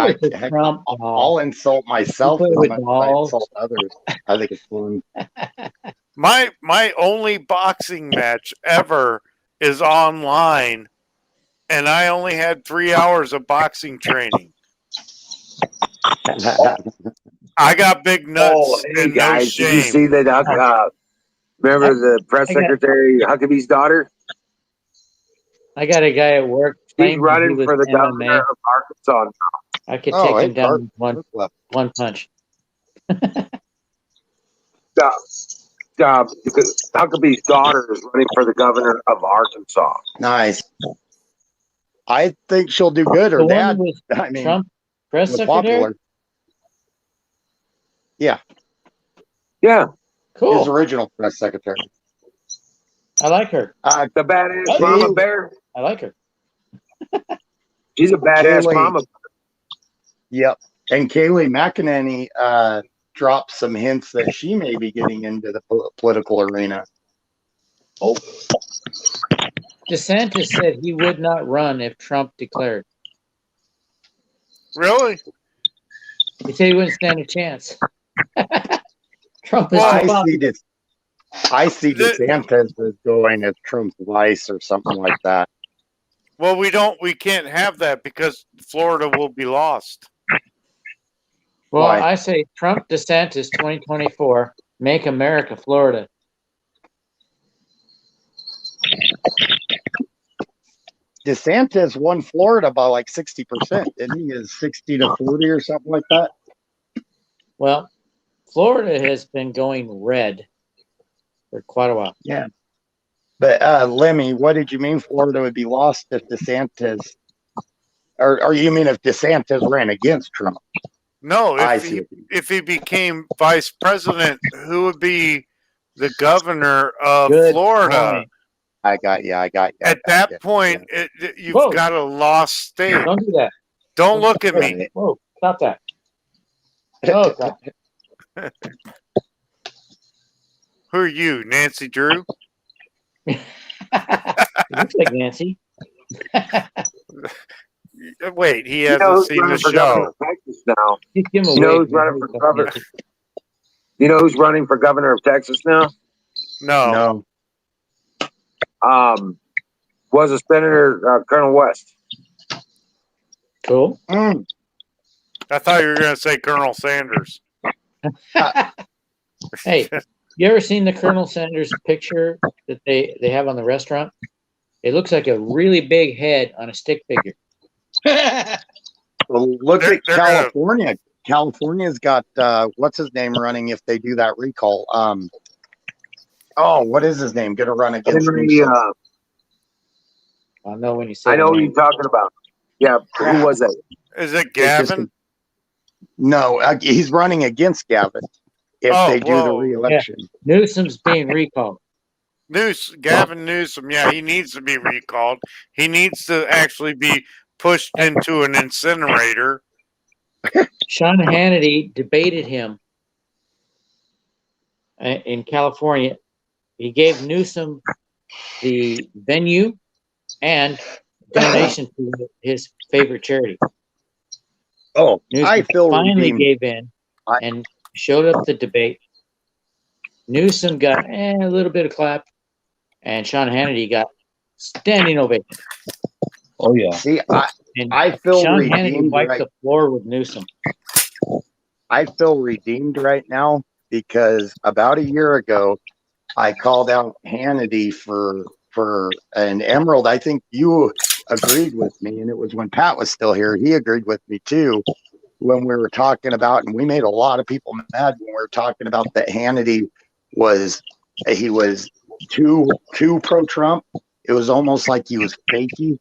I'll insult myself as much as I insult others. I think it's fun. My only boxing match ever is online, and I only had 3 hours of boxing training. I got big nuts. Oh, hey and guys, no shame. did you see that? Remember the press secretary Huckabee's daughter? I got a guy at work. He's running for the governor of Arkansas. I could take him down with one punch. Huckabee's daughter is running for the governor of Arkansas. Nice. I think she'll do good. Her dad, I mean, Trump press was secretary. popular. Yeah. Yeah. Cool. His original press secretary. I like her. The badass mama bear. I like her. She's a badass mama. Yep. And Kayleigh McEnany dropped some hints that she may be getting into the political arena. Oh. DeSantis said he would not run if Trump declared. Really? He said he wouldn't stand a chance. Trump is I see DeSantis as going as Trump's vice or something like that. Well, we can't have that because Florida will be lost. Well, Why? I say Trump DeSantis 2024, make America Florida. DeSantis won Florida by like 60%. Didn't he? Is 60 to 40 or something like that? Well, Florida has been going red for quite a while. Yeah. But Lemmy, what did you mean Florida would be lost if DeSantis, or you mean if DeSantis ran against Trump? No, if he became vice president, who would be the governor of Florida? Point. I got you. At that point, you've got a lost state. Don't do that. Don't look at me. Whoa, stop that. Oh, God. Who are you, Nancy Drew? It looks like Nancy. Wait, he hasn't seen the show. Texas now. You know who's running for governor? You know who's running for governor of Texas now? No. Was a Senator Colonel West. Cool. I thought you were going to say Colonel Sanders. Hey, you ever seen the Colonel Sanders picture that they have on the restaurant? It looks like a really big head on a stick figure. Well, look at California. California's got what's his name running if they do that recall. What is his name? Going to run against I know when you say. I know who you're talking about. Yeah, who was that? Is it Gavin? No, he's running against Gavin if they do the re-election. Yeah. Newsom's being recalled. Gavin Newsom, yeah, he needs to be recalled. He needs to actually be pushed into an incinerator. Sean Hannity debated him in California. He gave Newsom the venue and donation to his favorite charity. Oh, Newsom I feel finally redeemed. gave in and showed up the debate. Newsom got a little bit of clap, and Sean Hannity got standing ovation. Oh yeah. See, I feel Sean Hannity redeemed. wiped the floor with Newsom. I feel redeemed right now because about a year ago, I called out Hannity for an emerald. I think you agreed with me, and it was when Pat was still here. He agreed with me too when we were talking about, and we made a lot of people mad when we were talking about that Hannity was too pro-Trump. It was almost like he was fakey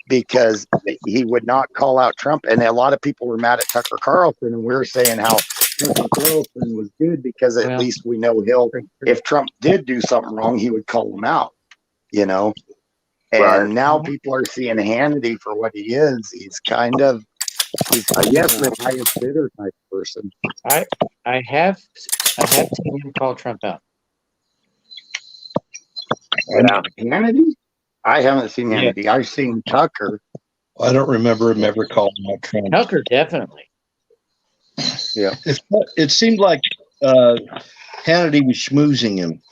because he would not call out Trump, and a lot of people were mad at Tucker Carlson, and we were saying how Tucker Carlson was good because at least we know if Trump did do something wrong, he would call him out, you know. And now people are seeing Hannity for what he is. He's kind of yes, the highest bidder type person. I have seen him call Trump out. Hannity? I haven't seen Hannity. I've seen Tucker. I don't remember him ever calling out Trump. Tucker definitely. Yeah. It seemed like Hannity was schmoozing him.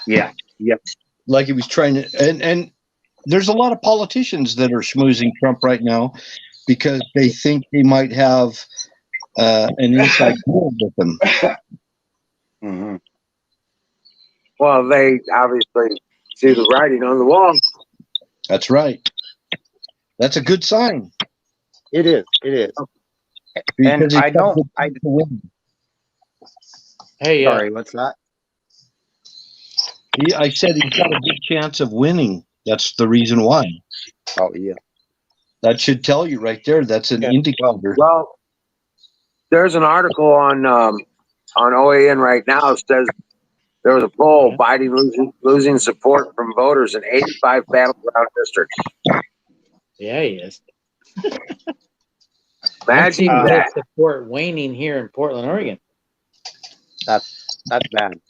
Yeah. Yep. Like he was trying to, and there's a lot of politicians that are schmoozing Trump right now because they think he might have an inside deal with them. Mm-hmm. Well, they obviously see the writing on the wall. That's right. That's a good sign. It is. It is. Because and I don't. Hey, sorry. What's that? I said he's got a good chance of winning. That's the reason why. Oh yeah. That should tell you right there. That's an indicator. Well, there's an article on OAN right now that says there was a poll, Biden losing support from voters in 85 battleground districts. Yeah, he is. Imagine that. Support waning here in Portland, Oregon. That's bad.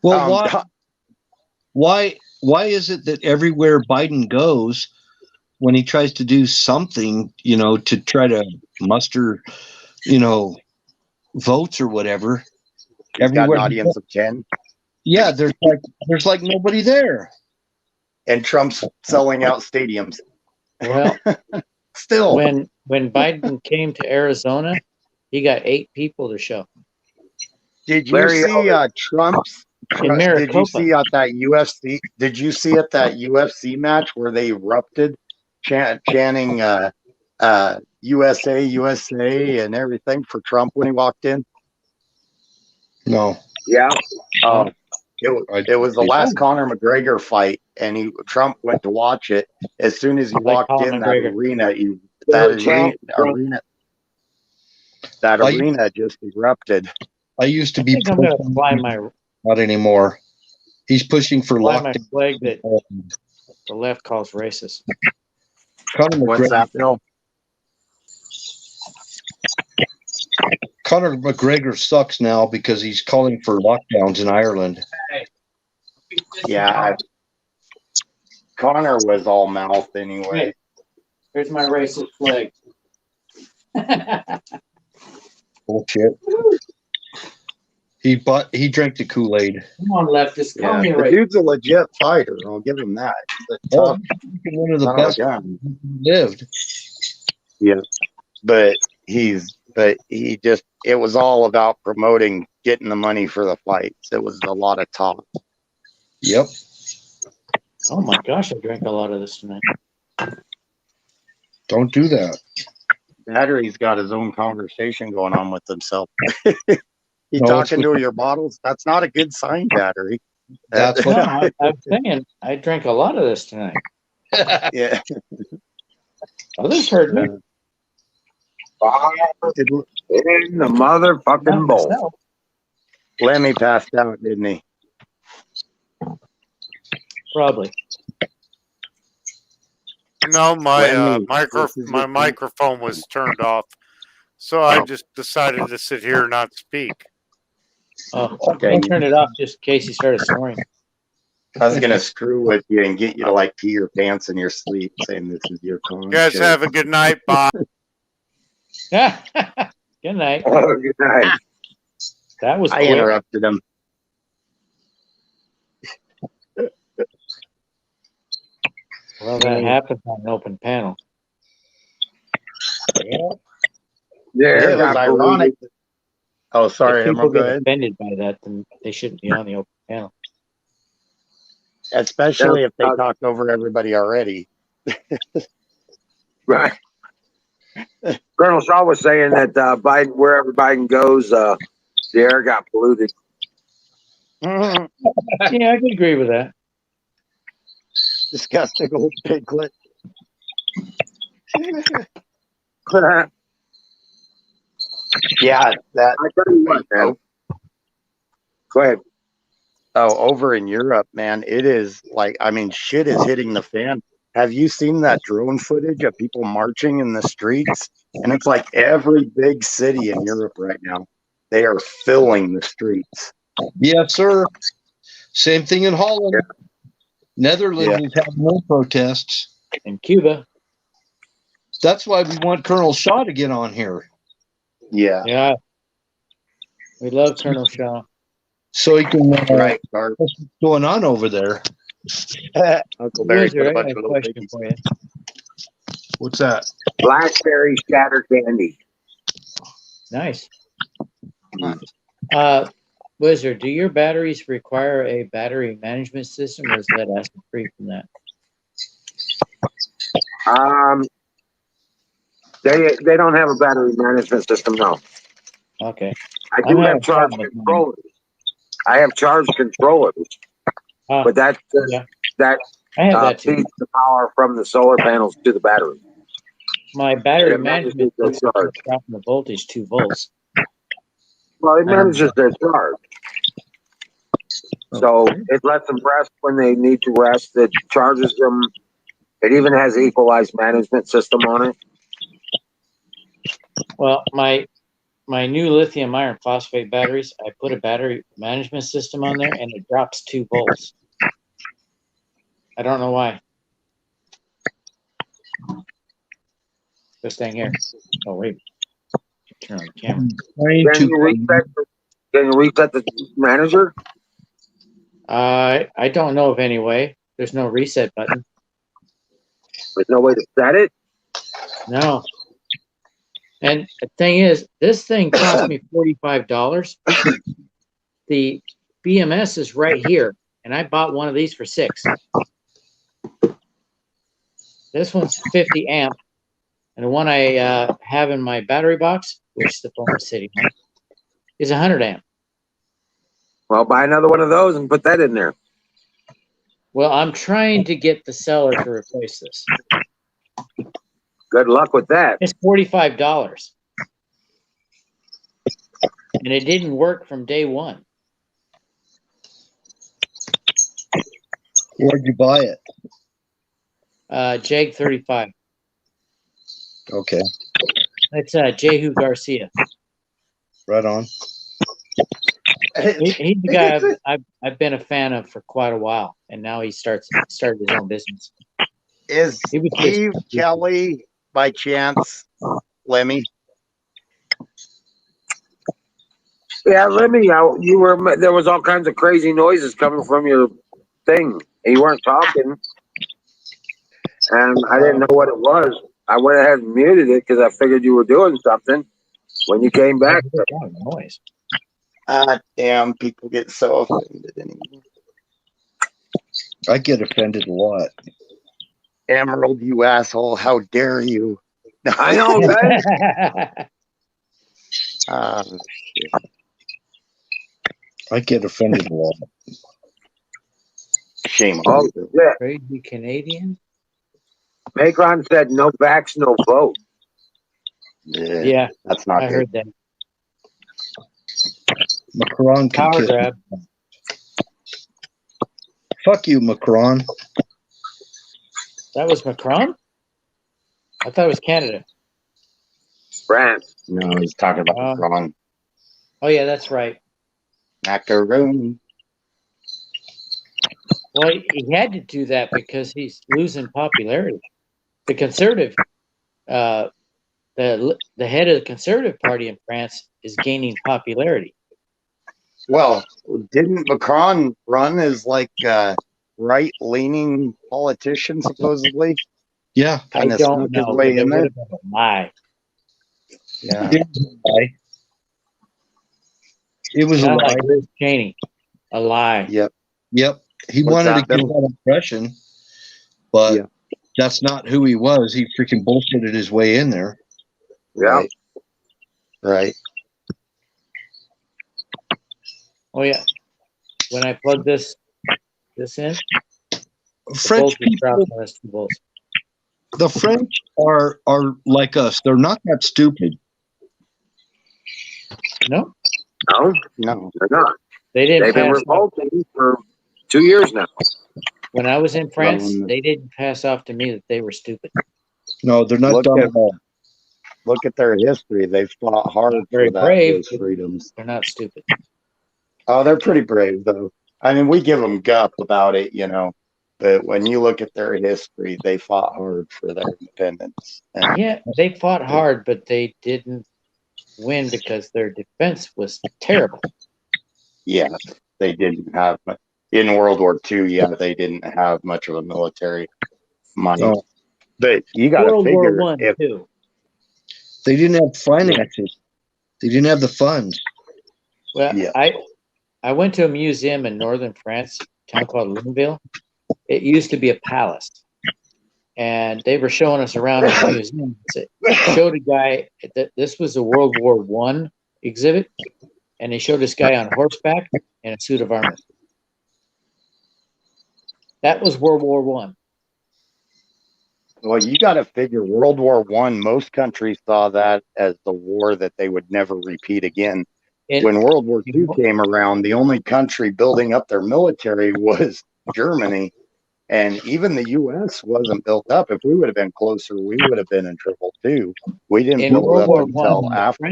Well, why is it that everywhere Biden goes, when he tries to do something, to try to muster, votes or whatever, everywhere got an audience of 10. Yeah, there's like nobody there, and Trump's selling out stadiums. Well, still, when Biden came to Arizona, he got 8 people to show. Did you see Trump's? Did you see at that UFC? Did you see at that UFC match where they erupted, chanting "USA, USA" and everything for Trump when he walked in? No. Yeah. It was the last Conor McGregor fight, and Trump went to watch it. As soon as he walked in that arena, that arena just erupted. I used to be. I'm going to fly my. Not anymore. He's pushing for lockdown. My flag that the left calls racist. What's that, Bill? Conor McGregor sucks now because he's calling for lockdowns in Ireland. Yeah, Conor was all mouth anyway. Hey, here's my racist flag. Bullshit. He drank the Kool-Aid. Come on, leftist. Call me the dude's a legit fighter. I'll give him that. One of the best lived. Yeah, but he just, it was all about promoting, getting the money for the fights. It was a lot of talk. Yep. Oh my gosh, I drank a lot of this tonight. Don't do that. Battery's got his own conversation going on with himself. You talking to your bottles? That's not a good sign, Battery. That's what I'm saying. I drank a lot of this tonight. Yeah. Others heard me. In the motherfucking bowl. Lemmy passed out, didn't he? Probably. No, my microphone was turned off, so I just decided to sit here and not speak. Oh, okay. Don't turn it off just in case he started snoring. I was gonna screw with you and get you to like pee your pants in your sleep, saying this is your phone. You guys have a good night. Bye. Good night. Oh, good night. That was. I interrupted him. Well, that happens on an open panel. Yeah, it was ironic. Oh, sorry, if people go get ahead. offended by that, then they shouldn't be on the open panel. especially if they talked over everybody already. Right. Colonel Shaw was saying that Biden, wherever Biden goes, the air got polluted. Yeah, I can agree with that. Disgusting old piglet. Yeah, that. I tell you what, man. Go ahead. Oh, over in Europe, man, it is like, I mean, shit is hitting the fan. Have you seen that drone footage of people marching in the streets? And it's like every big city in Europe right now, they are filling the streets. Yes, sir. Same thing in Holland. Netherlands is having no protests. In Cuba. That's why we want Colonel Shaw to get on here. Yeah. Yeah. We love Colonel Shaw. So he can right, what's going on over there. Uncle Barry put a I bunch got of a little question piggies. for you. What's that? Blackberry shatter candy. Nice. Wizard, do your batteries require a battery management system, or is that acid free from that? They don't have a battery management system, no. Okay. I do have charge controllers. I have charge controllers, but that that I have that too. feeds the power from the solar panels to the battery. My battery It manages management their system charge. is dropping the voltage 2 volts. Well, it manages their charge. So it lets them rest when they need to rest. It charges them. It even has equalized management system on it. Well, my new lithium iron phosphate batteries, I put a battery management system on there and it drops 2 volts. I don't know why. This thing here. Oh, wait. Turn on the camera. Can you reset the manager? I don't know of any way. There's no reset button. There's no way to set it? No. And the thing is, this thing cost me $45. The BMS is right here, and I bought one of these for $6. This one's 50 amp, and the one I have in my battery box, which the phone is sitting on, is 100 amp. Well, buy another one of those and put that in there. Well, I'm trying to get the seller to replace this. Good luck with that. It's $45. And it didn't work from day one. Where'd you buy it? Jag 35. Okay. It's Jehu Garcia. Right on. He's the guy I've been a fan of for quite a while, and now he started his own business. Is Steve Kelly by chance Lemmy? Yeah, Lemmy, there was all kinds of crazy noises coming from your thing. You weren't talking, and I didn't know what it was. I went ahead and muted it because I figured you were doing something. When you came back, noise. Damn, people get so offended anymore. I get offended a lot. Emerald, you asshole! How dare you? I know, right? Shit. I get offended a lot. Shame Oh, on you. yeah. Crazy Canadian? Macron said no vax, no vote. Yeah, that's not I good. heard that. Macron can Power kiss grab. me. Fuck you, Macron. That was Macron? I thought it was Canada. France. No, he's talking about Macron. Oh, yeah, that's right. Macaroon. Well, he had to do that because he's losing popularity. The conservative, the head of the Conservative Party in France is gaining popularity. Well, didn't Macron run as like a right-leaning politician supposedly? Yeah, kind I of don't snuck his know, way but it in would there. have been a lie. Yeah, It was a Not lie. like Liz Cheney. A lie. Yep. Yep. He What's wanted to that, give Bill? that impression, but Yeah. that's not who he was. He freaking bullshitted his way in there. Right. Right. Oh yeah. When I plug this in, French people, the French are like us. They're not that stupid. No, No, they're not. they didn't They've been pass off. revolting for 2 years now. When I was in France, Well, they didn't pass off to me that they were stupid. No, they're not Look dumb at- at all. Look at their history. They've fought hard Very for that, brave. those freedoms. They're not stupid. Oh, they're pretty brave, though. I mean, we give them guff about it, you know. But when you look at their history, they fought hard for their independence. And Yeah, they fought hard, but they didn't win because their defense was terrible. yeah, they didn't have in World War II. Yeah, they didn't have much of a military might. No. But you got to World War figure One if too. They didn't have finances. They didn't have the funds. Well, Yeah. I went to a museum in northern France, a town called Lunéville. It used to be a palace, and they were showing us around the museum. It showed a guy that this was a World War I exhibit, and they showed this guy on horseback in a suit of armor. That was World War One. Well, you got to figure World War One. Most countries saw that as the war that they would never repeat again. When World War II came around, the only country building up their military was Germany, and even the U.S. wasn't built up. If we would have been closer, we would have been in trouble too. We didn't In build World up War until I, after.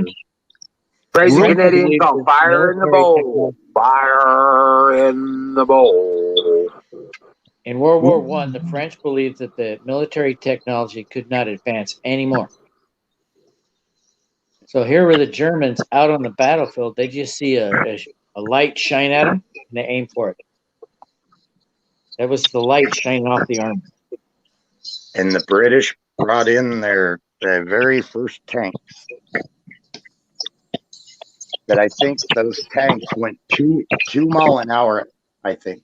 Crazy French Canadian believed called that fire in the military bowl. Fire in the bowl. In World War I, the French believed that the military technology could not advance anymore. So here were the Germans out on the battlefield. They just see a light shine at them, and they aim for it. That was the light shining off the armor. And the British brought in their very first tanks. That I think those tanks went 2 mile an hour. I think.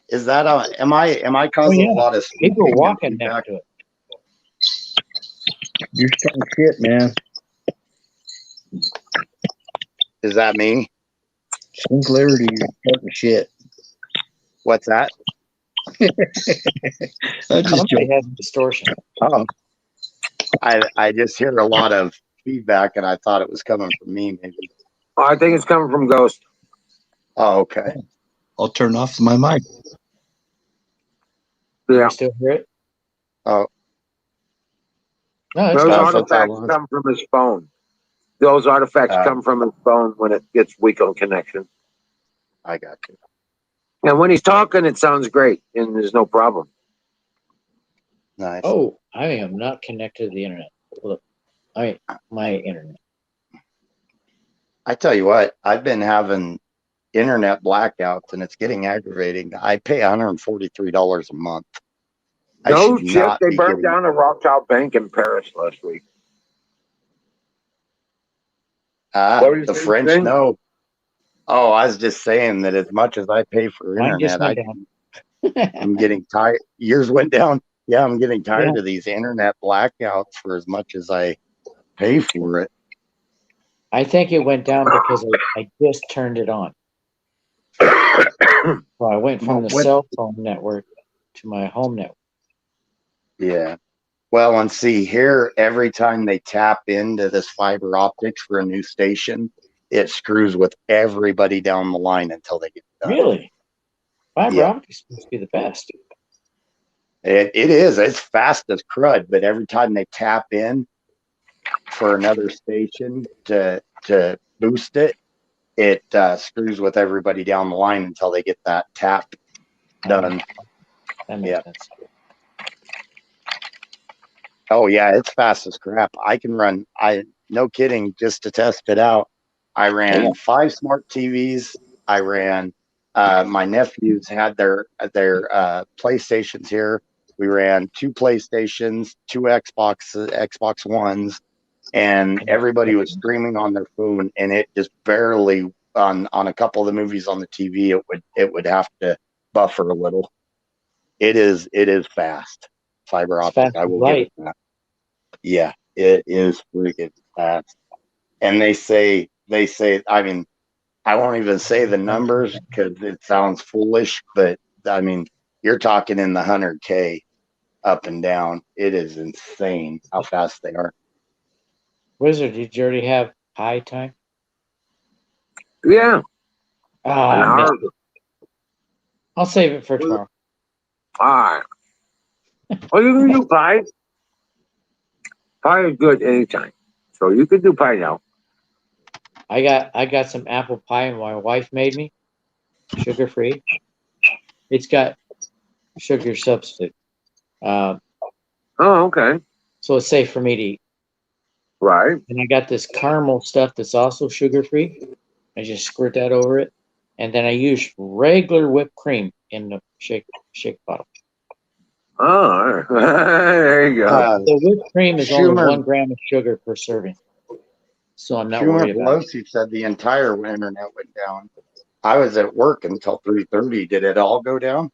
Is that am I causing a lot of people speaking walking and feedback? next to it? You're talking shit, man. Is that me? Singularity, you're talking shit. What's that? I'm just Somebody joking. has distortion. Oh, I just hear a lot of feedback, and I thought it was coming from me. Maybe. Oh, I think it's coming from Ghost. Oh, okay. I'll turn off my mic. Yeah. You still hear it? Oh, No, it's Those not. artifacts come from his phone. Those artifacts Oh. come from his phone when it gets weak on connection. I got you. And when he's talking, it sounds great, and there's no problem. Nice. Oh, I am not connected to the internet. Look, my internet. I tell you what, I've been having internet blackouts, and it's getting aggravating. I pay $143 a month. No should shit, not they be burned getting- down a Rothschild bank in Paris last week. What were you The saying, French Shane? know. Oh, I was just saying that as much as I pay for Mine just internet, went down. I'm getting tired. Yours went down. Yeah, I'm getting tired of these internet blackouts for as much as I pay for it. I think it went down because I just turned it on. So I went from the What- cell phone network to my home network. Yeah. Well, and see here, every time they tap into this fiber optics for a new station, it screws with everybody down the line until they get done. Really? Fiber Yeah. optic is supposed to be the best. It is. It's fast as crud, but every time they tap in for another station to boost it, it screws with everybody down the line until they get that tap done. That makes Yeah. sense. Oh yeah, it's fast as crap. I can run. No kidding, just to test it out. I ran 5 smart TVs. I ran. My nephews had their PlayStations here. We ran 2 PlayStations, 2 Xbox Ones, and everybody was streaming on their phone. And it just barely on a couple of the movies on the TV. It would have to buffer a little. It is fast. Fiber It's optic, fast I as will light. give it that. Yeah, it is freaking fast. And they say, I mean, I won't even say the numbers because it sounds foolish, but I mean, you're talking in the 100K up and down. It is insane how fast they are. Wizard, did you already have high time? Yeah. Oh, An I hour. missed it. I'll save it for tomorrow. All right. Well, you can do pie. Pie is good anytime. So you can do pie now. I got some apple pie my wife made me, sugar free. It's got sugar substitute, Oh, okay. so it's safe for me to eat. Right. And I got this caramel stuff that's also sugar free. I just squirt that over it, and then I use regular whipped cream in the shake bottle. Oh, there you go. The whipped cream is only Schumer- 1 gram of sugar per serving, so I'm not Schumer worried about it. Pelosi said the entire internet went down. I was at work until 3:30. Did it all go down?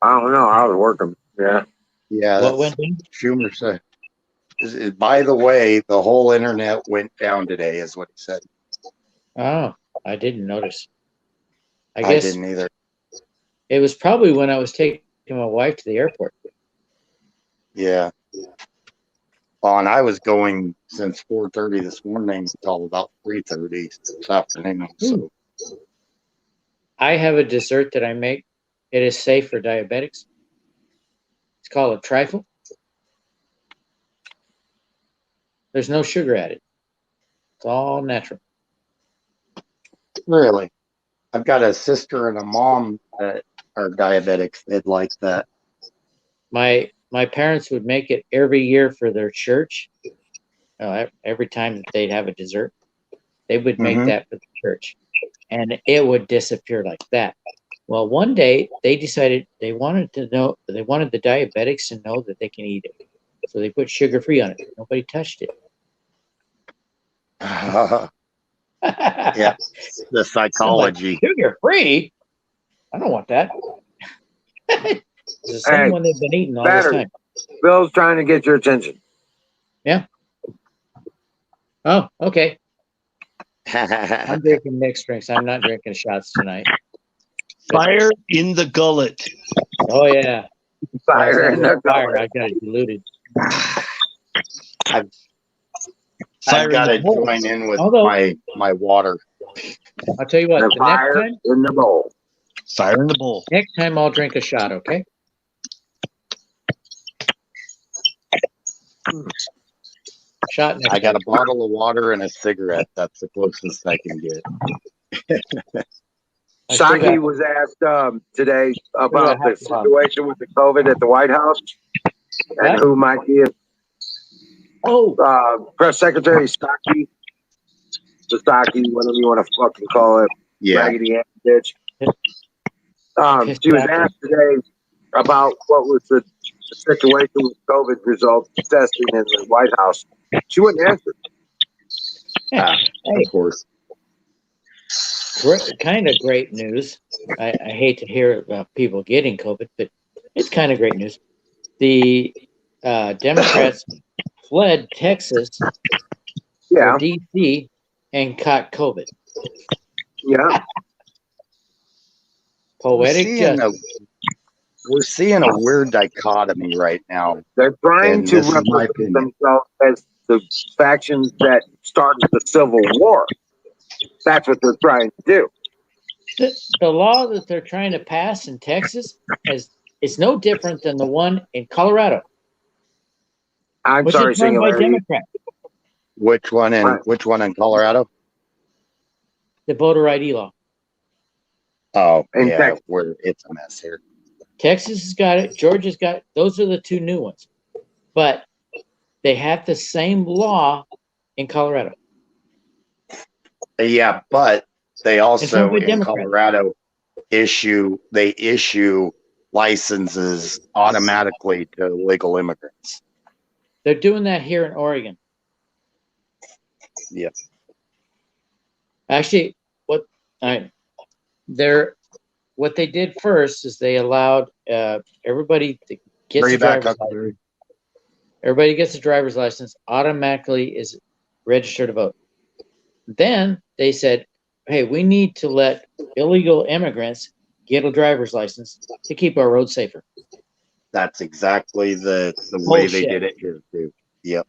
I don't know. I was working. Yeah. Yeah, What that's went down? Schumer said. By the way, the whole internet went down today, is what he said. Oh, I didn't notice. I I guess didn't either. it was probably when I was taking my wife to the airport. Yeah. Well, and I was going since 4:30 this morning until about 3:30 this afternoon. So I have a dessert that I make. It is safe for diabetics. It's called a trifle. There's no sugar added. It's all natural. really, I've got a sister and a mom that are diabetics. They'd like that. My parents would make it every year for their church. Every time that they'd have a dessert, they would make Mhm. that for the church, and it would disappear like that. Well, one day they decided they wanted the diabetics to know that they can eat it, so they put sugar free on it. Nobody touched it. Yeah, the psychology. Sugar free? I don't want that. It's the same Hey, one they've been eating all this battery. time. Bill's trying to get your attention. Oh, okay. I'm drinking mixed drinks. I'm not drinking shots tonight. Fire in the gullet. Oh yeah. Fire in the Fire. I got it diluted. I've Fire got to in the bowl. join in with Although- my water. I'll tell you what. The The fire in the bowl. Fire in the bowl. next time I'll drink a shot. Okay. Shot next I got time. a bottle of water and a cigarette. That's the closest I can get. I still Saki got- was asked today about the half a bottle. situation with the COVID at the White House and What? who might be Oh, Press Secretary Saki. The Saki, whatever you want to fucking call it, Yeah. raggedy ass bitch. She was asked today about what was the situation with COVID results testing in the White House. She wouldn't answer. Of course. kind of great news. I hate to hear about people getting COVID, but it's kind of great news. The Democrats fled Texas Yeah, or DC and caught COVID. yeah. Poetic justice. We're seeing a weird dichotomy right now. They're trying And to this is my represent opinion. themselves as the factions that started the Civil War. That's what they're trying to do. The law that they're trying to pass in Texas is no different than the one in Colorado, I'm which sorry, is run by Singularity. Democrats. Which one in Colorado? The voter ID law. Oh, In yeah, Texas. it's a mess here. Texas has got it. Georgia's got it. Those are the two new ones, but they have the same law in Colorado. Yeah, but they also run by in Democrats. Colorado issue licenses automatically to illegal immigrants. They're doing that here in Oregon. Yeah. Actually, what they did first is they allowed everybody to get Bring a it back driver's up. license. Everybody gets a driver's license, automatically is registered to vote. Then they said, hey, we need to let illegal immigrants get a driver's license to keep our roads safer. That's exactly the way they Bullshit. did it here too. Yep.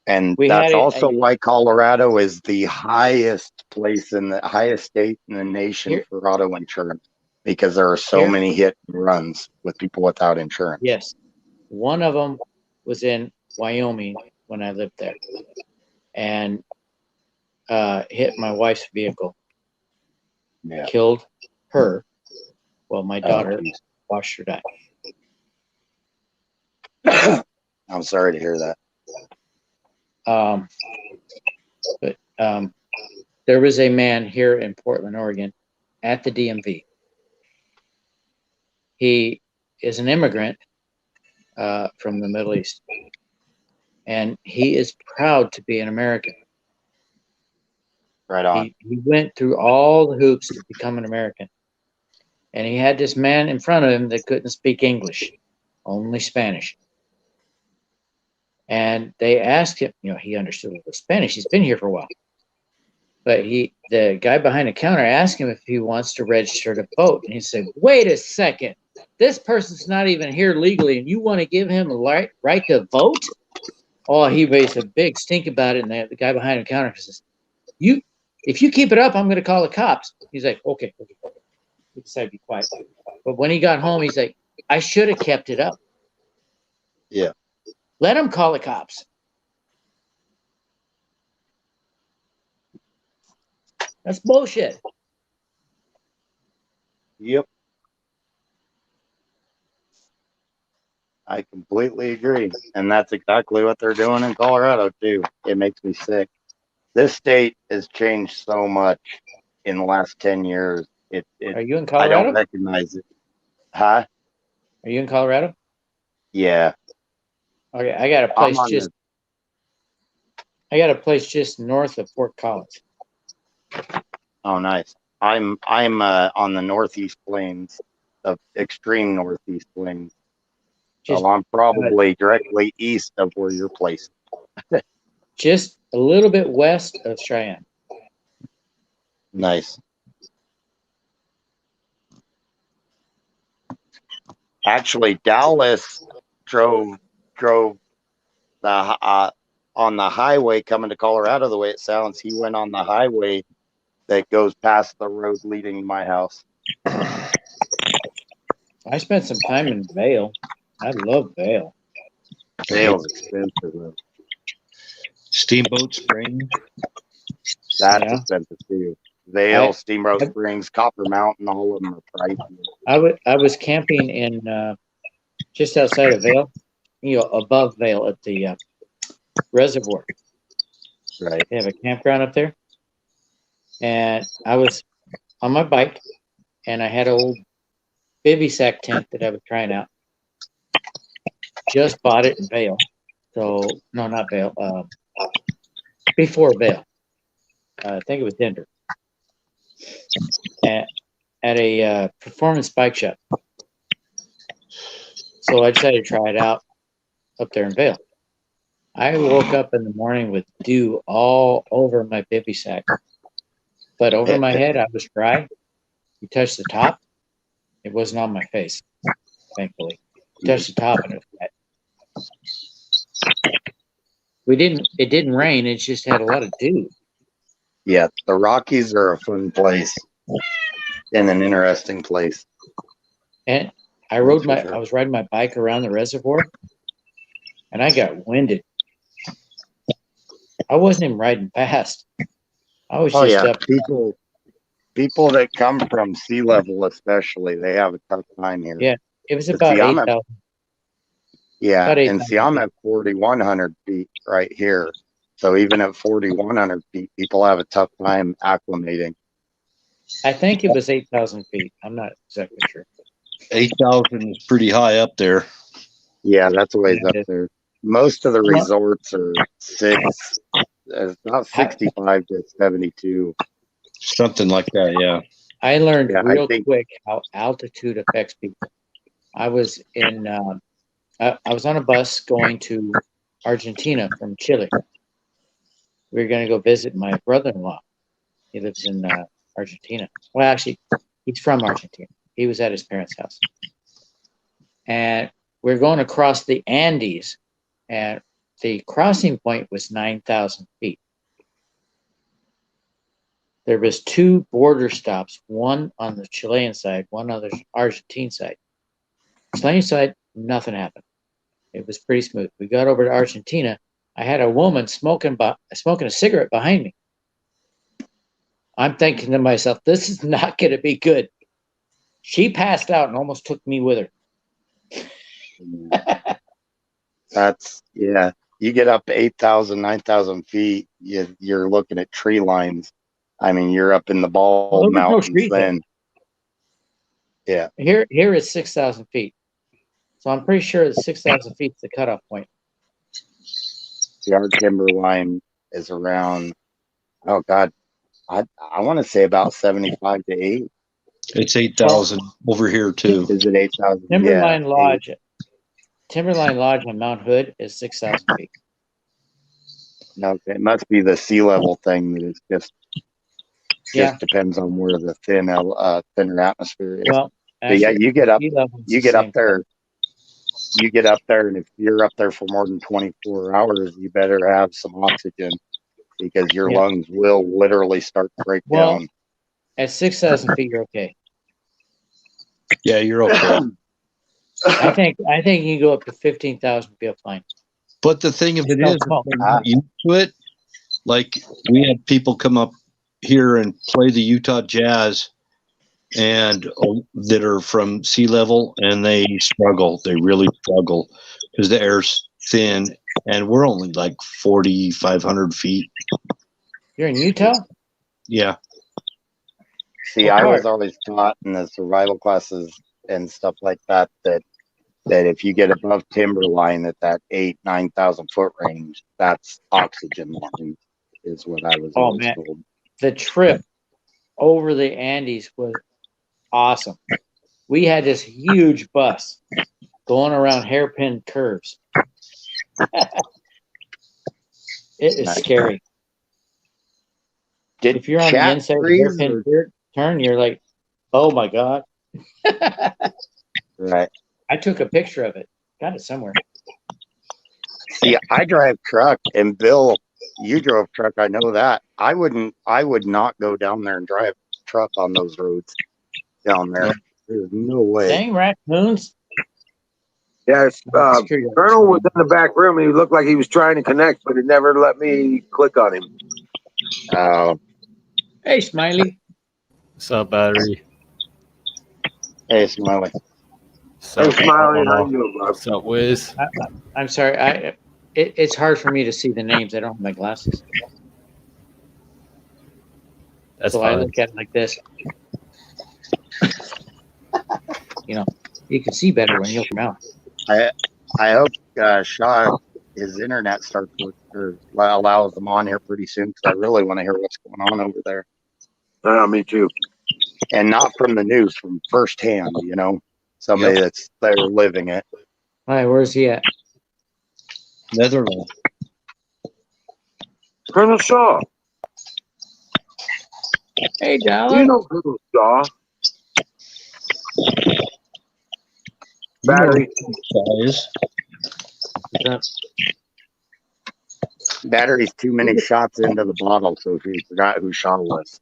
And We that's had also why Colorado is the highest state in the nation Here- for auto insurance, because there are so Here- many hit and runs with people without insurance. Yes. One of them was in Wyoming when I lived there and hit my wife's vehicle, Yeah. killed her. Well, my Oh, daughter geez. watched her die. I'm sorry to hear that. But there was a man here in Portland, Oregon, at the DMV. He is an immigrant from the Middle East, and he is proud to be an American. Right on. He went through all the hoops to become an American, and he had this man in front of him that couldn't speak English, only Spanish. And they asked him, he understood a little Spanish. He's been here for a while. But the guy behind the counter asked him if he wants to register to vote. And he said, wait a second. This person's not even here legally, and you want to give him a right to vote? Oh, he raised a big stink about it. And the guy behind the counter says, if you keep it up, I'm going to call the cops. He's like, okay. He decided to be quiet. But when he got home, he's like, I should have kept it up. Yeah. Let him call the cops. That's bullshit. Yep. I completely agree. And that's exactly what they're doing in Colorado too. It makes me sick. This state has changed so much in the last 10 years. Are you in I Colorado? don't recognize it. Huh? Are you in Colorado? Yeah. Okay, I got a place just north of Fort Collins. Oh, nice. I'm on the northeast plains, of extreme northeast plains. So I'm probably directly east of where your place is. Just a little bit west of Cheyenne. Nice. Actually, Dallas drove the on the highway coming to Colorado. The way it sounds, he went on the highway that goes past the road leading to my house. I spent some time in Vail. I love Vail. Vail's expensive though. Steamboat Springs. That's expensive too. Vail, Steamboat Springs, Copper Mountain, all of them are pricey. I was camping in just outside of Vail, above Vail at the reservoir. Right. They have a campground up there. And I was on my bike, and I had an old bivy sack tent that I was trying out. Just bought it in Vail. So, no, not Vail. Before Vail. I think it was Denver. At a performance bike shop. So I decided to try it out up there in Vail. I woke up in the morning with dew all over my bivy sack. But over my head, I was dry. You touched the top, it wasn't on my face, thankfully. You touched the top and it was wet. It didn't rain, it just had a lot of dew. Yeah, the Rockies are a fun place and an interesting place. And I was riding my bike around the reservoir, and I got winded. I wasn't even riding fast. I was just up. People that come from sea level, especially, they have a tough time here. Yeah, it was about 8,000. Yeah, about and see, I'm at 4,100 feet right here. So even at 4,100 feet, people have a tough time acclimating. I think it was 8,000 feet. I'm not exactly sure. 8,000 is pretty high up there. Yeah, that's a ways up there. Most of the resorts are 6, It's about 65 to 72. Something like that. Yeah. I learned Yeah, I real think- quick how altitude affects people. I was in, I was on a bus going to Argentina from Chile. We were going to go visit my brother-in-law. He lives in Argentina. Well, actually, he's from Argentina. He was at his parents' house. And we're going across the Andes, and the crossing point was 9,000 feet. There was 2 border stops, one on the Chilean side, one on the Argentine side. Chilean side, nothing happened. It was pretty smooth. We got over to Argentina. I had a woman smoking a cigarette behind me. I'm thinking to myself, this is not going to be good. She passed out and almost took me with her. That's, yeah. You get up 8,000, 9,000 feet, you're looking at tree lines. I mean, you're up in the bald there was no mountains trees there. then. Yeah. Here is 6,000 feet. So I'm pretty sure that 6,000 feet is the cutoff point. Our timber line is around, oh God, I want to say about 75 to 8. It's 8,000 over here too. Is it 8,000? Timberline Lodge. Timberline Lodge on Mount Hood is 6,000 feet. No, it must be the sea level thing that is just depends on where the thinner atmosphere is. Well, but yeah, you get up same. there. You get up there, and if you're up there for more than 24 hours, you better have some oxygen because your lungs will literally start to break down. At 6,000 feet, you're okay. Yeah, you're okay. I think you can go up to 15,000 and be fine. But the thing of it Don't is, smoke. if you're not used to it, like we had people come up here and play the Utah Jazz and that are from sea level, and they struggle. They really struggle because the air's thin, and we're only like 4,500 feet. You're in Utah? Yeah. See, I was always taught in the survival classes and stuff like that that if you get above timberline at that 8,000-9,000 foot range, that's oxygen line, is what I was always told. The trip over the Andes was awesome. We had this huge bus going around hairpin curves. It is scary. If you're on the inside of the hairpin turn, you're like, oh my God. Right. I took a picture of it. Got it somewhere. See, I drive truck, and Bill, you drove truck. I know that. I would not go down there and drive truck on those roads down there. There's no way. Dang raccoons. Yes, Colonel was in the back room. He looked like he was trying to connect, but it never let me click on him. Hey, Smiley. What's up, Battery? Hey, Smiley. Hey, Smiley, how you doing, bro? What's up, Wiz? I'm sorry. It's hard for me to see the names. I don't have my glasses. That's so fine. I look at it like this. You can see better when you open your mouth. I hope Shaw, his internet starts or allows them on here pretty soon, because I really want to hear what's going on over there. Me too. And not from the news, from firsthand, somebody that's there living it. All right, where's he at? Netherlands. Colonel Shaw. Hey, Dollar. You know Colonel Shaw. Battery. Battery's too many shots into the bottle, so he forgot who Shaw was.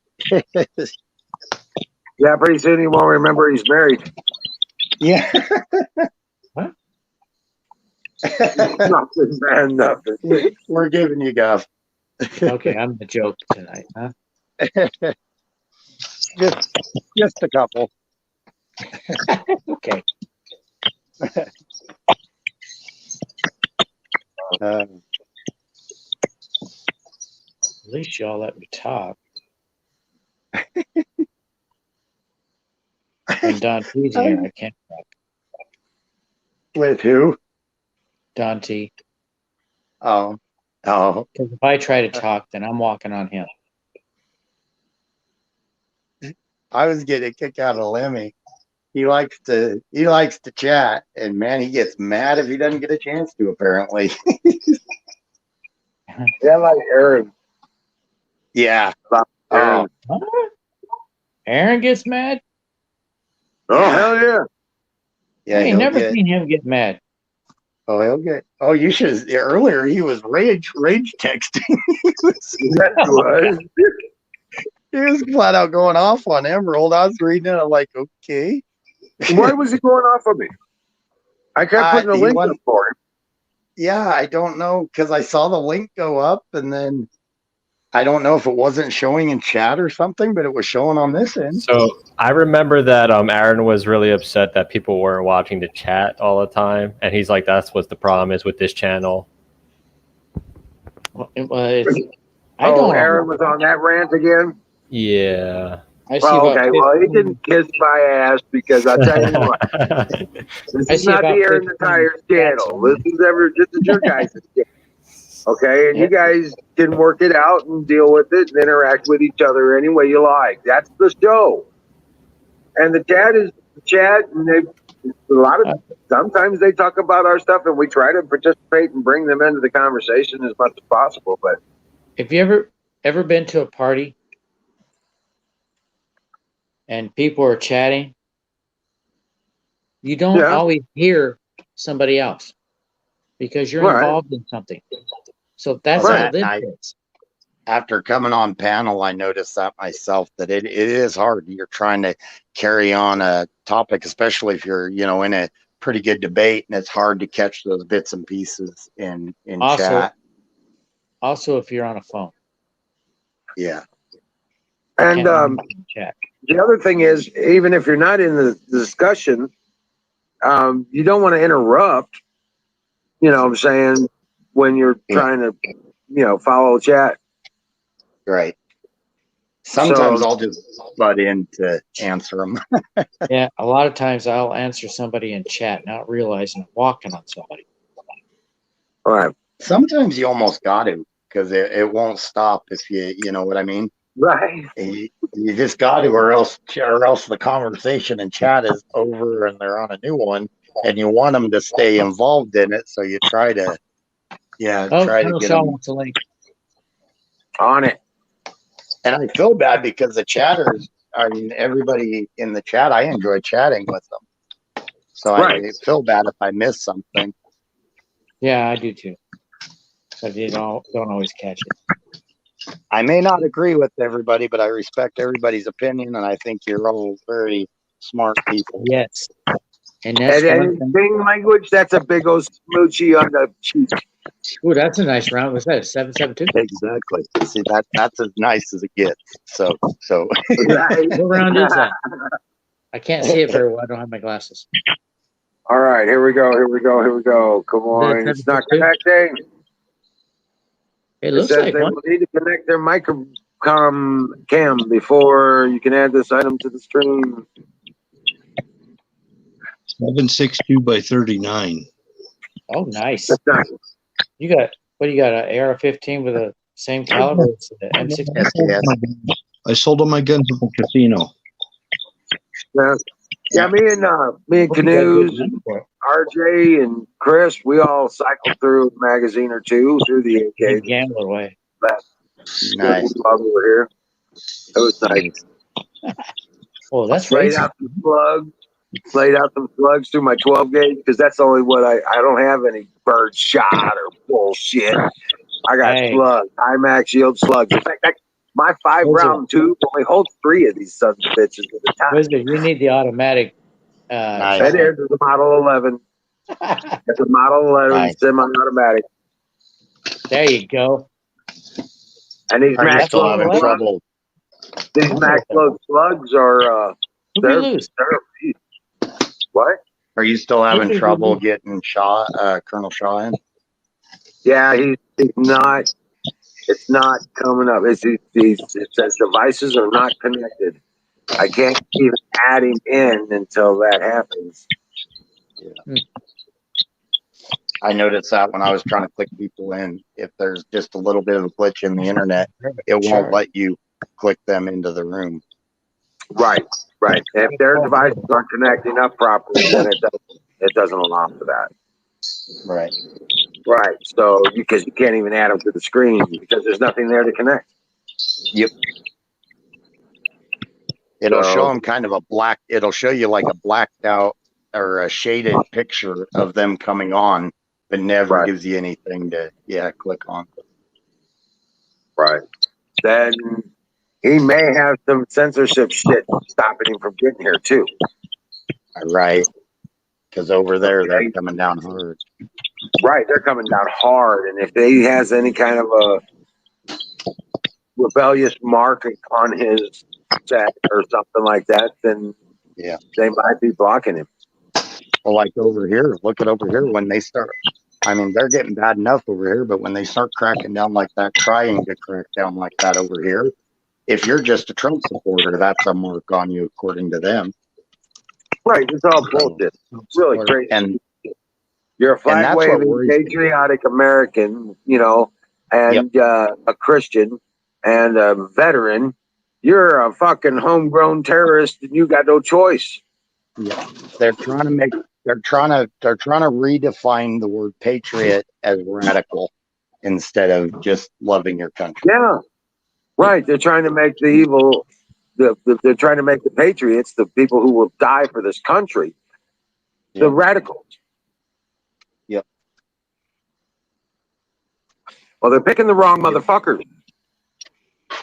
Yeah, pretty soon he won't remember he's married. Yeah. What? Nothing, man, nothing. We're giving you guff. Okay, I'm the joke tonight, huh? just a couple. Okay. Uh, At least y'all let me talk. And Don T's here. I can't talk. with who? Don T. Oh, Oh, Because if I try to talk, then I'm walking on him. I was getting a kick out of Lemmy. He likes to chat, and man, he gets mad if he doesn't get a chance to. Apparently, Yeah, like Aaron. yeah. Aaron. Huh? Aaron gets mad? Oh, hell yeah. Yeah, I ain't he'll never get. seen him get mad. Oh, he'll get. Oh, you should. Earlier, he was rage texting. He was flat out going off on Emerald. I was reading it. I'm like, okay. Why was he going off on me? I kept putting a he link wasn't- up for him. Yeah, I don't know because I saw the link go up, and then I don't know if it wasn't showing in chat or something, but it was showing on this end. So I remember that Aaron was really upset that people weren't watching the chat all the time, and he's like, "That's what the problem is with this channel." Well, it was. I Oh, don't. Aaron was on that rant again? Yeah. I see Well, about okay, well, he 15 didn't kiss my ass because I tell you what, this I is see not about the Aaron the 15 Tires chats channel. on This is your guys' channel. Okay, and you guys can work it out and deal with it and interact with each other any way you like. That's the show. And the chat is the chat, and sometimes they talk about our stuff, and we try to participate and bring them into the conversation as much as possible. But Have you ever been to a party and people are chatting? You don't always hear somebody else because you're Right. involved in something. So that's Right. how this I- is. After coming on panel, I noticed that myself that it is hard. You're trying to carry on a topic, especially if you're, in a pretty good debate, and it's hard to catch those bits and pieces in chat. Also, if you're on a phone. Yeah. And chat. the other thing is, even if you're not in the discussion, you don't want to interrupt, you know what I'm saying, when you're trying to, follow chat. Right. Sometimes So- I'll just butt in to answer them. Yeah, a lot of times I'll answer somebody in chat, not realizing I'm walking on somebody. All right. Sometimes you almost got to, because it won't stop if you know what I mean. Right. You just got to, or else the conversation and chat is over and they're on a new one, and you want them to stay involved in it, so you try to, Oh, try to Colonel get Shaw them wants a link. on it. And I feel bad because the chatters, I mean, everybody in the chat, I enjoy chatting with them. So I feel bad if I miss something. Yeah, I do too. But you don't always catch it. I may not agree with everybody, but I respect everybody's opinion, and I think you're all very smart people. Yes. And that's And one thing. Bing language, that's a big old smoochie on the cheek. Ooh, that's a nice round. Was that a 772? Exactly. See, that's as nice as it gets. So. What round is that? I can't see it very well. I don't have my glasses. All right, here we go. Come on, it's not connecting. It looks says like they one. will need to connect their microcam cam before you can add this item to the stream. 762 by 39. Oh, nice. That's nice. You got what? You got an AR-15 with the same caliber as the M16? I sold all my guns at the casino. Yeah, me and Canoes, and RJ and Chris, we all cycled through a magazine or two through the AK. Gambler way. Nice. Over here. It was nice. Oh, that's laid racing. out some slugs through my 12 gauge because that's only what I don't have any bird shot or bullshit. I got slugs, IMAX yield slugs. In fact, my 5-round tube only holds 3 of these sons of bitches at a time. Wizard, you need the automatic. That is a Model 11. It's a Model 11 semi-automatic. There you go. And these Are you Max still having trouble? These Max Load slugs are Who'd we lose? What? Are you still having trouble getting Colonel Shaw in? Yeah, he's not. It's not coming up. It says devices are not connected. I can't even add him in until that happens. I noticed that when I was trying to click people in, if there's just a little bit of a glitch in the internet, it won't let you click them into the room. Right, right. If their devices aren't connecting up properly, then it doesn't allow for that. Right. Right. So because you can't even add them to the screen because there's nothing there to connect. Yep. It'll So- show them kind of a black. It'll show you like a blacked out or a shaded picture of them coming on, but never Right. gives you anything to click on. Right. Then he may have some censorship shit stopping him from getting here too. Right. Because over there they're coming down hard. Right, they're coming down hard, and if he has any kind of a rebellious mark on his set or something like that, then they might be blocking him. Well, like over here, look at over here when they start. I mean, they're getting bad enough over here, but when they start cracking down like that, trying to crack down like that over here, if you're just a Trump supporter, that's a mark on you according to them. Right, it's all bullshit. It's really crazy. And you're a flag that's what waving, worries me. patriotic American, you know, and a Christian and a veteran. You're a fucking homegrown terrorist, and you got no choice. Yeah, they're trying to redefine the word patriot as radical instead of just loving your country. Yeah, right. They're trying to make the evil. They're trying to make the patriots, the people who will die for this country, the radicals. Yep. Well, they're picking the wrong motherfuckers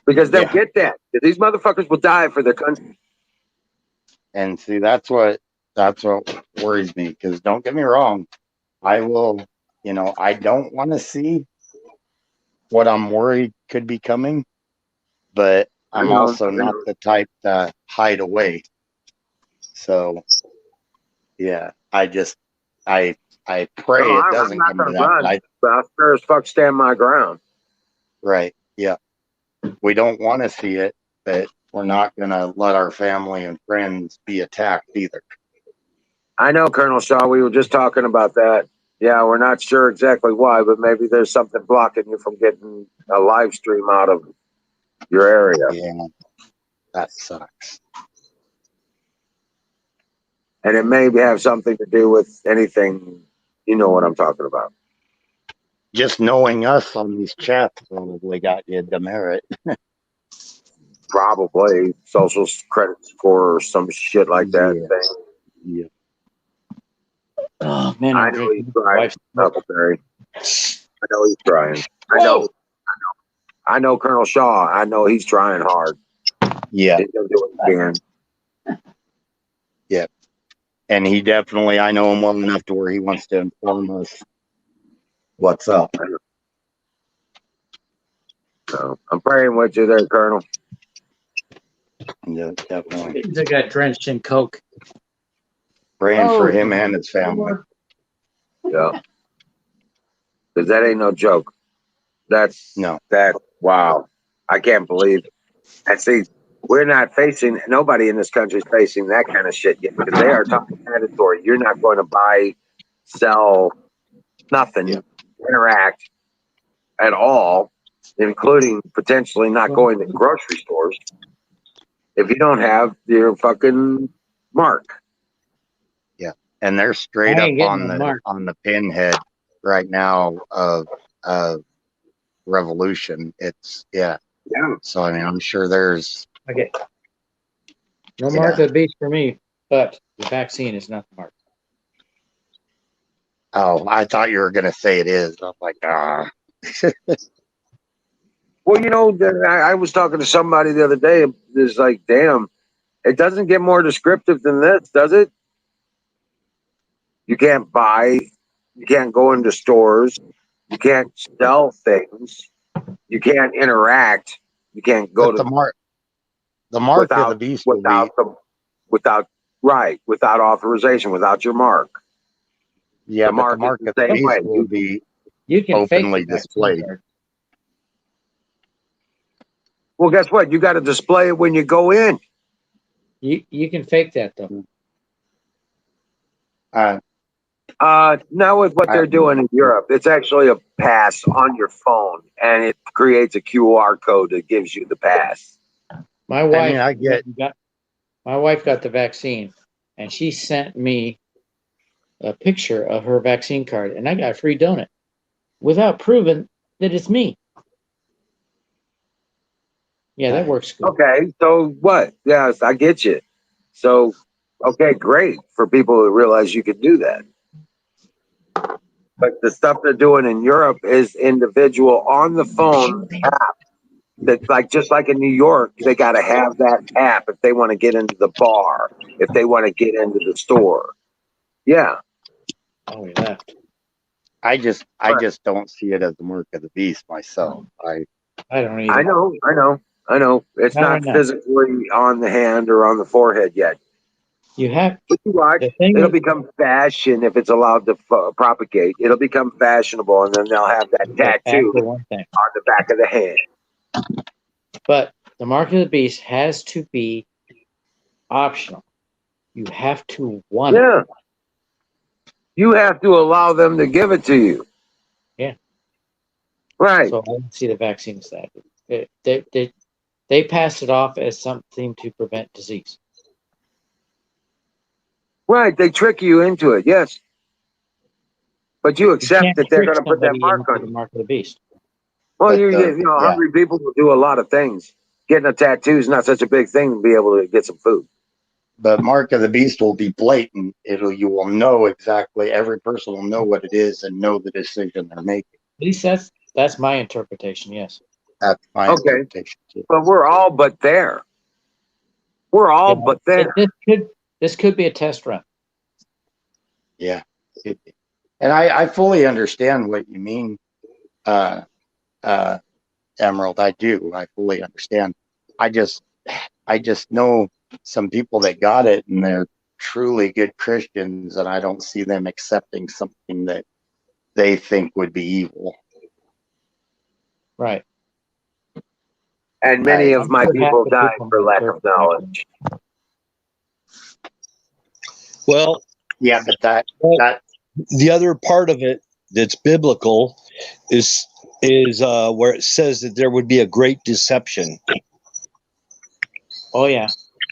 because they'll get that. These motherfuckers will die for their country. And see, that's what worries me. Because don't get me wrong, I will. You know, I don't want to see what I'm worried could be coming, but I'm also not the type to hide away. So, yeah, I pray it doesn't come to that. But I sure as fuck stand my ground. Right. Yeah. We don't want to see it, but we're not going to let our family and friends be attacked either. I know, Colonel Shaw, we were just talking about that. Yeah, we're not sure exactly why, but maybe there's something blocking you from getting a live stream out of your area. Yeah, that sucks. And it may have something to do with anything. You know what I'm talking about. Just knowing us on these chats probably got you demerit. Probably social credit score or some shit like that thing. Yeah. Oh man, I know he's trying. Huckleberry. I know he's trying. I know Colonel Shaw. I know he's trying hard. Yeah. He's gonna do what he can. Yeah. And he definitely, I know him well enough to where he wants to inform us what's up. So I'm praying with you there, Colonel. Yeah, definitely. They got drenched in Coke. Praying for him and his family. Yeah. Because that ain't no joke. That's wow. I can't believe it. And see, we're not facing, nobody in this country is facing that kind of shit yet because they are talking mandatory. You're not going to buy, sell, nothing, interact at all, including potentially not going to grocery stores if you don't have your fucking mark. Yeah. And they're straight up on the pinhead right now of revolution. It's So I mean, I'm sure there's no mark of the beast for me, but the vaccine is not the mark. Oh, I thought you were gonna say it is. I'm like, Well, you know, I was talking to somebody the other day. It's like, damn, it doesn't get more descriptive than this, does it? You can't buy, you can't go into stores, you can't sell things, you can't interact, you can't go to the mark. The mark of the beast will be without authorization, without your mark. Yeah, the mark of the beast will be openly displayed. Well, guess what? You got to display it when you go in. You can fake that though. Not with what they're doing in Europe. It's actually a pass on your phone, and it creates a QR code that gives you the pass. My wife, I get my wife got the vaccine, and she sent me a picture of her vaccine card, and I got a free donut without proving that it's me. Yeah, that works good. Okay, so what? Yes, I get you. So, okay, great for people who realize you can do that. But the stuff they're doing in Europe is individual on the phone app. That's like just like in New York, they got to have that app if they want to get into the bar, if they want to get into the store. Yeah. Oh, he left. I just don't see it as the mark of the beast myself. I don't either. I know. It's not physically on the hand or on the forehead yet. You have. But you watch, it'll become fashion if it's allowed to propagate. It'll become fashionable, and then they'll have that tattoo on the back of the hand. But the mark of the beast has to be optional. You have to want it. You have to allow them to give it to you. Yeah. Right. So I don't see the vaccine as that. They pass it off as something to prevent disease. Right. They trick you into it. Yes. But you accept that they're going to put that mark on you. The mark of the beast. Well, hungry people will do a lot of things. Getting a tattoo is not such a big thing to be able to get some food. The mark of the beast will be blatant. You will know exactly. Every person will know what it is and know the decision they're making. At least that's my interpretation. Yes. That's my interpretation too. But we're all but there. We're all but there. This could be a test run. Yeah. And I fully understand what you mean, Emerald. I do. I fully understand. I just know some people that got it and they're truly good Christians, and I don't see them accepting something that they think would be evil. Right. And many of my people died for lack of knowledge. Well, yeah, but that the other part of it that's biblical is where it says that there would be a great deception. Oh yeah,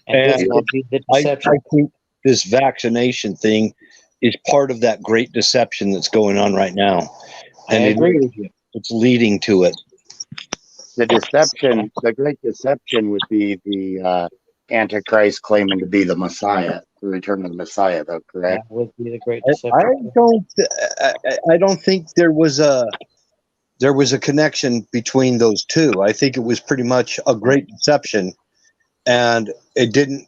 and this will be the deception. I think this vaccination thing is part of that great deception that's going on right now, and I agree with you. It's leading to it. The great deception would be the Antichrist claiming to be the Messiah, the return of the Messiah, though, correct? That would be the great deception. I don't think there was a connection between those two. I think it was pretty much a great deception, and it didn't.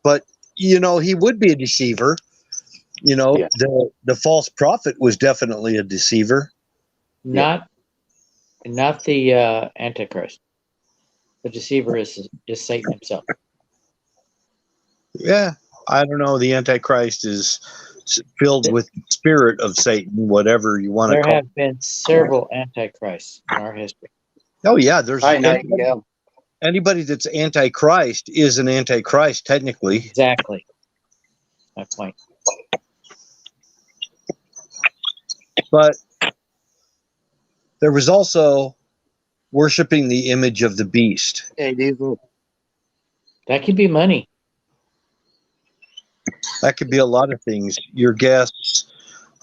But he would be a deceiver. The false prophet was definitely a deceiver. Not the Antichrist. The deceiver is Satan himself. Yeah, I don't know. The Antichrist is filled with the spirit of Satan, whatever you want to call it. There have been several Antichrists in our history. Oh yeah, there's anybody that's Antichrist is an Antichrist technically. Exactly. My point. But there was also worshiping the image of the beast. Hey, Diesel. That could be money. That could be a lot of things. Your guests,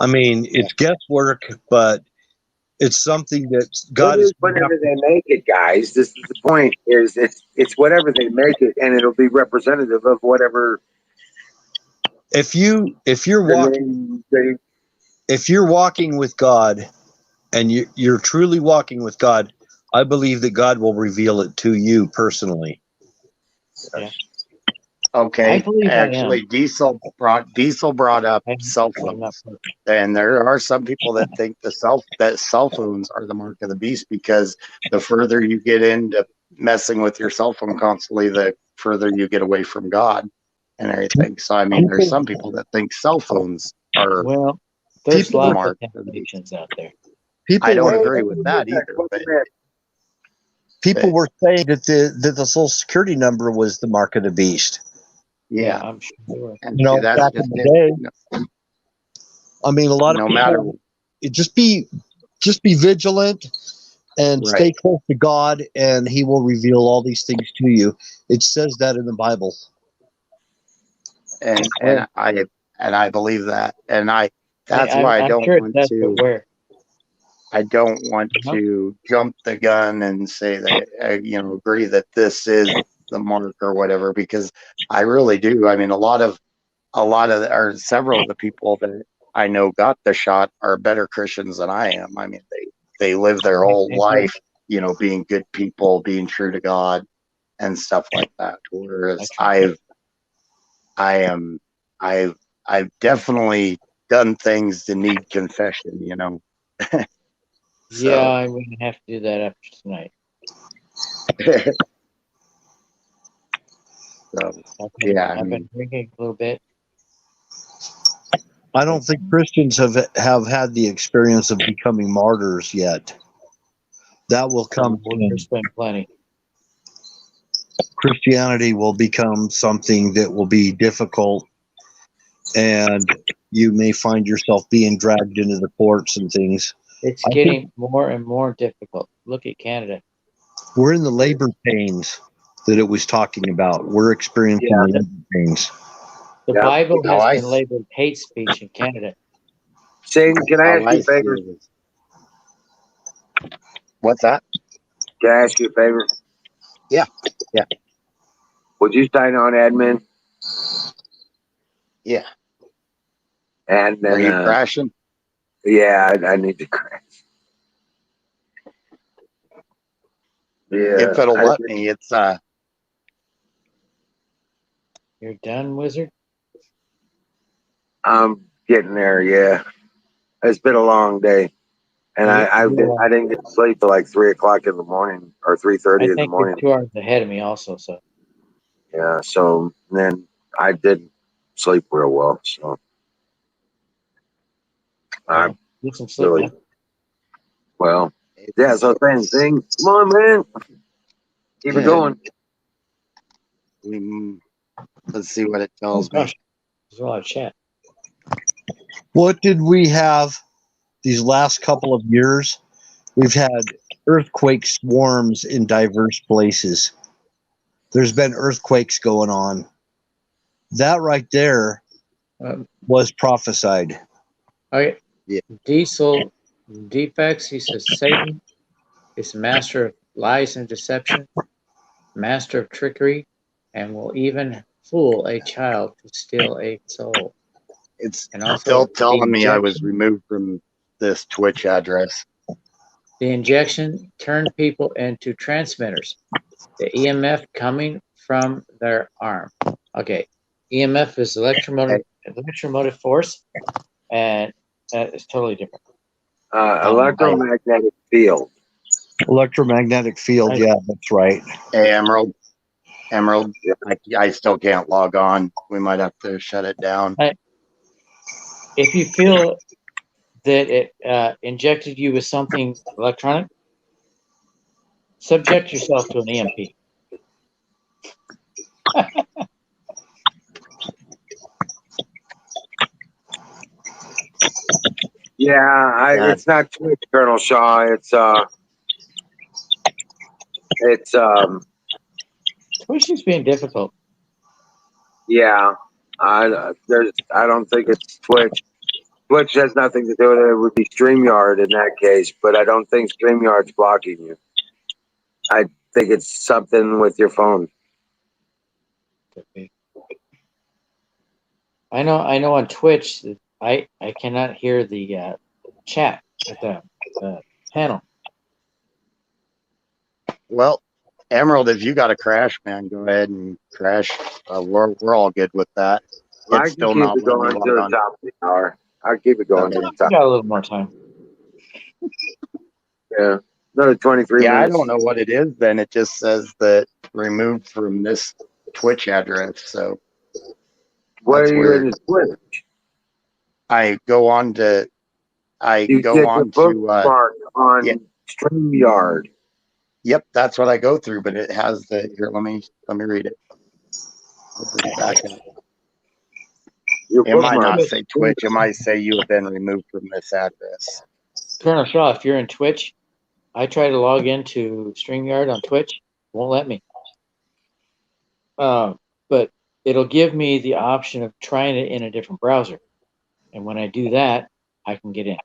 I mean, it's guesswork, but it's something that God is. Whatever they make it, guys. This is the point. Is it's whatever they make it, and it'll be representative of whatever. If you're walking with God, and you're truly walking with God, I believe that God will reveal it to you personally. Yeah. Okay, actually, Diesel brought up cell phones, and there are some people that think that cell phones are the mark of the beast, because the further you get into messing with your cell phone constantly, the further you get away from God and everything. So, I mean, there's some people that think cell phones are there's lots mark of temptations out there. I don't agree with that either. But people were saying that the Social Security number was the mark of the beast. Yeah, I'm sure. And back in the day. I mean, a lot No of matter people just be vigilant and stay right. close to God, and He will reveal all these things to you. It says that in the Bible. And I believe that. And that's I'm, why I I'm don't sure want that's to. where. I don't want No? to jump the gun and say that agree that this is the mark or whatever, because I really do. I mean, or several of the people that I know got the shot are better Christians than I am. I mean, they live their whole life, being good people, being true to God and stuff like that. Whereas I've definitely done things that need confession, Yeah, So I'm going to have to do that after tonight. I've been drinking a little bit. I don't think Christians have had the experience of becoming martyrs yet. That will come. There's been plenty. Christianity will become something that will be difficult, and you may find yourself being dragged into the courts and things. It's getting more and more difficult. Look at Canada. We're in the labor pains that it was talking about. We're experiencing the labor pains. The Bible has been labeled hate speech in Canada. Satan, can I ask you a favor? What's that? Can I ask you a favor? Yeah. Would you sign on admin? Yeah. And then, are you crashing? Yeah, I need to crash. Yeah. If it'll let me, it's You're done, Wizard? I'm getting there. Yeah, it's been a long day, and I didn't get to sleep till like 3 o'clock in the morning or 3:30 in the I think morning. you're 2 hours ahead of me, also. So Yeah. So then I didn't sleep real well. So I'm get some sleep. really Man. well. Yeah. So same thing. Come on, man. Keep it going. Let's see what it tells me. There's a lot of chat. What did we have these last couple of years? We've had earthquake swarms in diverse places. There's been earthquakes going on. That right there was prophesied. Okay. Yeah. Diesel Defects, he says Satan is master of lies and deception, master of trickery, and will even fool a child to steal a soul. It's and also still telling me I was injection- removed from this Twitch address. The injection turned people into transmitters. The EMF coming from their arm. Okay. EMF is electromotive force, and that is totally different. Electromagnetic field. Electromagnetic field, yeah, that's right. Hey, Emerald, I still can't log on. We might have to shut it down. If you feel that it injected you with something electronic, subject yourself to an EMP. Yeah, it's not Twitch, Colonel Shaw. It's Twitch is being difficult. Yeah, I don't think it's Twitch. Twitch has nothing to do with it. It would be StreamYard in that case, but I don't think StreamYard's blocking you. I think it's something with your phone. I know on Twitch that I cannot hear the chat at the panel. Well, Emerald, if you got to crash, man, go ahead and crash. We're all good with that. I It's can still keep not it going letting to me the log on. top of the hour. I'll keep it going to the top. Got a little more time. Yeah, another 23 Yeah, minutes. I don't know what it is. Then it just says that removed from this Twitch address. So What that's are you weird. in the Twitch? I go on to. You get the bookmark on StreamYard. Yep, that's what I go through. But it has the here. Let me read it. I'll bring it back up. your It might bookmark. not say Twitch. It might say you have been removed from this address. Colonel Shaw, if you're in Twitch, I try to log into StreamYard on Twitch, won't let me. But it'll give me the option of trying it in a different browser. And when I do that, I can get in.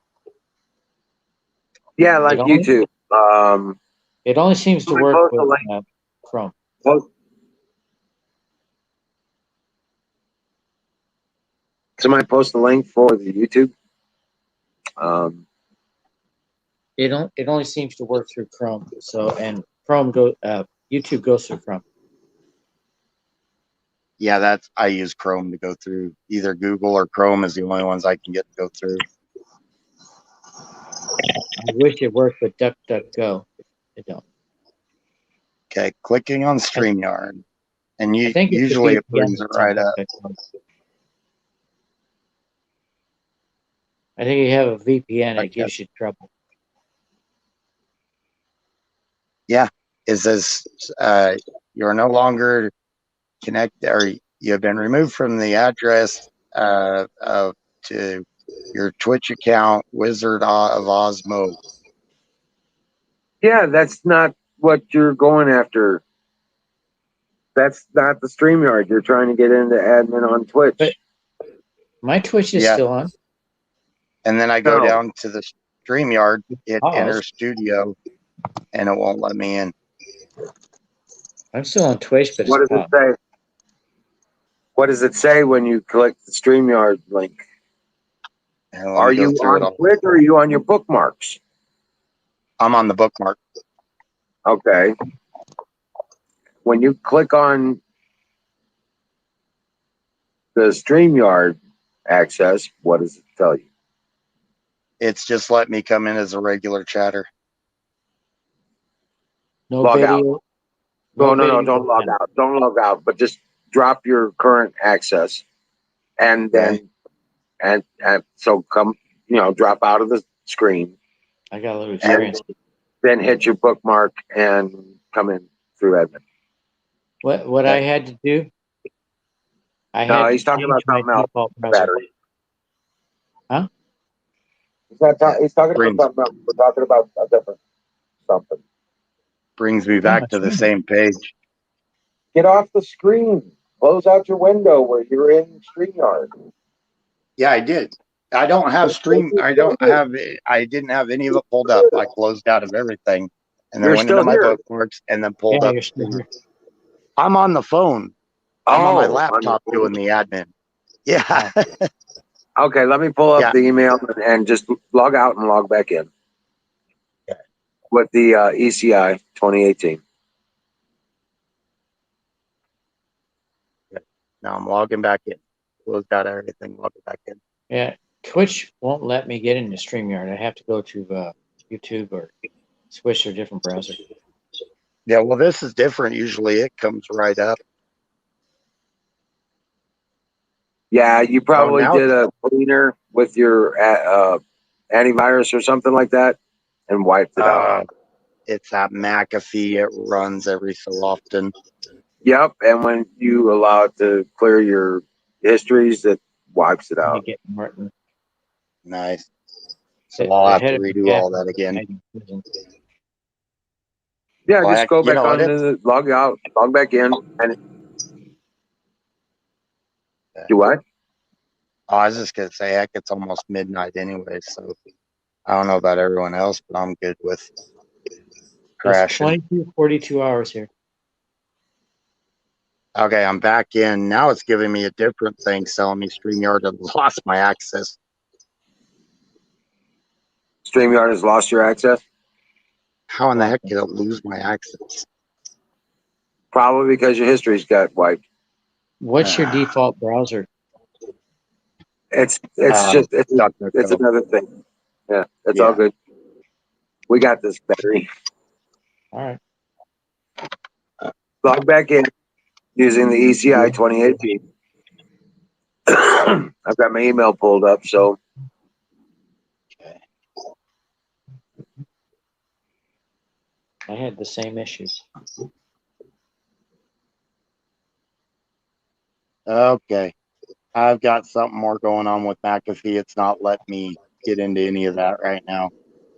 Yeah, like It only- YouTube. It only seems to Somebody work post a with link. Chrome. post- somebody post the link for the YouTube. It only seems to work through Chrome. So and Chrome YouTube goes through Chrome. Yeah, I use Chrome to go through. Either Google or Chrome is the only ones I can get to go through. I wish it worked with DuckDuckGo. It don't. Okay, clicking on StreamYard, and I think it's usually the it brings VPN it right up. I think you have a VPN, it gives you trouble. Yeah, it says you are no longer connected, or you have been removed from the address to your Twitch account, Wizard of Osmo. Yeah, that's not what you're going after. That's not the StreamYard. You're trying to get into admin on Twitch. But my Twitch is Yeah. still on. And then I go No. down to the StreamYard, hit Pause. Enter Studio, and it won't let me in. I'm still on Twitch, but What it's does it paused. say? What does it say when you click the StreamYard link? And let Are me go you through it on all. Twitch or are you on your bookmarks? I'm on the bookmark. Okay. When you click on the StreamYard access, what does it tell you? It's just let me come in as a regular chatter. No Log video. out. No, video. don't log out. Don't log out, but just drop your current access and then and so come, drop out of the screen, I got a little experience. then hit your bookmark and come in through admin. What I had to do? I No, had he's to talking change about my something else. default browser. Battery. Huh? He's talking Brings- about something else. We're talking about a different something. Brings me back to the same page. Get off the screen. Close out your window where you're in StreamYard. Yeah, I did. I don't have stream. I didn't have any of it pulled up. I closed out of everything and then You're went still into my here. bookmarks and then pulled Yeah, up. you're still here. I'm on the phone. I'm on my Oh, laptop on your doing the admin. Yeah. Okay, let me pull up Yeah. the email and just log out and log back in with the ECI 2018. Now I'm logging back in. Closed out everything, logging back in. Yeah, Twitch won't let me get into StreamYard. I have to go to YouTube or switch to a different browser. Yeah, well, this is different. Usually it comes right up. Yeah, you probably now- did a cleaner with your antivirus or something like that and wiped it out. It's that McAfee. It runs every so often. Yep, and when you allow it to clear your histories, it wipes it I out. get Martin. Nice. So The- I'll the have head to of the redo staff all that is again. in prison. Yeah, Well, just go you back know, on the log out, log back in, and do what? Oh, I was just gonna say, heck, it's almost midnight anyway, so I don't know about everyone else, but I'm good with It's crashing. 42 hours here. Okay, I'm back in. Now it's giving me a different thing, telling me StreamYard has lost my access. StreamYard has lost your access? How in the heck did it lose my access? Probably because your history's got wiped. What's your default browser? It's DuckDuckGo. it's another thing. Yeah, it's Yeah. all good. We got this battery. All right. Log back in using the ECI 2018. I've got my email pulled up, so I had the same issues. Okay. I've got something more going on with McAfee. It's not letting me get into any of that right now.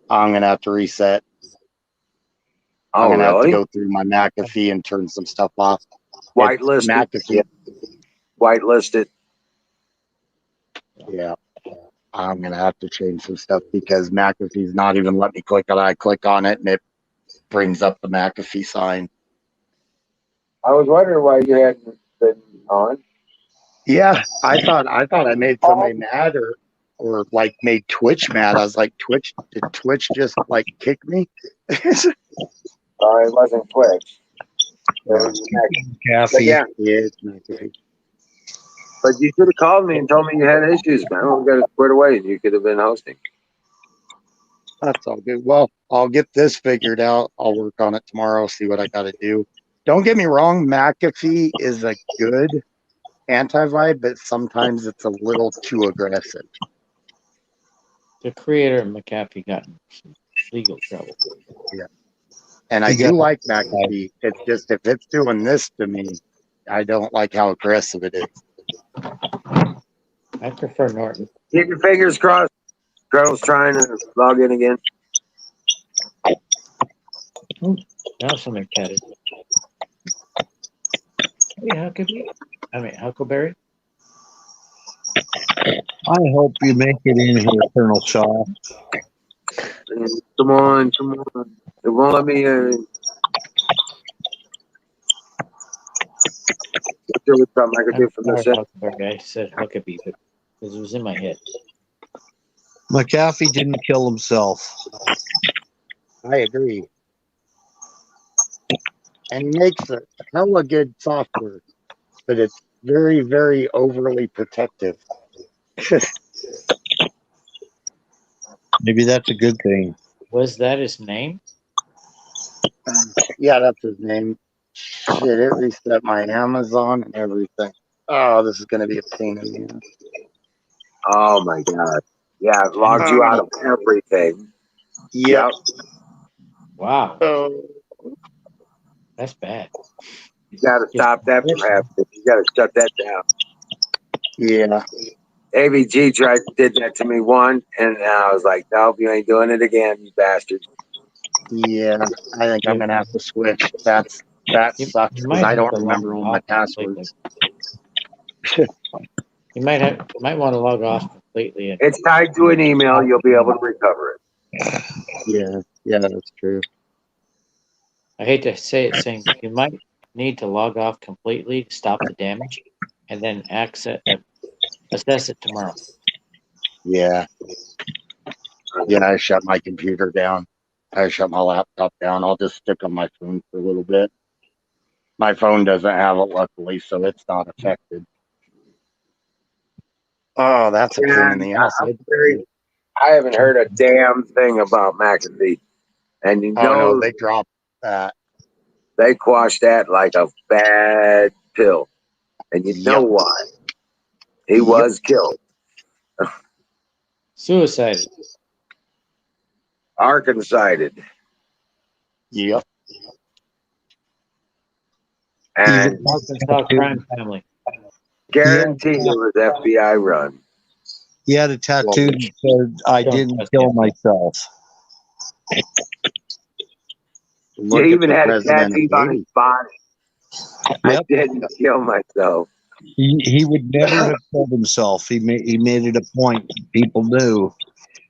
I'm gonna have to reset. I'm Oh, gonna have to really? go through my McAfee and turn some stuff off. Whitelist it. McAfee. Yeah. Whitelist it. Yeah. I'm gonna have to change some stuff because McAfee's not even letting me click on it. I click on it and it brings up the McAfee sign. I was wondering why you hadn't been on. Yeah, I thought I made somebody mad or like made Twitch mad. I was like, did Twitch just like kick me? It wasn't Twitch. It was McAfee. But yeah, it's McAfee. but you should have called me and told me you had issues, man. We got it squared away and you could have been hosting. That's all good. Well, I'll get this figured out. I'll work on it tomorrow, see what I got to do. Don't get me wrong, McAfee is a good anti-vibe, but sometimes it's a little too aggressive. The creator of McAfee got in some legal trouble. Yeah. And I do like McAfee. It's just if it's doing this to me, I don't like how aggressive it is. I prefer Norton. Keep your fingers crossed. Girl's trying to log in again. Now somebody cat it. Hey, Huckleberry. I hope you make it in here, Colonel Shaw. Come on. It won't let me. There was something I could do from this end. Huckleberry. I said Huckabee, but because it was in my head. McAfee didn't kill himself. I agree. And he makes a hella good software, but it's very, very overly protective. Maybe that's a good thing. Was that his name? Yeah, that's his name. Shit, it reset my Amazon and everything. Oh, this is going to be a pain in the ass. Oh my god. Yeah, it logged you out of everything. Yep. Wow. Oh. That's bad. You got to stop that from happening. You got to shut that down. Yeah. AVG did that to me one, and I was like, nope, you ain't doing it again, you bastard. Yeah, I think I'm going to have to switch. That sucks because I don't remember all my passwords. You might want to log off completely. It's tied to an email. You'll be able to recover it. Yeah, that's true. I hate to say it, saying you might need to log off completely to stop the damage, and then assess it tomorrow. Yeah, I shut my computer down. I shut my laptop down. I'll just stick on my phone for a little bit. My phone doesn't have it, luckily, so it's not affected. Oh, that's a pain in the ass. I haven't heard a damn thing about McAfee. And you know, no, they dropped that. They quashed that like a bad pill. And you know why? He was killed. Suicided. Arkancided. Yep. And Arkansas crime family. Guaranteed it was FBI run. He had a tattoo that said, I didn't kill myself. He even had a tattoo on his body. I didn't kill myself. He would never have killed himself. He made it a point. People knew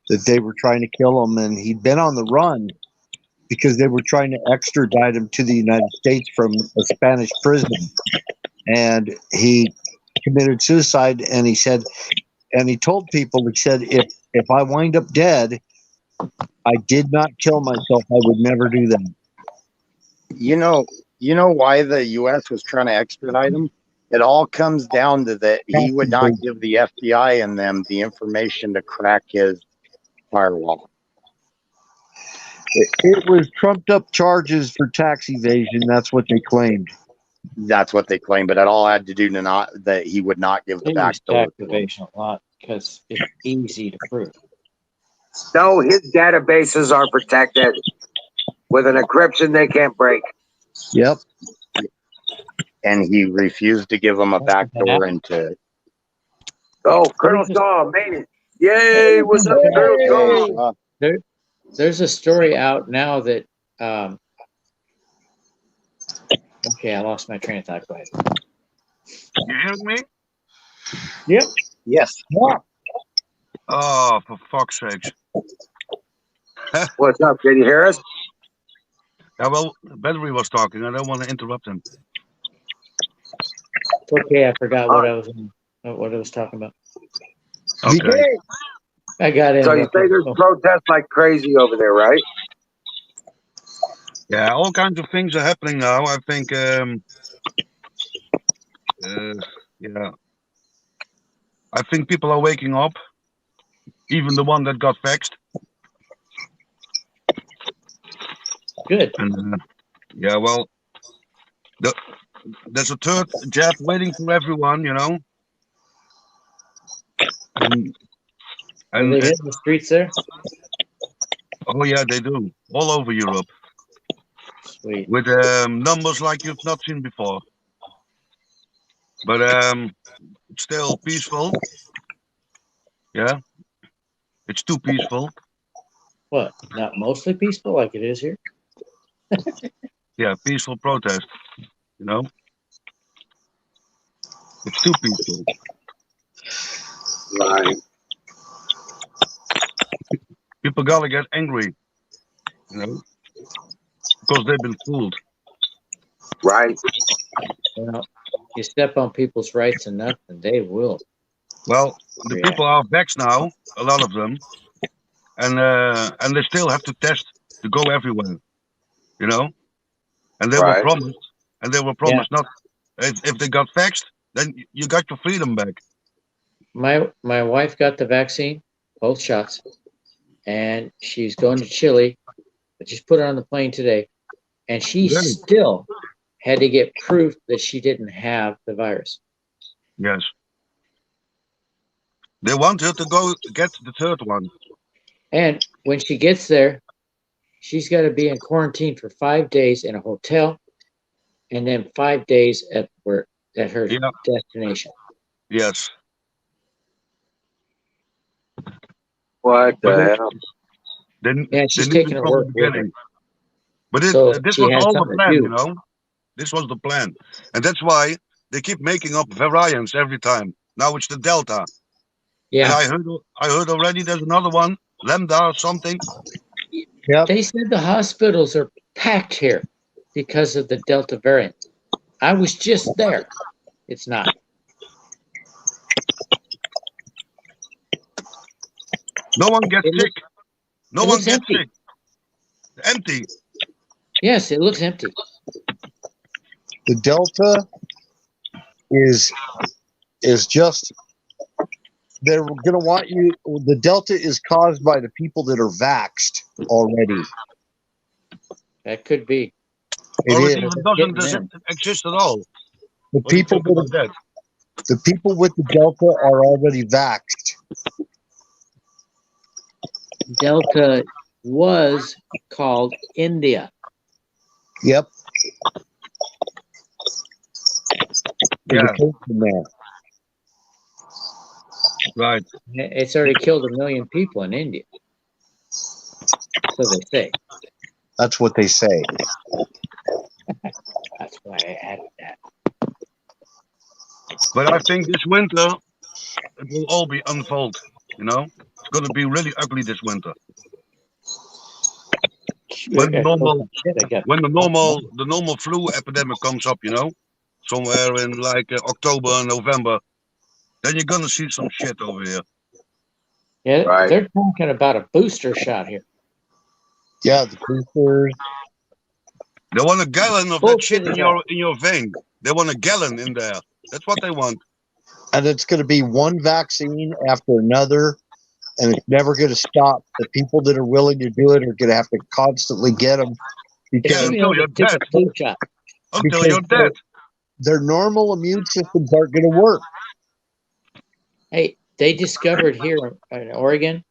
that they were trying to kill him, and he'd been on the run because they were trying to extradite him to the United States from a Spanish prison. And he committed suicide, and he said, and he told people, he said, if I wind up dead, I did not kill myself. I would never do that. You know why the U.S. was trying to extradite him? It all comes down to that he would not give the FBI and them the information to crack his firewall. It was trumped up charges for tax evasion. That's what they claimed. That's what they claimed, but it all had to do that he would not give the back door. Tax evasion a lot because it's easy to prove. No, his databases are protected with an encryption they can't break. Yep. And he refused to give them a back door into Oh, Colonel Shaw made it. Yay! What's up, Colonel Shaw? There's a story out now that okay, I lost my train of thought. Go ahead. You hear me? Yep. Yes. Oh, for fuck's sakes. What's up? Can you hear us? Yeah, well, Battery was talking. I don't want to interrupt him. It's okay, I forgot what I was talking about. Okay. I got it. So you say there's protests like crazy over there, right? Yeah, all kinds of things are happening now. I think, yeah. I think people are waking up. Even the one that got vexed. Good. And, yeah, well, there's a third jab waiting for everyone, you know. And Are they hitting the streets there? Oh yeah, they do all over Europe. Sweet. With numbers like you've not seen before. But it's still peaceful. Yeah, it's too peaceful. What? Not mostly peaceful like it is here? Yeah, peaceful protest. You know, it's too peaceful. Right. People gotta get angry. You know, because they've been fooled. Right. Well, you step on people's rights enough, and they will. Well, the people are vexed now, a lot of them, and they still have to test to go everywhere. You know, and they were promised, not if they got vexed, then you got your freedom back. My wife got the vaccine, both shots, and she's going to Chile. I just put her on the plane today, and she still had to get proof that she didn't have the virus. Yes. They want her to go get the third one. And when she gets there, she's got to be in quarantine for 5 days in a hotel, and then 5 days at her destination. Yes. What the hell? Yeah, she's taking her work with her. But this was all the plan, you know. This was the plan, and that's why they keep making up variants every time. Now it's the Delta. Yeah. And I heard already there's another one, Lambda or something. Yeah. They said the hospitals are packed here because of the Delta variant. I was just there. It's not. No one gets sick. No one gets empty. sick. Empty. Yes, it looks empty. The Delta is just, they're going to want you, the Delta is caused by the people that are vaxxed already. That could be. Or it even doesn't exist at all. The people with the Delta are already vaxxed. Delta was called India. Yep. Yeah. There. Right. It's already killed 1 million people in India. So they say. That's what they say. That's why I added that. But I think this winter it will all be unfold. You know, it's going to be really ugly this winter. When the normal flu epidemic comes up, you know, somewhere in like October and November, then you're gonna see some shit over here. Yeah, they're talking about a booster shot here. Yeah, the boosters. They want a gallon of that shit in your vein. They want a gallon in there. That's what they want. And it's going to be one vaccine after another, and it's never going to stop. The people that are willing to do it are going to have to constantly get them. Because until you're dead. Until you're dead. Their normal immune systems aren't going to work. Hey, they discovered here in Oregon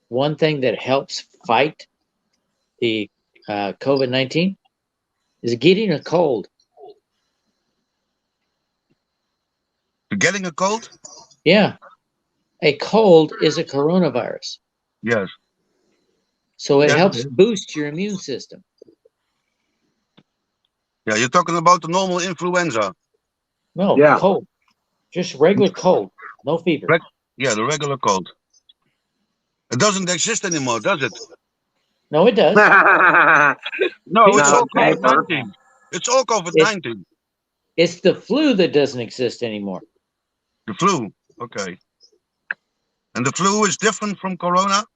one thing that helps fight the COVID-19 is getting a cold. Getting a cold? Yeah. a cold is a coronavirus. Yes. So it Yes, it helps is. boost your immune system. Yeah, you're talking about the normal influenza. No, Yeah. cold. Just regular cold. No fever. Yeah, the regular cold. It doesn't exist anymore, does it? No, it does. No, it's Not all on paper. COVID-19. It's all COVID-19. It's the flu that doesn't exist anymore. The flu. Okay. And the flu is different from corona?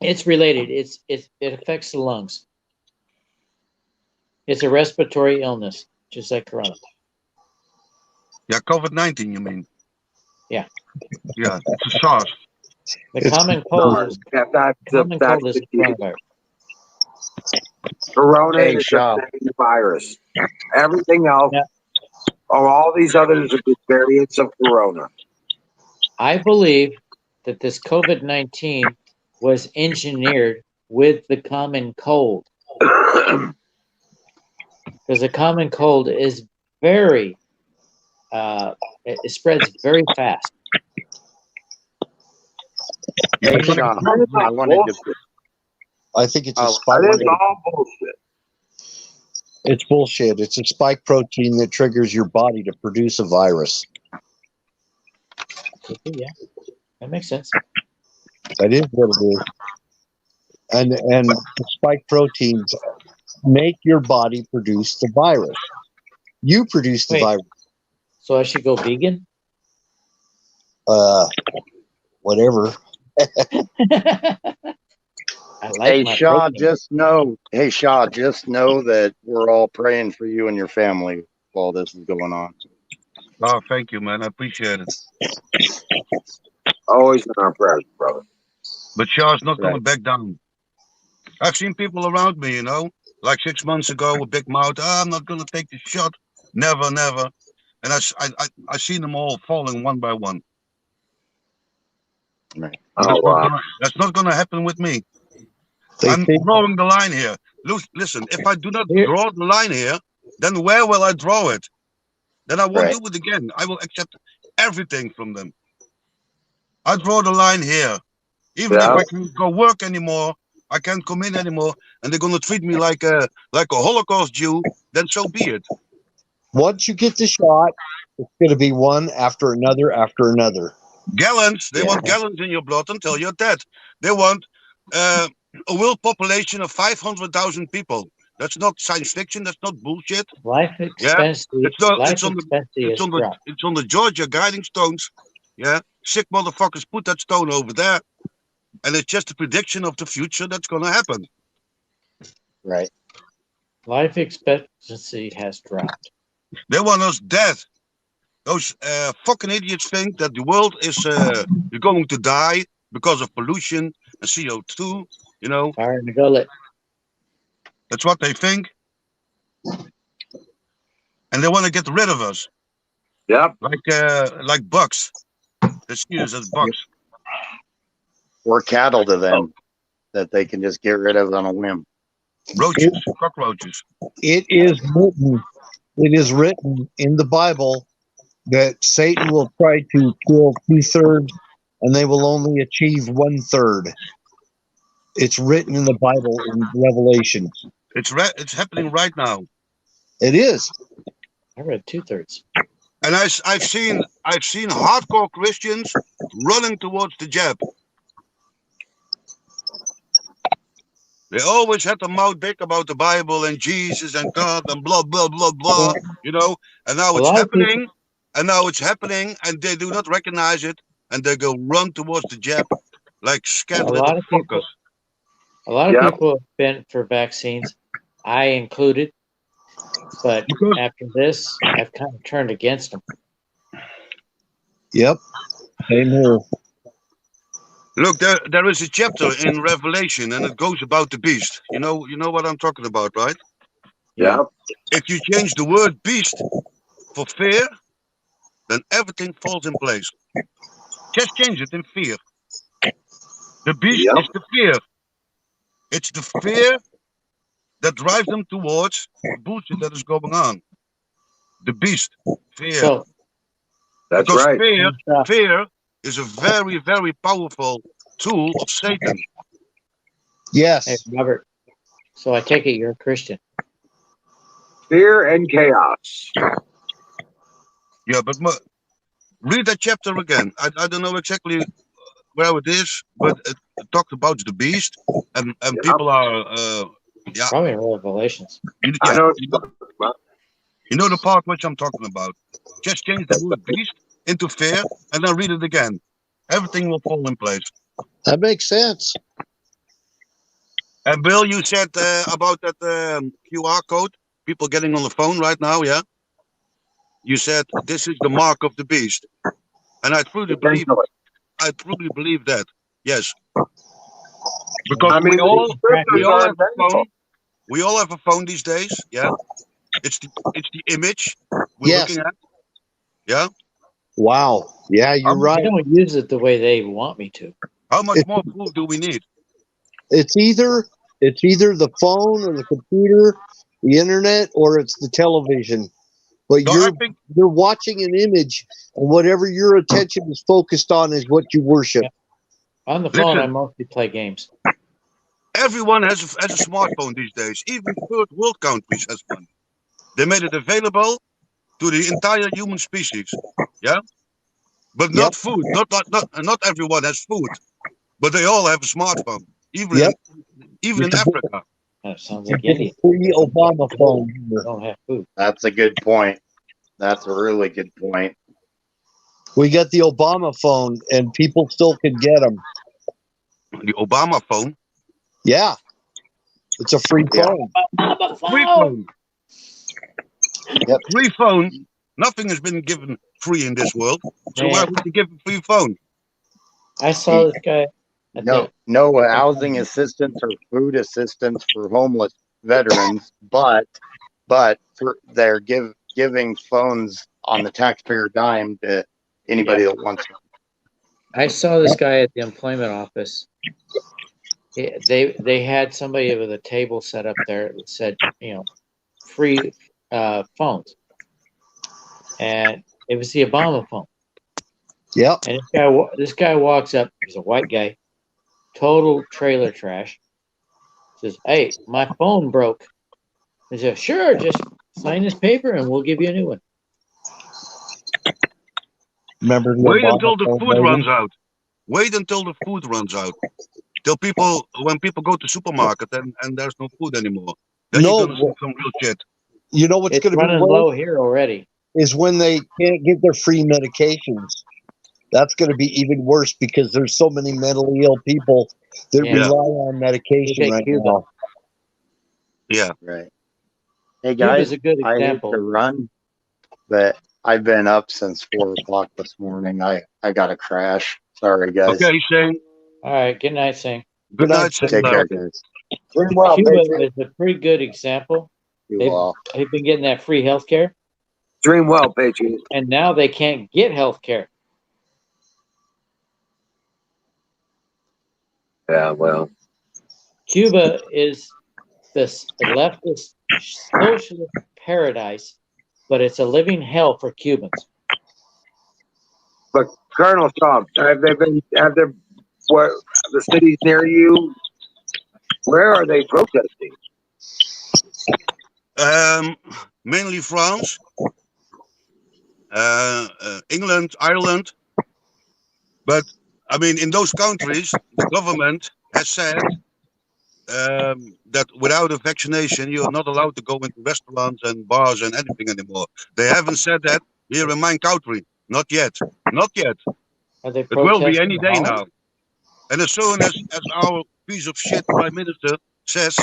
It's related. It affects the lungs. It's a respiratory illness, just like corona. Yeah, COVID-19, you mean? Yeah. Yeah, it's a SARS. The common cold is That's coronavirus. Corona Hey, is Shaw. a main virus. Everything else, all these others are just variants of Corona. I believe that this COVID-19 was engineered with the common cold. Because the common cold is very, it spreads very fast. Hey, Sean, I wanted to. I think it's a Oh, spike. That is all bullshit. It's bullshit. It's a spike protein that triggers your body to produce a virus. Yeah, that makes sense. That is what it is. And the spike proteins make your body produce the virus. You produce the Wait. virus. So I should go vegan? Whatever. I like Hey, my Shaw, protein. just know that we're all praying for you and your family while this is going on. Oh, thank you, man. I appreciate it. Always in our prayers, brother. But Shaw's not going to Right. back down. I've seen people around me, like 6 months ago with big mouth. I'm not going to take the shot. Never, never. And I seen them all falling one by one. Right. Oh, wow. That's not going to happen with me. They I'm think drawing the line here. Listen, if I do not draw the line here, then where will I draw it? Then I won't Right. do it again. I will accept everything from them. I draw the line here. Even Yeah. if I can't go work anymore, I can't come in anymore, and they're gonna treat me like a Holocaust Jew, then so be it. once you get the shot, it's going to be one after another after another. Gallons, they Yeah. want gallons in your blood until you're dead. They want a world population of 500,000 people. That's not science fiction. That's not bullshit. Life expectancy, It's not. life It's on the. expectancy It's is on the. dropped. It's on the Georgia guiding stones. Yeah, sick motherfuckers put that stone over there, and it's just a prediction of the future that's gonna happen. Right. Life expectancy has dropped. They want us dead. Those fucking idiots think that the world is you're going to die because of pollution and CO2. Fire in the gullet. That's what they think, and they want to get rid of us. Yep. Like bugs. They see us as bugs. We're cattle to them that they can just get rid of on a whim. Roaches, cockroaches. It is written. It is written in the Bible that Satan will try to kill 2/3, and they will only achieve 1/3. It's written in the Bible in Revelation. It's happening right now. It is. I read 2/3. And I've seen hardcore Christians running towards the jab. They always had the mouth big about the Bible and Jesus and God and blah blah blah blah, And now it's happening, and they do not recognize it, and they go run towards the jab like scared A little lot of people. fuckers. A lot of people have been for vaccines, I included, but after this, I've kind of turned against them. Yep. Same here. Look, there is a chapter in Revelation, and it goes about the beast. You know what I'm talking about, right? Yeah. If you change the word beast for fear, then everything falls in place. Just change it in fear. The beast is the fear. It's the fear that drives them towards the bullshit that is going on. The beast, fear. So, That's because right. fear is a very, very powerful tool of Satan. Yes. Hey, Robert. So I take it you're a Christian. Fear and chaos. Yeah, but read that chapter again. I don't know exactly where it is, but it talked about the beast, and people are yeah. Probably in Revelations. I know. You know the part which I'm talking about. Just change the word beast into fear, and then read it again. Everything will fall in place. That makes sense. And Bill, you said about that QR code, people getting on the phone right now, yeah? You said this is the mark of the beast. And I truly believe that. Yes. Because I mean, we all have a are phone. We all have a phone these days, yeah? It's the image we're looking at. Yeah? Wow. Yeah, you're right. I don't use it the way they want me to. How much more proof do we need? It's either the phone or the computer, the internet, or it's the television. But you're watching an image, and whatever your attention is focused on is what you worship. On the phone, I mostly play games. Everyone has a smartphone these days. Even third world countries has one. They made it available to the entire human species. Yeah, but not food. Not everyone has food, but they all have a smartphone. Even in Africa. That sounds like India. Free Obama phone. Don't have food. That's a good point. That's a really good point. We got the Obama phone, and people still can get them. The Obama phone? Yeah. It's a free phone. Free phone. Yep. Free phone. Nothing has been given free in this world. So why would you give a free phone? I saw this guy. No housing assistance or food assistance for homeless veterans, but they're giving phones on the taxpayer dime to anybody that wants them. I saw this guy at the employment office. They had somebody with a table set up there that said, free phones, and it was the Obama phone. Yep. And this guy walks up. He's a white guy, total trailer trash. Says, "Hey, my phone broke." He said, "Sure, just sign this paper and we'll give you a new one." Remember? Wait until the food runs out. Wait until the food runs out. When people go to supermarket and there's no food anymore, then you're gonna see some real shit. You know what's going to be running low here already? Is when they can't get their free medications. That's going to be even worse because there's so many mentally ill people that rely on medication right now. Yeah. Right. Hey guys, Cuba's a good I hate example. to run, but I've been up since 4 o'clock this morning. I got to crash. Sorry, guys. Okay, Shane. All right. Good night, Sing. Good night, Shane. Take care, guys. Doing well, Cuba Patriot. is a pretty good example. You They've been getting that free health care, Dream well, Patriot. and now they can't get health care. Yeah, well. Cuba is this leftist socialist paradise, but it's a living hell for Cubans. But Colonel Trump, have there what the cities near you? Where are they protesting? Mainly France, England, Ireland. But I mean, in those countries, the government has said that without a vaccination, you are not allowed to go into restaurants and bars and anything anymore. They haven't said that here in my country. Not yet. Not yet. Are they It will be protesting any day in now. Holland? And as soon as our piece of shit prime minister says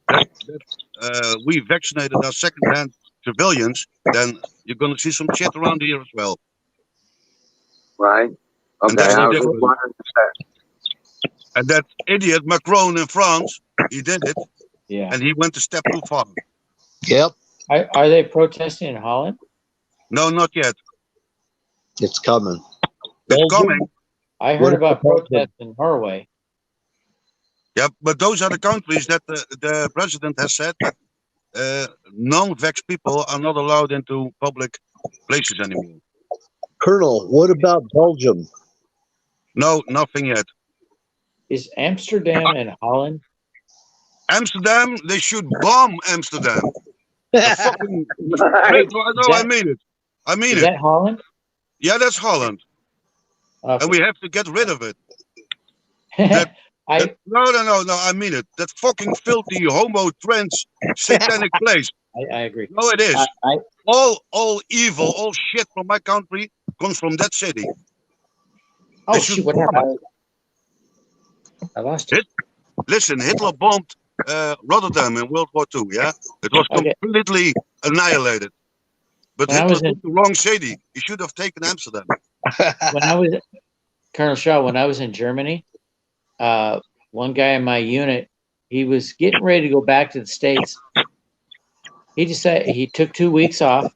that we vaccinated our second-hand civilians, then you're going to see some shit around here as well. Right. And Okay. that's I the was difference. just And that idiot Macron in France, he did it, Yeah. and he went a step too far. Yep. Are they protesting in Holland? No, not yet. It's coming. It's coming. I heard about protests in Norway. Yeah, but those are the countries that the president has said that non-vax people are not allowed into public places anymore. Colonel, what about Belgium? No, nothing yet. Is Amsterdam and Holland? Amsterdam, they should bomb Amsterdam. The fucking, Right. no, I mean it. I mean Is it. that Holland? Yeah, that's Holland. Okay. And we have to get rid of it. I No, I mean it. That fucking filthy homo trans satanic place. I agree. No, it is. I All evil, all shit from my country comes from that city. oh They shoot! should What bomb happened? it. I lost it. Listen, Hitler bombed Rotterdam in World War II, yeah? It was Okay. completely annihilated. But When I Hitler was in- took the wrong city. He should have taken Amsterdam. When I was Colonel Shaw, when I was in Germany, one guy in my unit, he was getting ready to go back to the States. He decided he took 2 weeks off,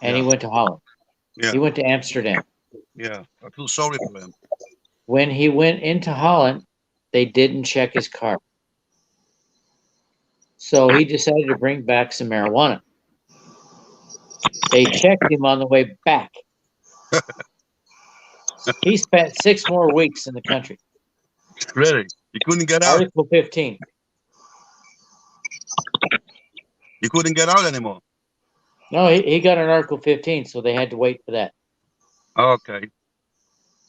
and he went to Holland. Yeah. He went to Amsterdam. Yeah, I feel sorry for him. When he went into Holland, they didn't check his car. So he decided to bring back some marijuana. They checked him on the way back. He spent 6 more weeks in the country. Really? He couldn't get out. Article 15. He couldn't get out anymore. No, he got an Article 15, so they had to wait for that. Okay.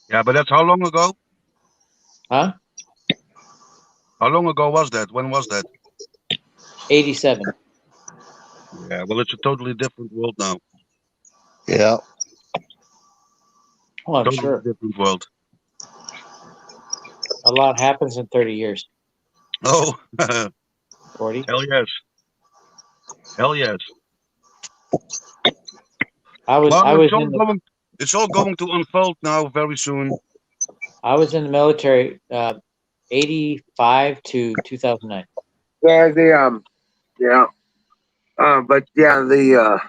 Yeah, but that's how long ago? Huh? How long ago was that? When was that? 87. Yeah, well, it's a totally different world now. Yeah. Oh, I'm Totally sure. different world. A lot happens in 30 years. Oh, 40. hell yes. Hell yes. I was It's all going to unfold now very soon. I was in the military 85 to 2009. Yeah, but yeah, the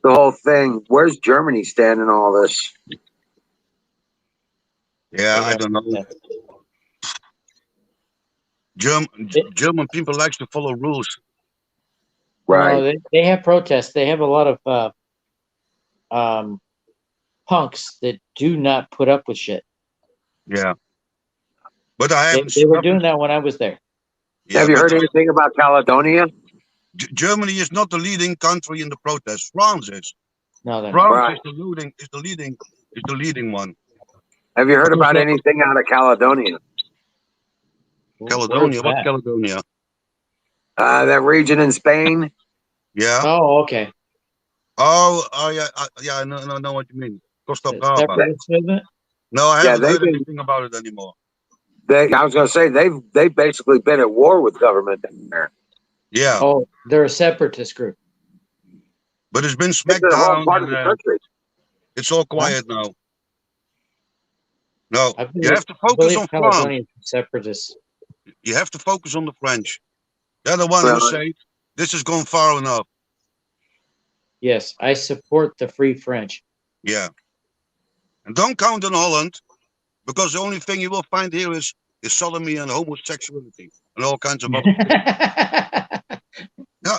whole thing. Where's Germany stand in all this? Yeah, I don't know. German people likes to follow rules. Right. No, they have protests. They have a lot of punks that do not put up with shit. Yeah. But I haven't They were doing that when I was there. Yeah, Have you but heard anything about Caledonia? Germany is not the leading country in the protest. France is. No, they're France not. is the leading one. Have you heard about anything out of Caledonia? Caledonia, Where's what's that? Caledonia? That region in Spain. Yeah. Oh, okay. Oh, yeah, I know what you mean. Costa Brava. Separatist movement? No, I Yeah, haven't they've heard been- anything about it anymore. I was going to say they've basically been at war with government down there. Yeah, Oh, they're a separatist group. but it's been It's smacked in the wrong down. part of And, the country. it's all quiet now. No, I you believe- have to I focus believe on France. Caledonia is separatist. You have to focus on the French. They're the one who Well, say this has gone far enough. Yes, I support the Free French. Yeah. And don't count on Holland, because the only thing you will find here is sodomy and homosexuality and all kinds of other things. Yeah,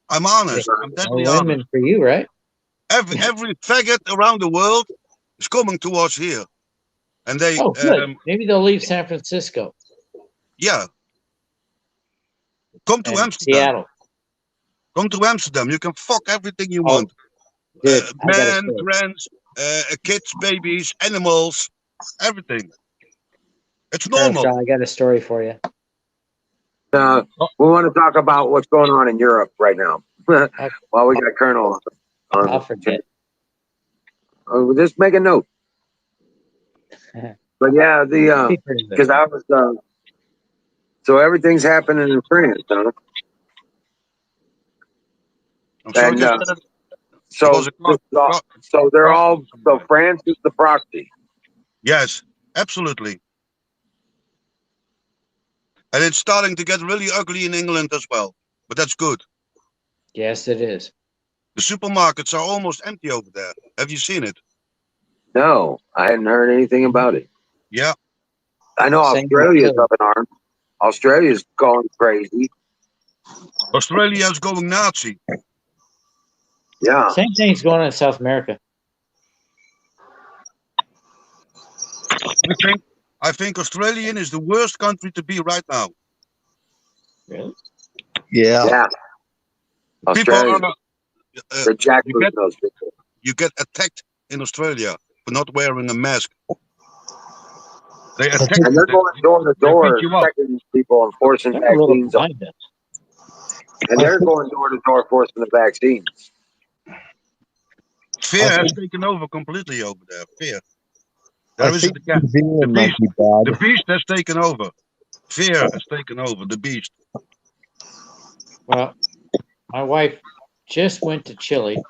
I'm honest. I'm deadly No honest. women for you, right? Every faggot around the world is coming towards here, and they Oh, good. Maybe they'll leave San Francisco yeah. Come to and Amsterdam. Seattle. Come to Amsterdam. You can fuck everything you Oh, want. Good. I got a Men, story. trans, kids, babies, animals, everything. It's Colonel normal. Shaw, I got a story for you. We want to talk about what's going on in Europe right now. While we got Colonel on. I'll forget. Just make a note. But yeah, because I was so everything's happening in France, huh? I'm sorry, And, just said it. so they're all so France is the proxy. Yes, absolutely. And it's starting to get really ugly in England as well. But that's good. Yes, it is. The supermarkets are almost empty over there. Have you seen it? No, I hadn't heard anything about it. Yeah. I know Same Australia's here. up in arms. Australia's going crazy. Australia is going Nazi. Yeah. Same thing's going on in South America. I think Australian is the worst country to be right now. Really? Yeah. Yeah. People are, Australia. The jackboot you get, those people. you get attacked in Australia for not wearing a mask. They attack And they're going door to they door, beat you up. checking people and forcing They're a little vaccines on. behind us. And they're going door to door forcing the vaccines. Fear has taken over completely over there. Fear. There I isn't think a cat. New Zealand might be bad. The beast has taken over. Fear has taken over. The beast. Well, my wife just went to Chile.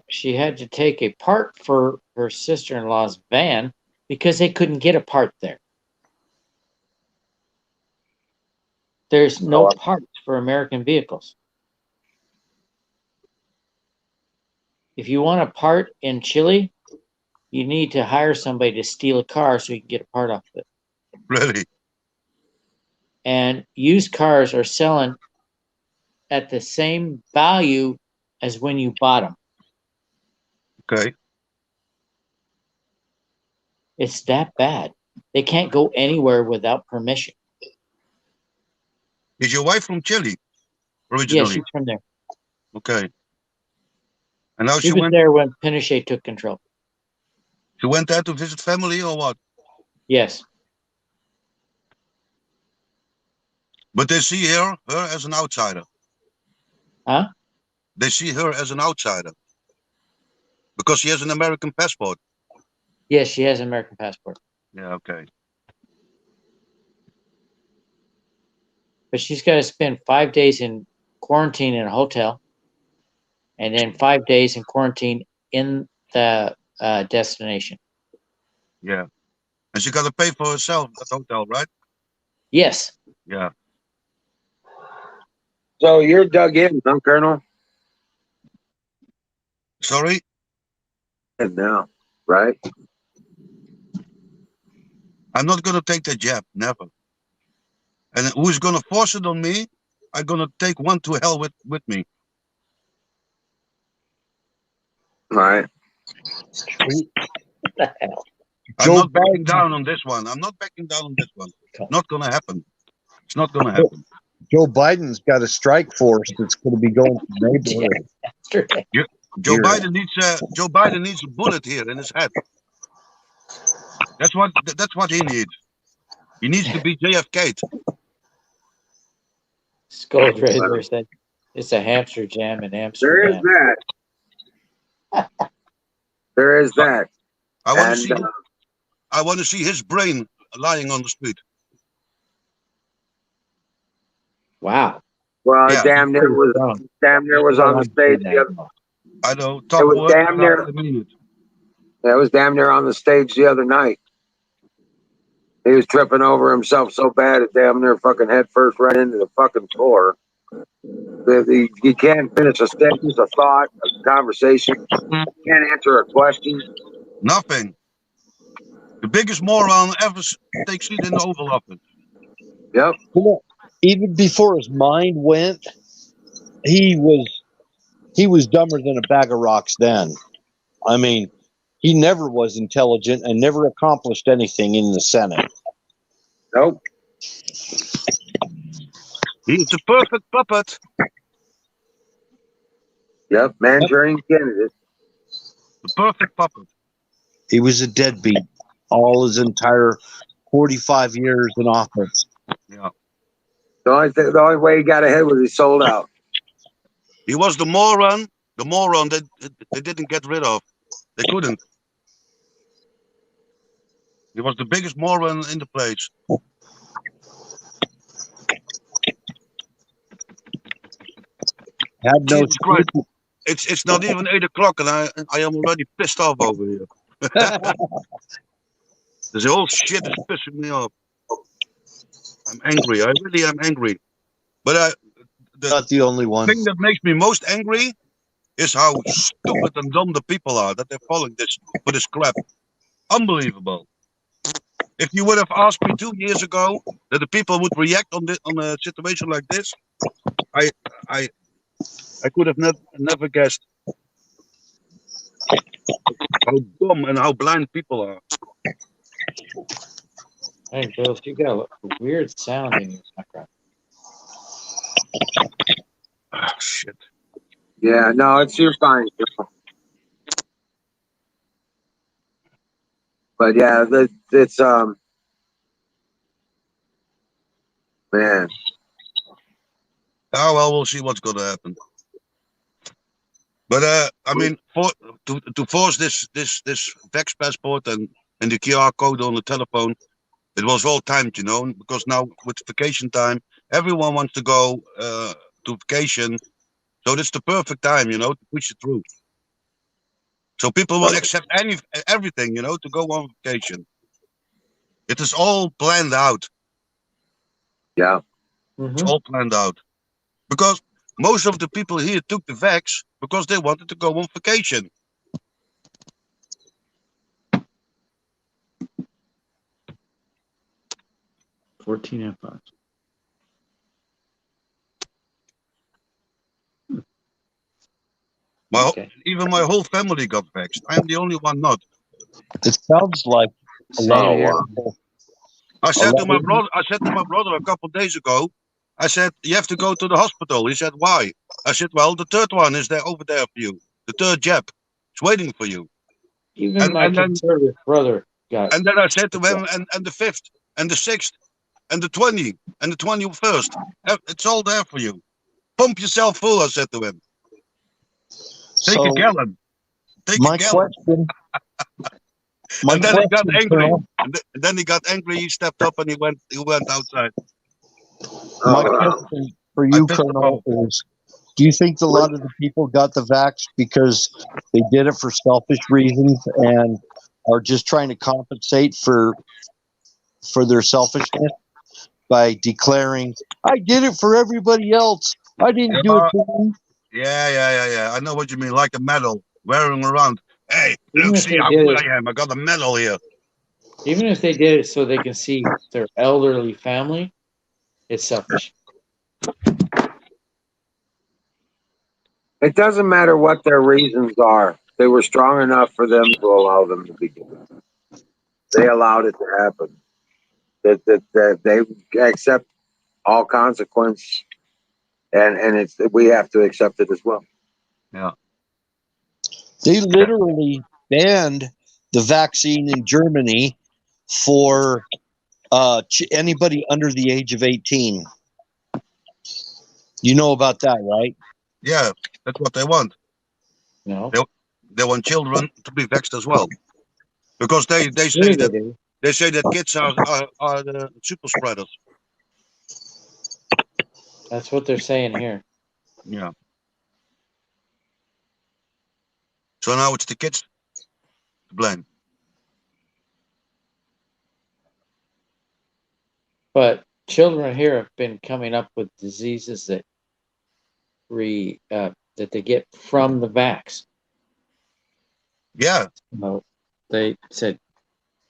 She had to take a part for her sister-in-law's van because they couldn't get a part there. There's no parts for American vehicles. If you want a part in Chile, you need to hire somebody to steal a car so you can get a part off of it. Really? And used cars are selling at the same value as when you bought them. Okay. It's that bad. They can't go anywhere without permission. Is your wife from Chile Yeah, originally? she's from there. Okay. And now She she was went. there when Pinochet took control. She went there to visit family or what? Yes. But they see her as an outsider. Huh? They see her as an outsider because she has an American passport. Yes, she has an American passport. Yeah. Okay. But she's got to spend 5 days in quarantine in a hotel and then 5 days in quarantine in the destination. Yeah. And she got to pay for herself that hotel, right? Yes. Yeah. So you're dug in, huh, Colonel? Sorry? And now, right? I'm not going to take that jab. Never. And who's going to force it on me? I'm going to take one to hell with me. Right. I'm not backing down on this one. I'm not backing down on this one. Not going to happen. It's not going to happen. Joe Biden's got a strike force that's going to be going to neighborhood. Joe Biden needs a bullet here in his head. That's what he needs. He needs to be JFK. Skull Razor said it's a hamster jam in Amsterdam. There is that. There is that. I want to see his brain lying on the street. Wow. Well, Yeah. damn near was on the stage the other. I know. It was damn near. That was damn near on the stage the other night. He was tripping over himself so bad it damn near fucking head first right into the fucking floor. You can't finish a sentence, a thought, a conversation. You can't answer a question. Nothing. The biggest moron ever takes seat in the Oval Office. Yep. Even before his mind went, he was dumber than a bag of rocks then. I mean, he never was intelligent and never accomplished anything in the Senate. Nope. He's the perfect puppet. Yep, Manchurian candidate. The perfect puppet. He was a deadbeat all his entire 45 years in office. Yeah. The only way he got ahead was he sold out. He was the moron that they didn't get rid of. They couldn't. He was the biggest moron in the place. Had no Jesus Christ. It's not even 8 o'clock and I am already pissed off over here. This whole shit is pissing me off. I'm angry. I really am angry. But not the only one. The thing that makes me most angry is how stupid and dumb the people are that they're falling for this crap. Unbelievable. If you would have asked me 2 years ago that the people would react on a situation like this, I could have never guessed how dumb and how blind people are. Hey, Bill, you got a weird sound in your background. Oh, shit. Yeah, no, you're fine. But yeah, it's man. Oh well, we'll see what's gonna happen. But I mean, to force this Vex passport and the QR code on the telephone, it was well timed, you know, because now with vacation time, everyone wants to go to vacation, so it's the perfect time, you know, to push it through. So people will accept everything, you know, to go on vacation. It is all planned out. Yeah, it's all planned out because most of the people here took the vax because they wanted to go on vacation. $14.05. Even my whole family got vaxxed. I'm the only one not. It sounds like a lot of people. I said to my brother a couple of days ago, I said, you have to go to the hospital. He said, why? I said, well, the third one is there over there for you. The third jab. It's waiting for you. Even my conservative brother got. And then I said to him, and the 5th, and the 6th, and the 20th, and the 21st. It's all there for you. Pump yourself full, I said to him. Take a gallon. Take a gallon. And then he got angry. And then he got angry. He stepped up and he went outside. My question for you, Colonel, is: do you think a lot of the people got the vax because they did it for selfish reasons and are just trying to compensate for their selfishness by declaring, "I did it for everybody else. I didn't do it for me"? Yeah. I know what you mean. Like a medal wearing around. Hey, look, see how good I am. I got a medal here. Even if they did it so they can see their elderly family, it's selfish. It doesn't matter what their reasons are. They were strong enough for them to allow them to begin. They allowed it to happen. That they accept all consequence, and we have to accept it as well. Yeah. They literally banned the vaccine in Germany for anybody under the age of 18. You know about that, right? Yeah, that's what they want. No. They want children to be vaxxed as well. Because they say that kids are the super spreaders. That's what they're saying here. Yeah. So now it's the kids to blame. But children here have been coming up with diseases that that they get from the vax. Yeah. No, they said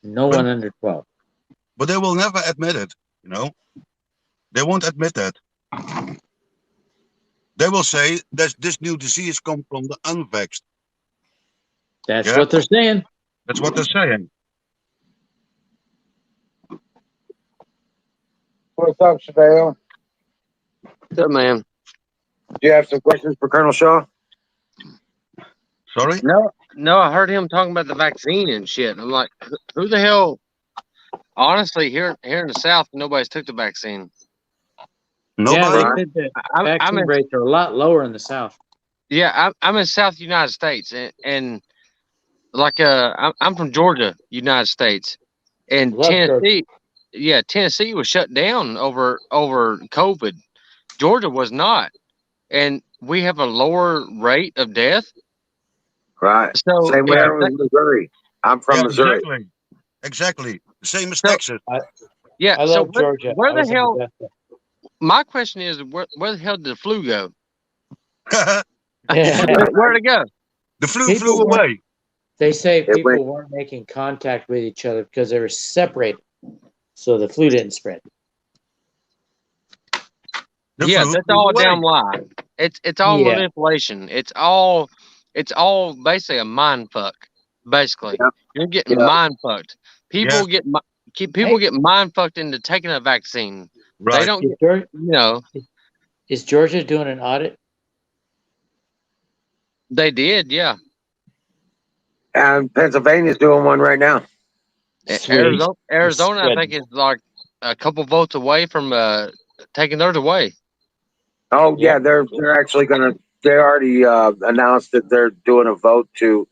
no one under 12. But they will never admit it, you know. They won't admit that. They will say that this new disease comes from the unvaxxed. That's what they're saying. That's what they're saying. What's up, Chevelle? Good man. Do you have some questions for Colonel Shaw? Sorry? No, I heard him talking about the vaccine and shit. I'm like, who the hell? Honestly, here in the South, nobody's took the vaccine. Nobody? Yeah, they said that vaccine rates are a lot lower in the South. Yeah, I'm in South United States, and like I'm from Georgia, United States, and Tennessee. Yeah, Tennessee was shut down over COVID. Georgia was not, and we have a lower rate of death. Right. So same way in Missouri. I'm from Missouri. Exactly. The same as Texas. Yeah. I love Georgia. Where the hell? My question is, where the hell did the flu go? Where'd it go? The flu flew away. They say people weren't making contact with each other because they were separated, so the flu didn't spread. Yeah, that's all a damn lie. It's all manipulation. It's all basically a mind fuck. Basically, you're getting mind fucked. People get People get mind fucked into taking a vaccine. Right. They don't get, Is Georgia doing an audit? They did, yeah. And Pennsylvania's doing one right now. Arizona, I think, is like a couple votes away from taking theirs away. Oh yeah, they're actually gonna. They already announced that they're doing a vote to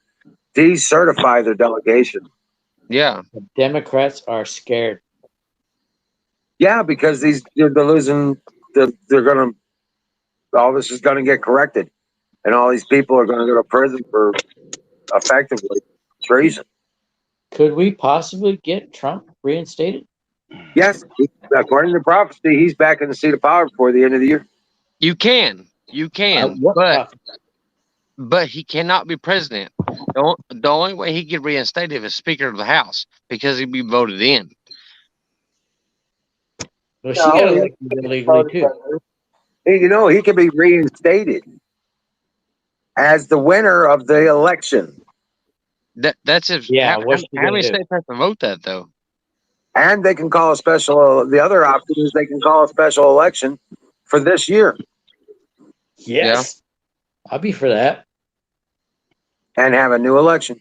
decertify their delegation. Yeah, the Democrats are scared. Yeah, because they're losing. They're gonna. All this is gonna get corrected, and all these people are gonna go to prison for effectively treason. Could we possibly get Trump reinstated? Yes, according to prophecy, he's back in the seat of power before the end of the year. you can, but he cannot be president. The only way he get reinstated is Speaker of the House because he'd be voted in. Well, she got elected illegally too. You know, he can be reinstated as the winner of the election. That's if Yeah, how many states have to vote that though? And they can call a special. The other option is they can call a special election for this year. Yes, I'll be for that. And have a new election.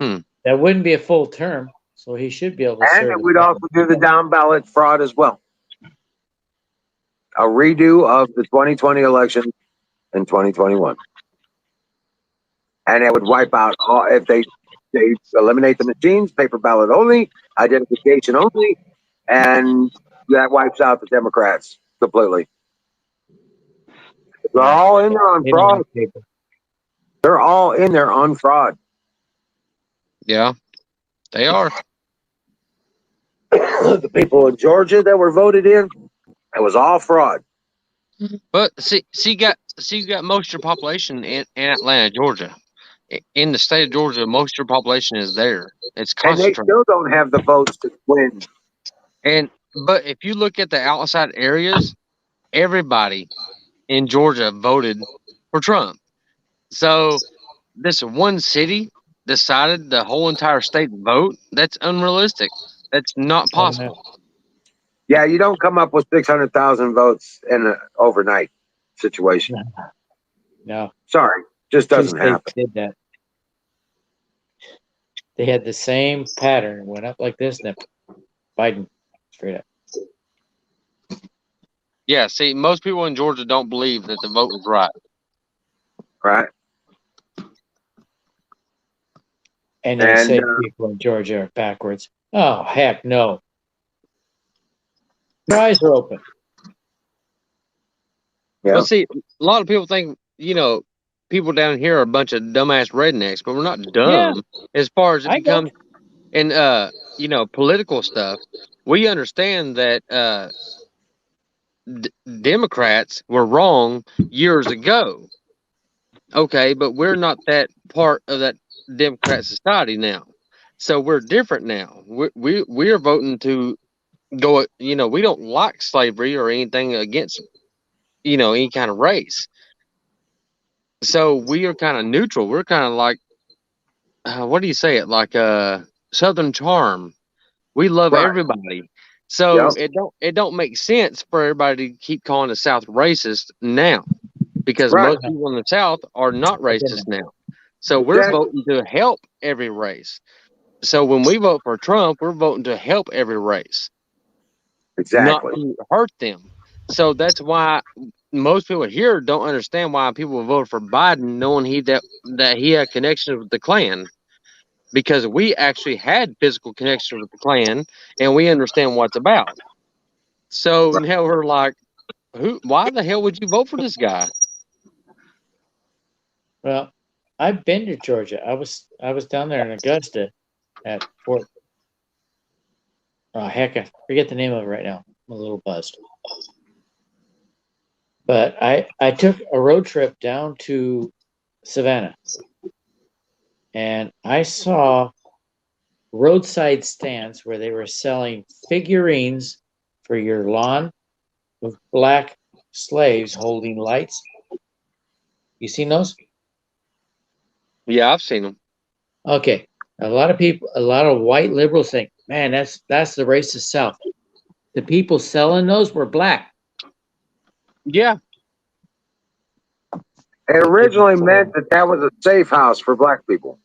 That wouldn't be a full term, so he should be able to serve. And we'd also do the down ballot fraud as well. A redo of the 2020 election in 2021. And it would wipe out all, if they eliminate the machines, paper ballot only, identification only, and that wipes out the Democrats completely. They're all in there on fraud. They're all in there on fraud. Yeah, they are. The people in Georgia that were voted in, it was all fraud. But see, you got most of your population in Atlanta, Georgia. In the state of Georgia, most of your population is there. It's And they concentrated. still don't have the votes to win. But if you look at the outside areas, everybody in Georgia voted for Trump. So this one city decided the whole entire state to vote. That's unrealistic. That's not possible. Yeah, you don't come up with 600,000 votes in an overnight situation. No. Sorry, just doesn't happen. Did that. They had the same pattern, went up like this, and then Biden straight up. Yeah, see, most people in Georgia don't believe that the vote was right. Right. And they say people in Georgia are backwards. Oh, heck no. Your eyes are open. Yeah. Well, see, a lot of people think, people down here are a bunch of dumbass rednecks, but we're not dumb. As far as it comes in, political stuff, we understand that Democrats were wrong years ago. Okay, but we're not that part of that Democrat society now. So we're different now. We are voting to go, we don't like slavery or anything against, any kind of race. So we are kind of neutral. We're kind of like, what do you say it? Like Southern charm. We love everybody. So it don't make sense for everybody to keep calling the South racist now, because most people in the South are not racist now. So we're voting to help every race. So when we vote for Trump, we're voting to help every race. Exactly. Not to hurt them. So that's why most people here don't understand why people vote for Biden, knowing that he had connections with the Klan. Because we actually had physical connections with the Klan, and we understand what it's about. So now we're like, why the hell would you vote for this guy? Well, I've been to Georgia. I was down there in Augusta at Fort. Oh heck, I forget the name of it right now. I'm a little buzzed. But I took a road trip down to Savannah, and I saw roadside stands where they were selling figurines for your lawn with black slaves holding lights. You seen those? Yeah, I've seen them. Okay. A lot of people, a lot of white liberals think, Man, that's the racist South. The people selling those were black. Yeah. It originally meant that was a safe house for black people.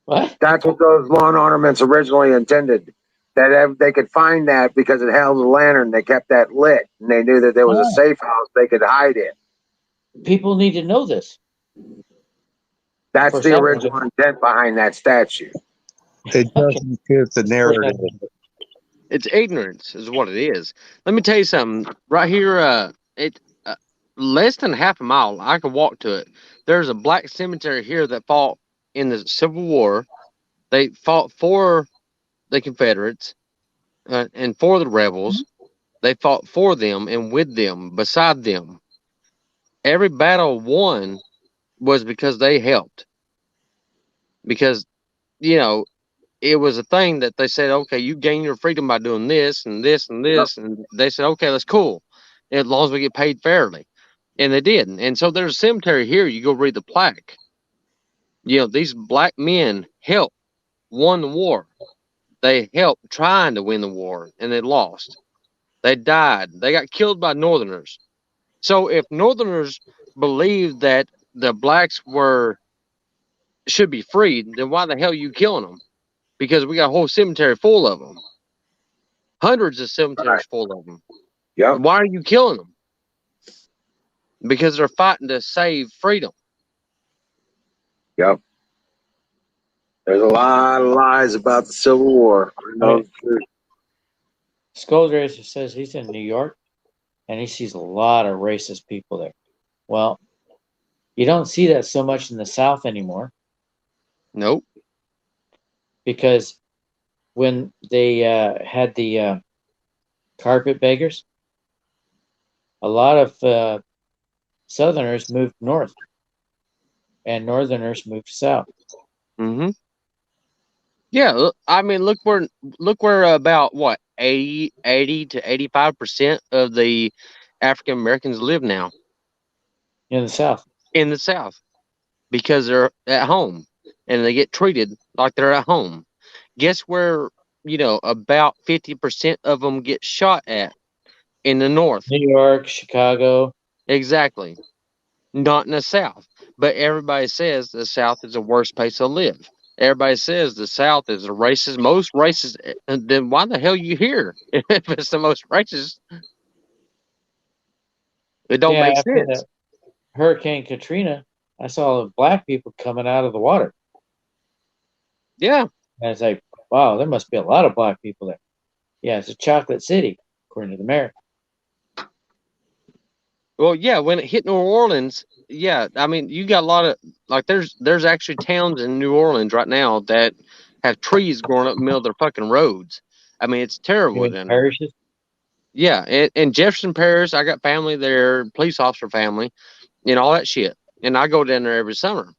What? That's what those lawn ornaments originally intended. That they could find that because it held a lantern, they kept that lit, and they knew that there was a safe house they could hide in. People need to know this. That's the original intent behind that statue. It doesn't fit the narrative. It's ignorance, is what it is. Let me tell you something. Right here, less than half a mile, I could walk to it. There's a black cemetery here that fought in the Civil War. They fought for the Confederates and for the rebels. They fought for them and with them, beside them. Every battle won was because they helped. Because, you know, it was a thing that they said, okay, you gain your freedom by doing this and this and this. And they said, okay, that's cool, as long as we get paid fairly. And they did. And so there's a cemetery here. You go read the plaque. You know, these black men helped won the war. They helped trying to win the war, and they lost. They died. They got killed by Northerners. So if Northerners believe that the blacks should be freed, then why the hell are you killing them? Because we got a whole cemetery full of them. Hundreds of cemeteries full of them. Yeah. Why are you killing them? Because they're fighting to save freedom. Yep. There's a lot of lies about the Civil War. Skulls Racer says he's in New York and he sees a lot of racist people there. Well, you don't see that so much in the South anymore. Nope. Because when they had the carpetbaggers, a lot of Southerners moved north and Northerners moved south. Mm-hmm. Yeah, I mean, look where about what 80 to 85% of the African Americans live now. In the South. In the South, because they're at home and they get treated like they're at home. Guess where, you know, about 50% of them get shot at? In the North. New York, Chicago. Exactly. Not in the South. But everybody says the South is the worst place to live. Everybody says the South is the racist, most racist. Then why the hell are you here if it's the most racist? It don't make after sense. that Hurricane Katrina, I saw black people coming out of the water. Yeah. And it's like, wow, there must be a lot of black people there. Yeah, it's a chocolate city, according to the mayor. Well, yeah, when it hit New Orleans, yeah, I mean, you got a lot of, like, there's actually towns in New Orleans right now that have trees growing up in the middle of their fucking roads. I mean, it's terrible. Parishes? Yeah, and Jefferson Parish, I got family there, police officer family, and all that shit. And I go down there every summer.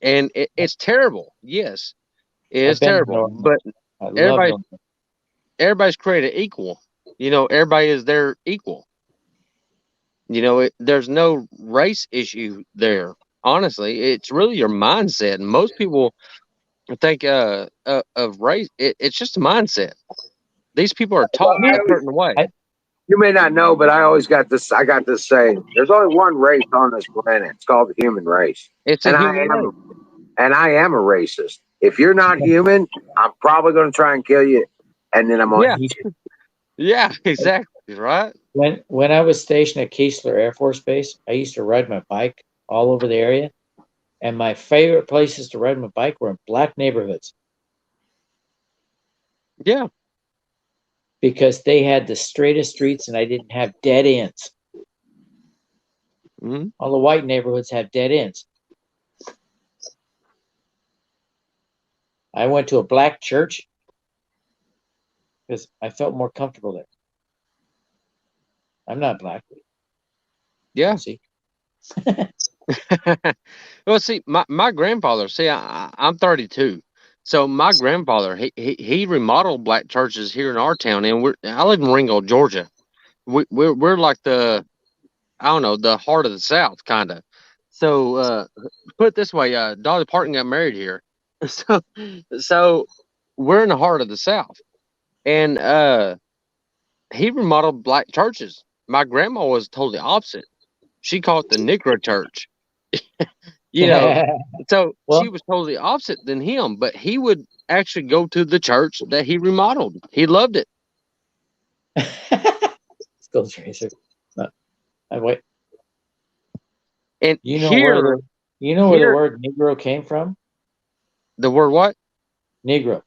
And it's terrible. Yes, it's terrible. But everybody's created equal. You know, everybody is there equal. You know, there's no race issue there. Honestly, it's really your mindset. And most people think of race. It's just a mindset. These people are taught a certain way. You may not know, but I got this saying. There's only one race on this planet. It's called the human race. I am a racist. If you're not human, I'm probably going to try and kill you, and then I'm going to eat you. Yeah, exactly. Right. When I was stationed at Keesler Air Force Base, I used to ride my bike all over the area, and my favorite places to ride my bike were in black neighborhoods. Yeah. Because they had the straightest streets and I didn't have dead ends. Mm-hmm. All the white neighborhoods have dead ends. I went to a black church because I felt more comfortable there. I'm not black. Yeah. See? Well, see, my grandfather, I'm 32. So my grandfather, he remodeled black churches here in our town, and I live in Ringgold, Georgia. We're like the heart of the South, kind of. So put it this way, Dolly Parton got married here. So we're in the heart of the South, and he remodeled black churches. My grandma was totally opposite. She called it the Negro Church. You know, so Well- she was totally opposite than him, but he would actually go to the church that he remodeled. He loved it. Skills Racer. Wait. And You know here, where where the here- word Negro came from? the word what? Negro.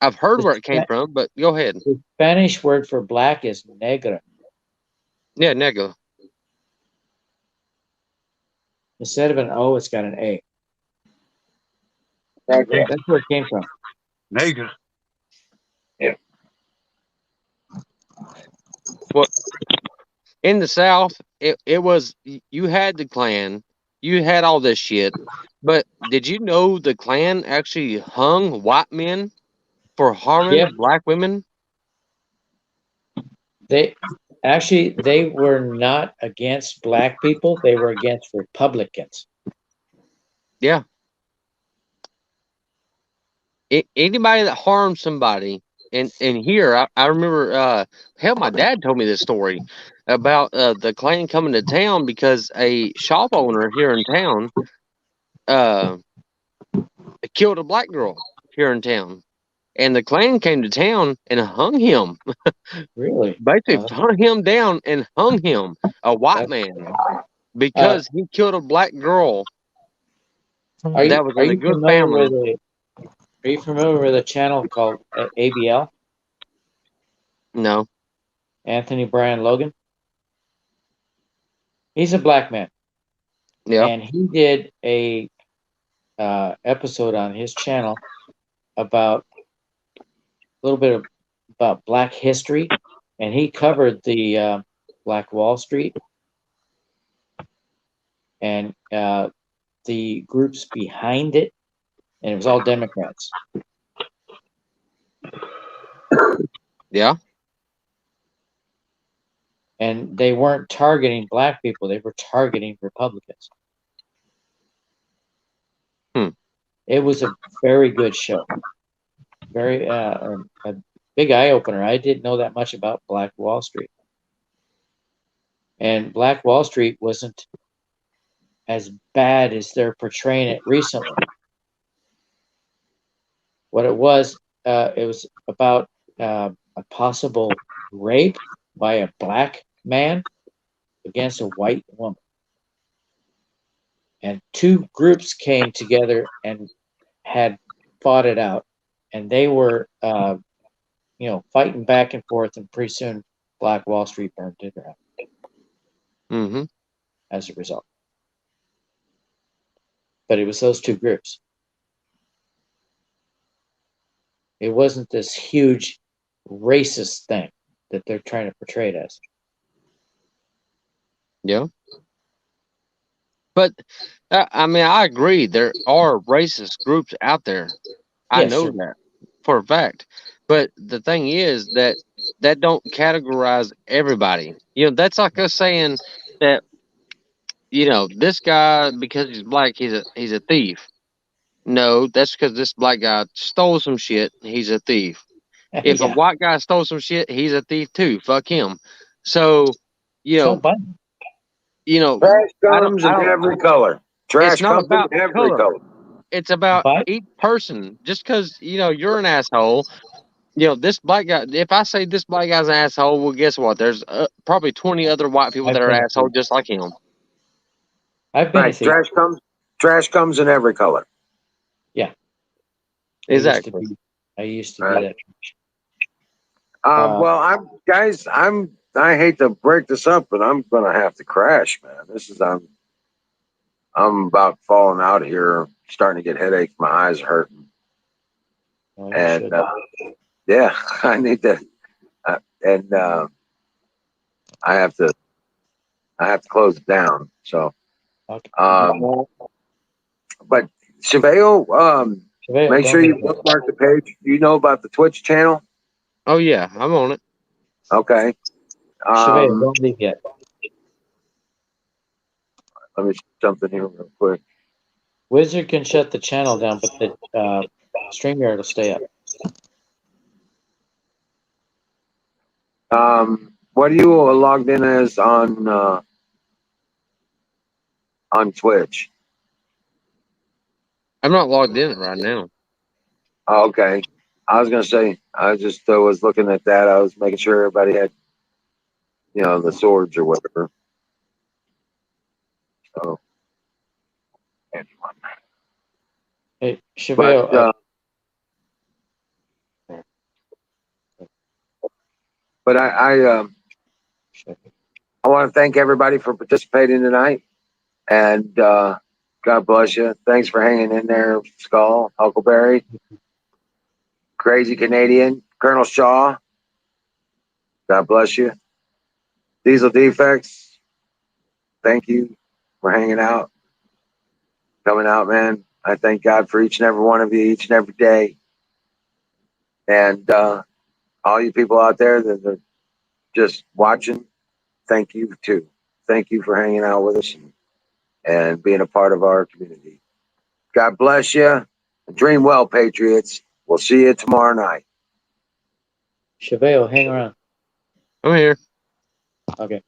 I've heard where it came from, but go ahead. The Spanish word for black is negra. Yeah, negro. Instead of an O, it's got an A. That's where it came from. Neger. Well, in the South, it was, you had the Klan, you had all this shit, but did you know the Klan actually hung white men for harming Yeah. black women? They were not against black people. They were against Republicans. Yeah. Anybody that harmed somebody, and here I remember, hell, my dad told me this story about the Klan coming to town because a shop owner here in town killed a black girl here in town, and the Klan came to town and hung him. Really? Basically, hung him down and hung him, a white man, because he killed a black girl that was in a good family. Are you familiar with a channel called ABL? No. Anthony Brian Logan? He's a black man. Yeah. And he did a episode on his channel about a little bit about black history, and he covered the Black Wall Street and the groups behind it, and it was all Democrats. Yeah. And they weren't targeting black people, they were targeting Republicans. It was a very good show. Very a big eye opener. I didn't know that much about Black Wall Street. And Black Wall Street wasn't as bad as they're portraying it recently. What it was about a possible rape by a black man against a white woman. And two groups came together and had fought it out. And they were, fighting back and forth. And pretty soon, Black Wall Street burned to the ground. Mm-hmm. As a result. But it was those two groups. It wasn't this huge racist thing that they're trying to portray it as. Yeah. But I mean, I agree. There are racist groups out there. I Yes, know sure. that for a fact. But the thing is that don't categorize everybody. That's like us saying that, this guy, because he's black, he's a thief. No, that's because this black guy stole some shit. He's a thief. If a white guy stole some shit, he's a thief too. Fuck him. So, Trash I comes in every color. Trash it's not comes about in every color. It's about each person. Just because you're an asshole, this black guy. If I say this black guy's an asshole, well, guess what? There's probably 20 other white people that are assholes just like him. I've been Right. Trash comes in every color. Yeah. Exactly. I used to be that. Well, I hate to break this up, but I'm gonna have to crash, man. I'm about falling out of here, starting to get headaches. My eyes are hurting, and yeah, I need to, and I have to close it down. So, but Chevelle, make sure you bookmark the page. Do you know about the Twitch channel? Oh yeah, I'm on it. Okay. Chevelle, don't leave yet. Let me jump in here real quick. Wizard can shut the channel down, but the StreamYard will stay up. What are you logged in as on Twitch? I'm not logged in right now. Oh, okay. I was gonna say, I just was looking at that. I was making sure everybody had, the swords or whatever. So, Hey, Chevelle, but I want to thank everybody for participating tonight, and God bless you. Thanks for hanging in there, Skull, Huckleberry, Crazy Canadian, Colonel Shaw. God bless you. Diesel Defects, thank you for hanging out, coming out, man. I thank God for each and every one of you, each and every day. And all you people out there that are just watching, thank you too. Thank you for hanging out with us and being a part of our community. God bless you. Dream well, Patriots. We'll see you tomorrow night. Chevelle, hang around. I'm here. Okay.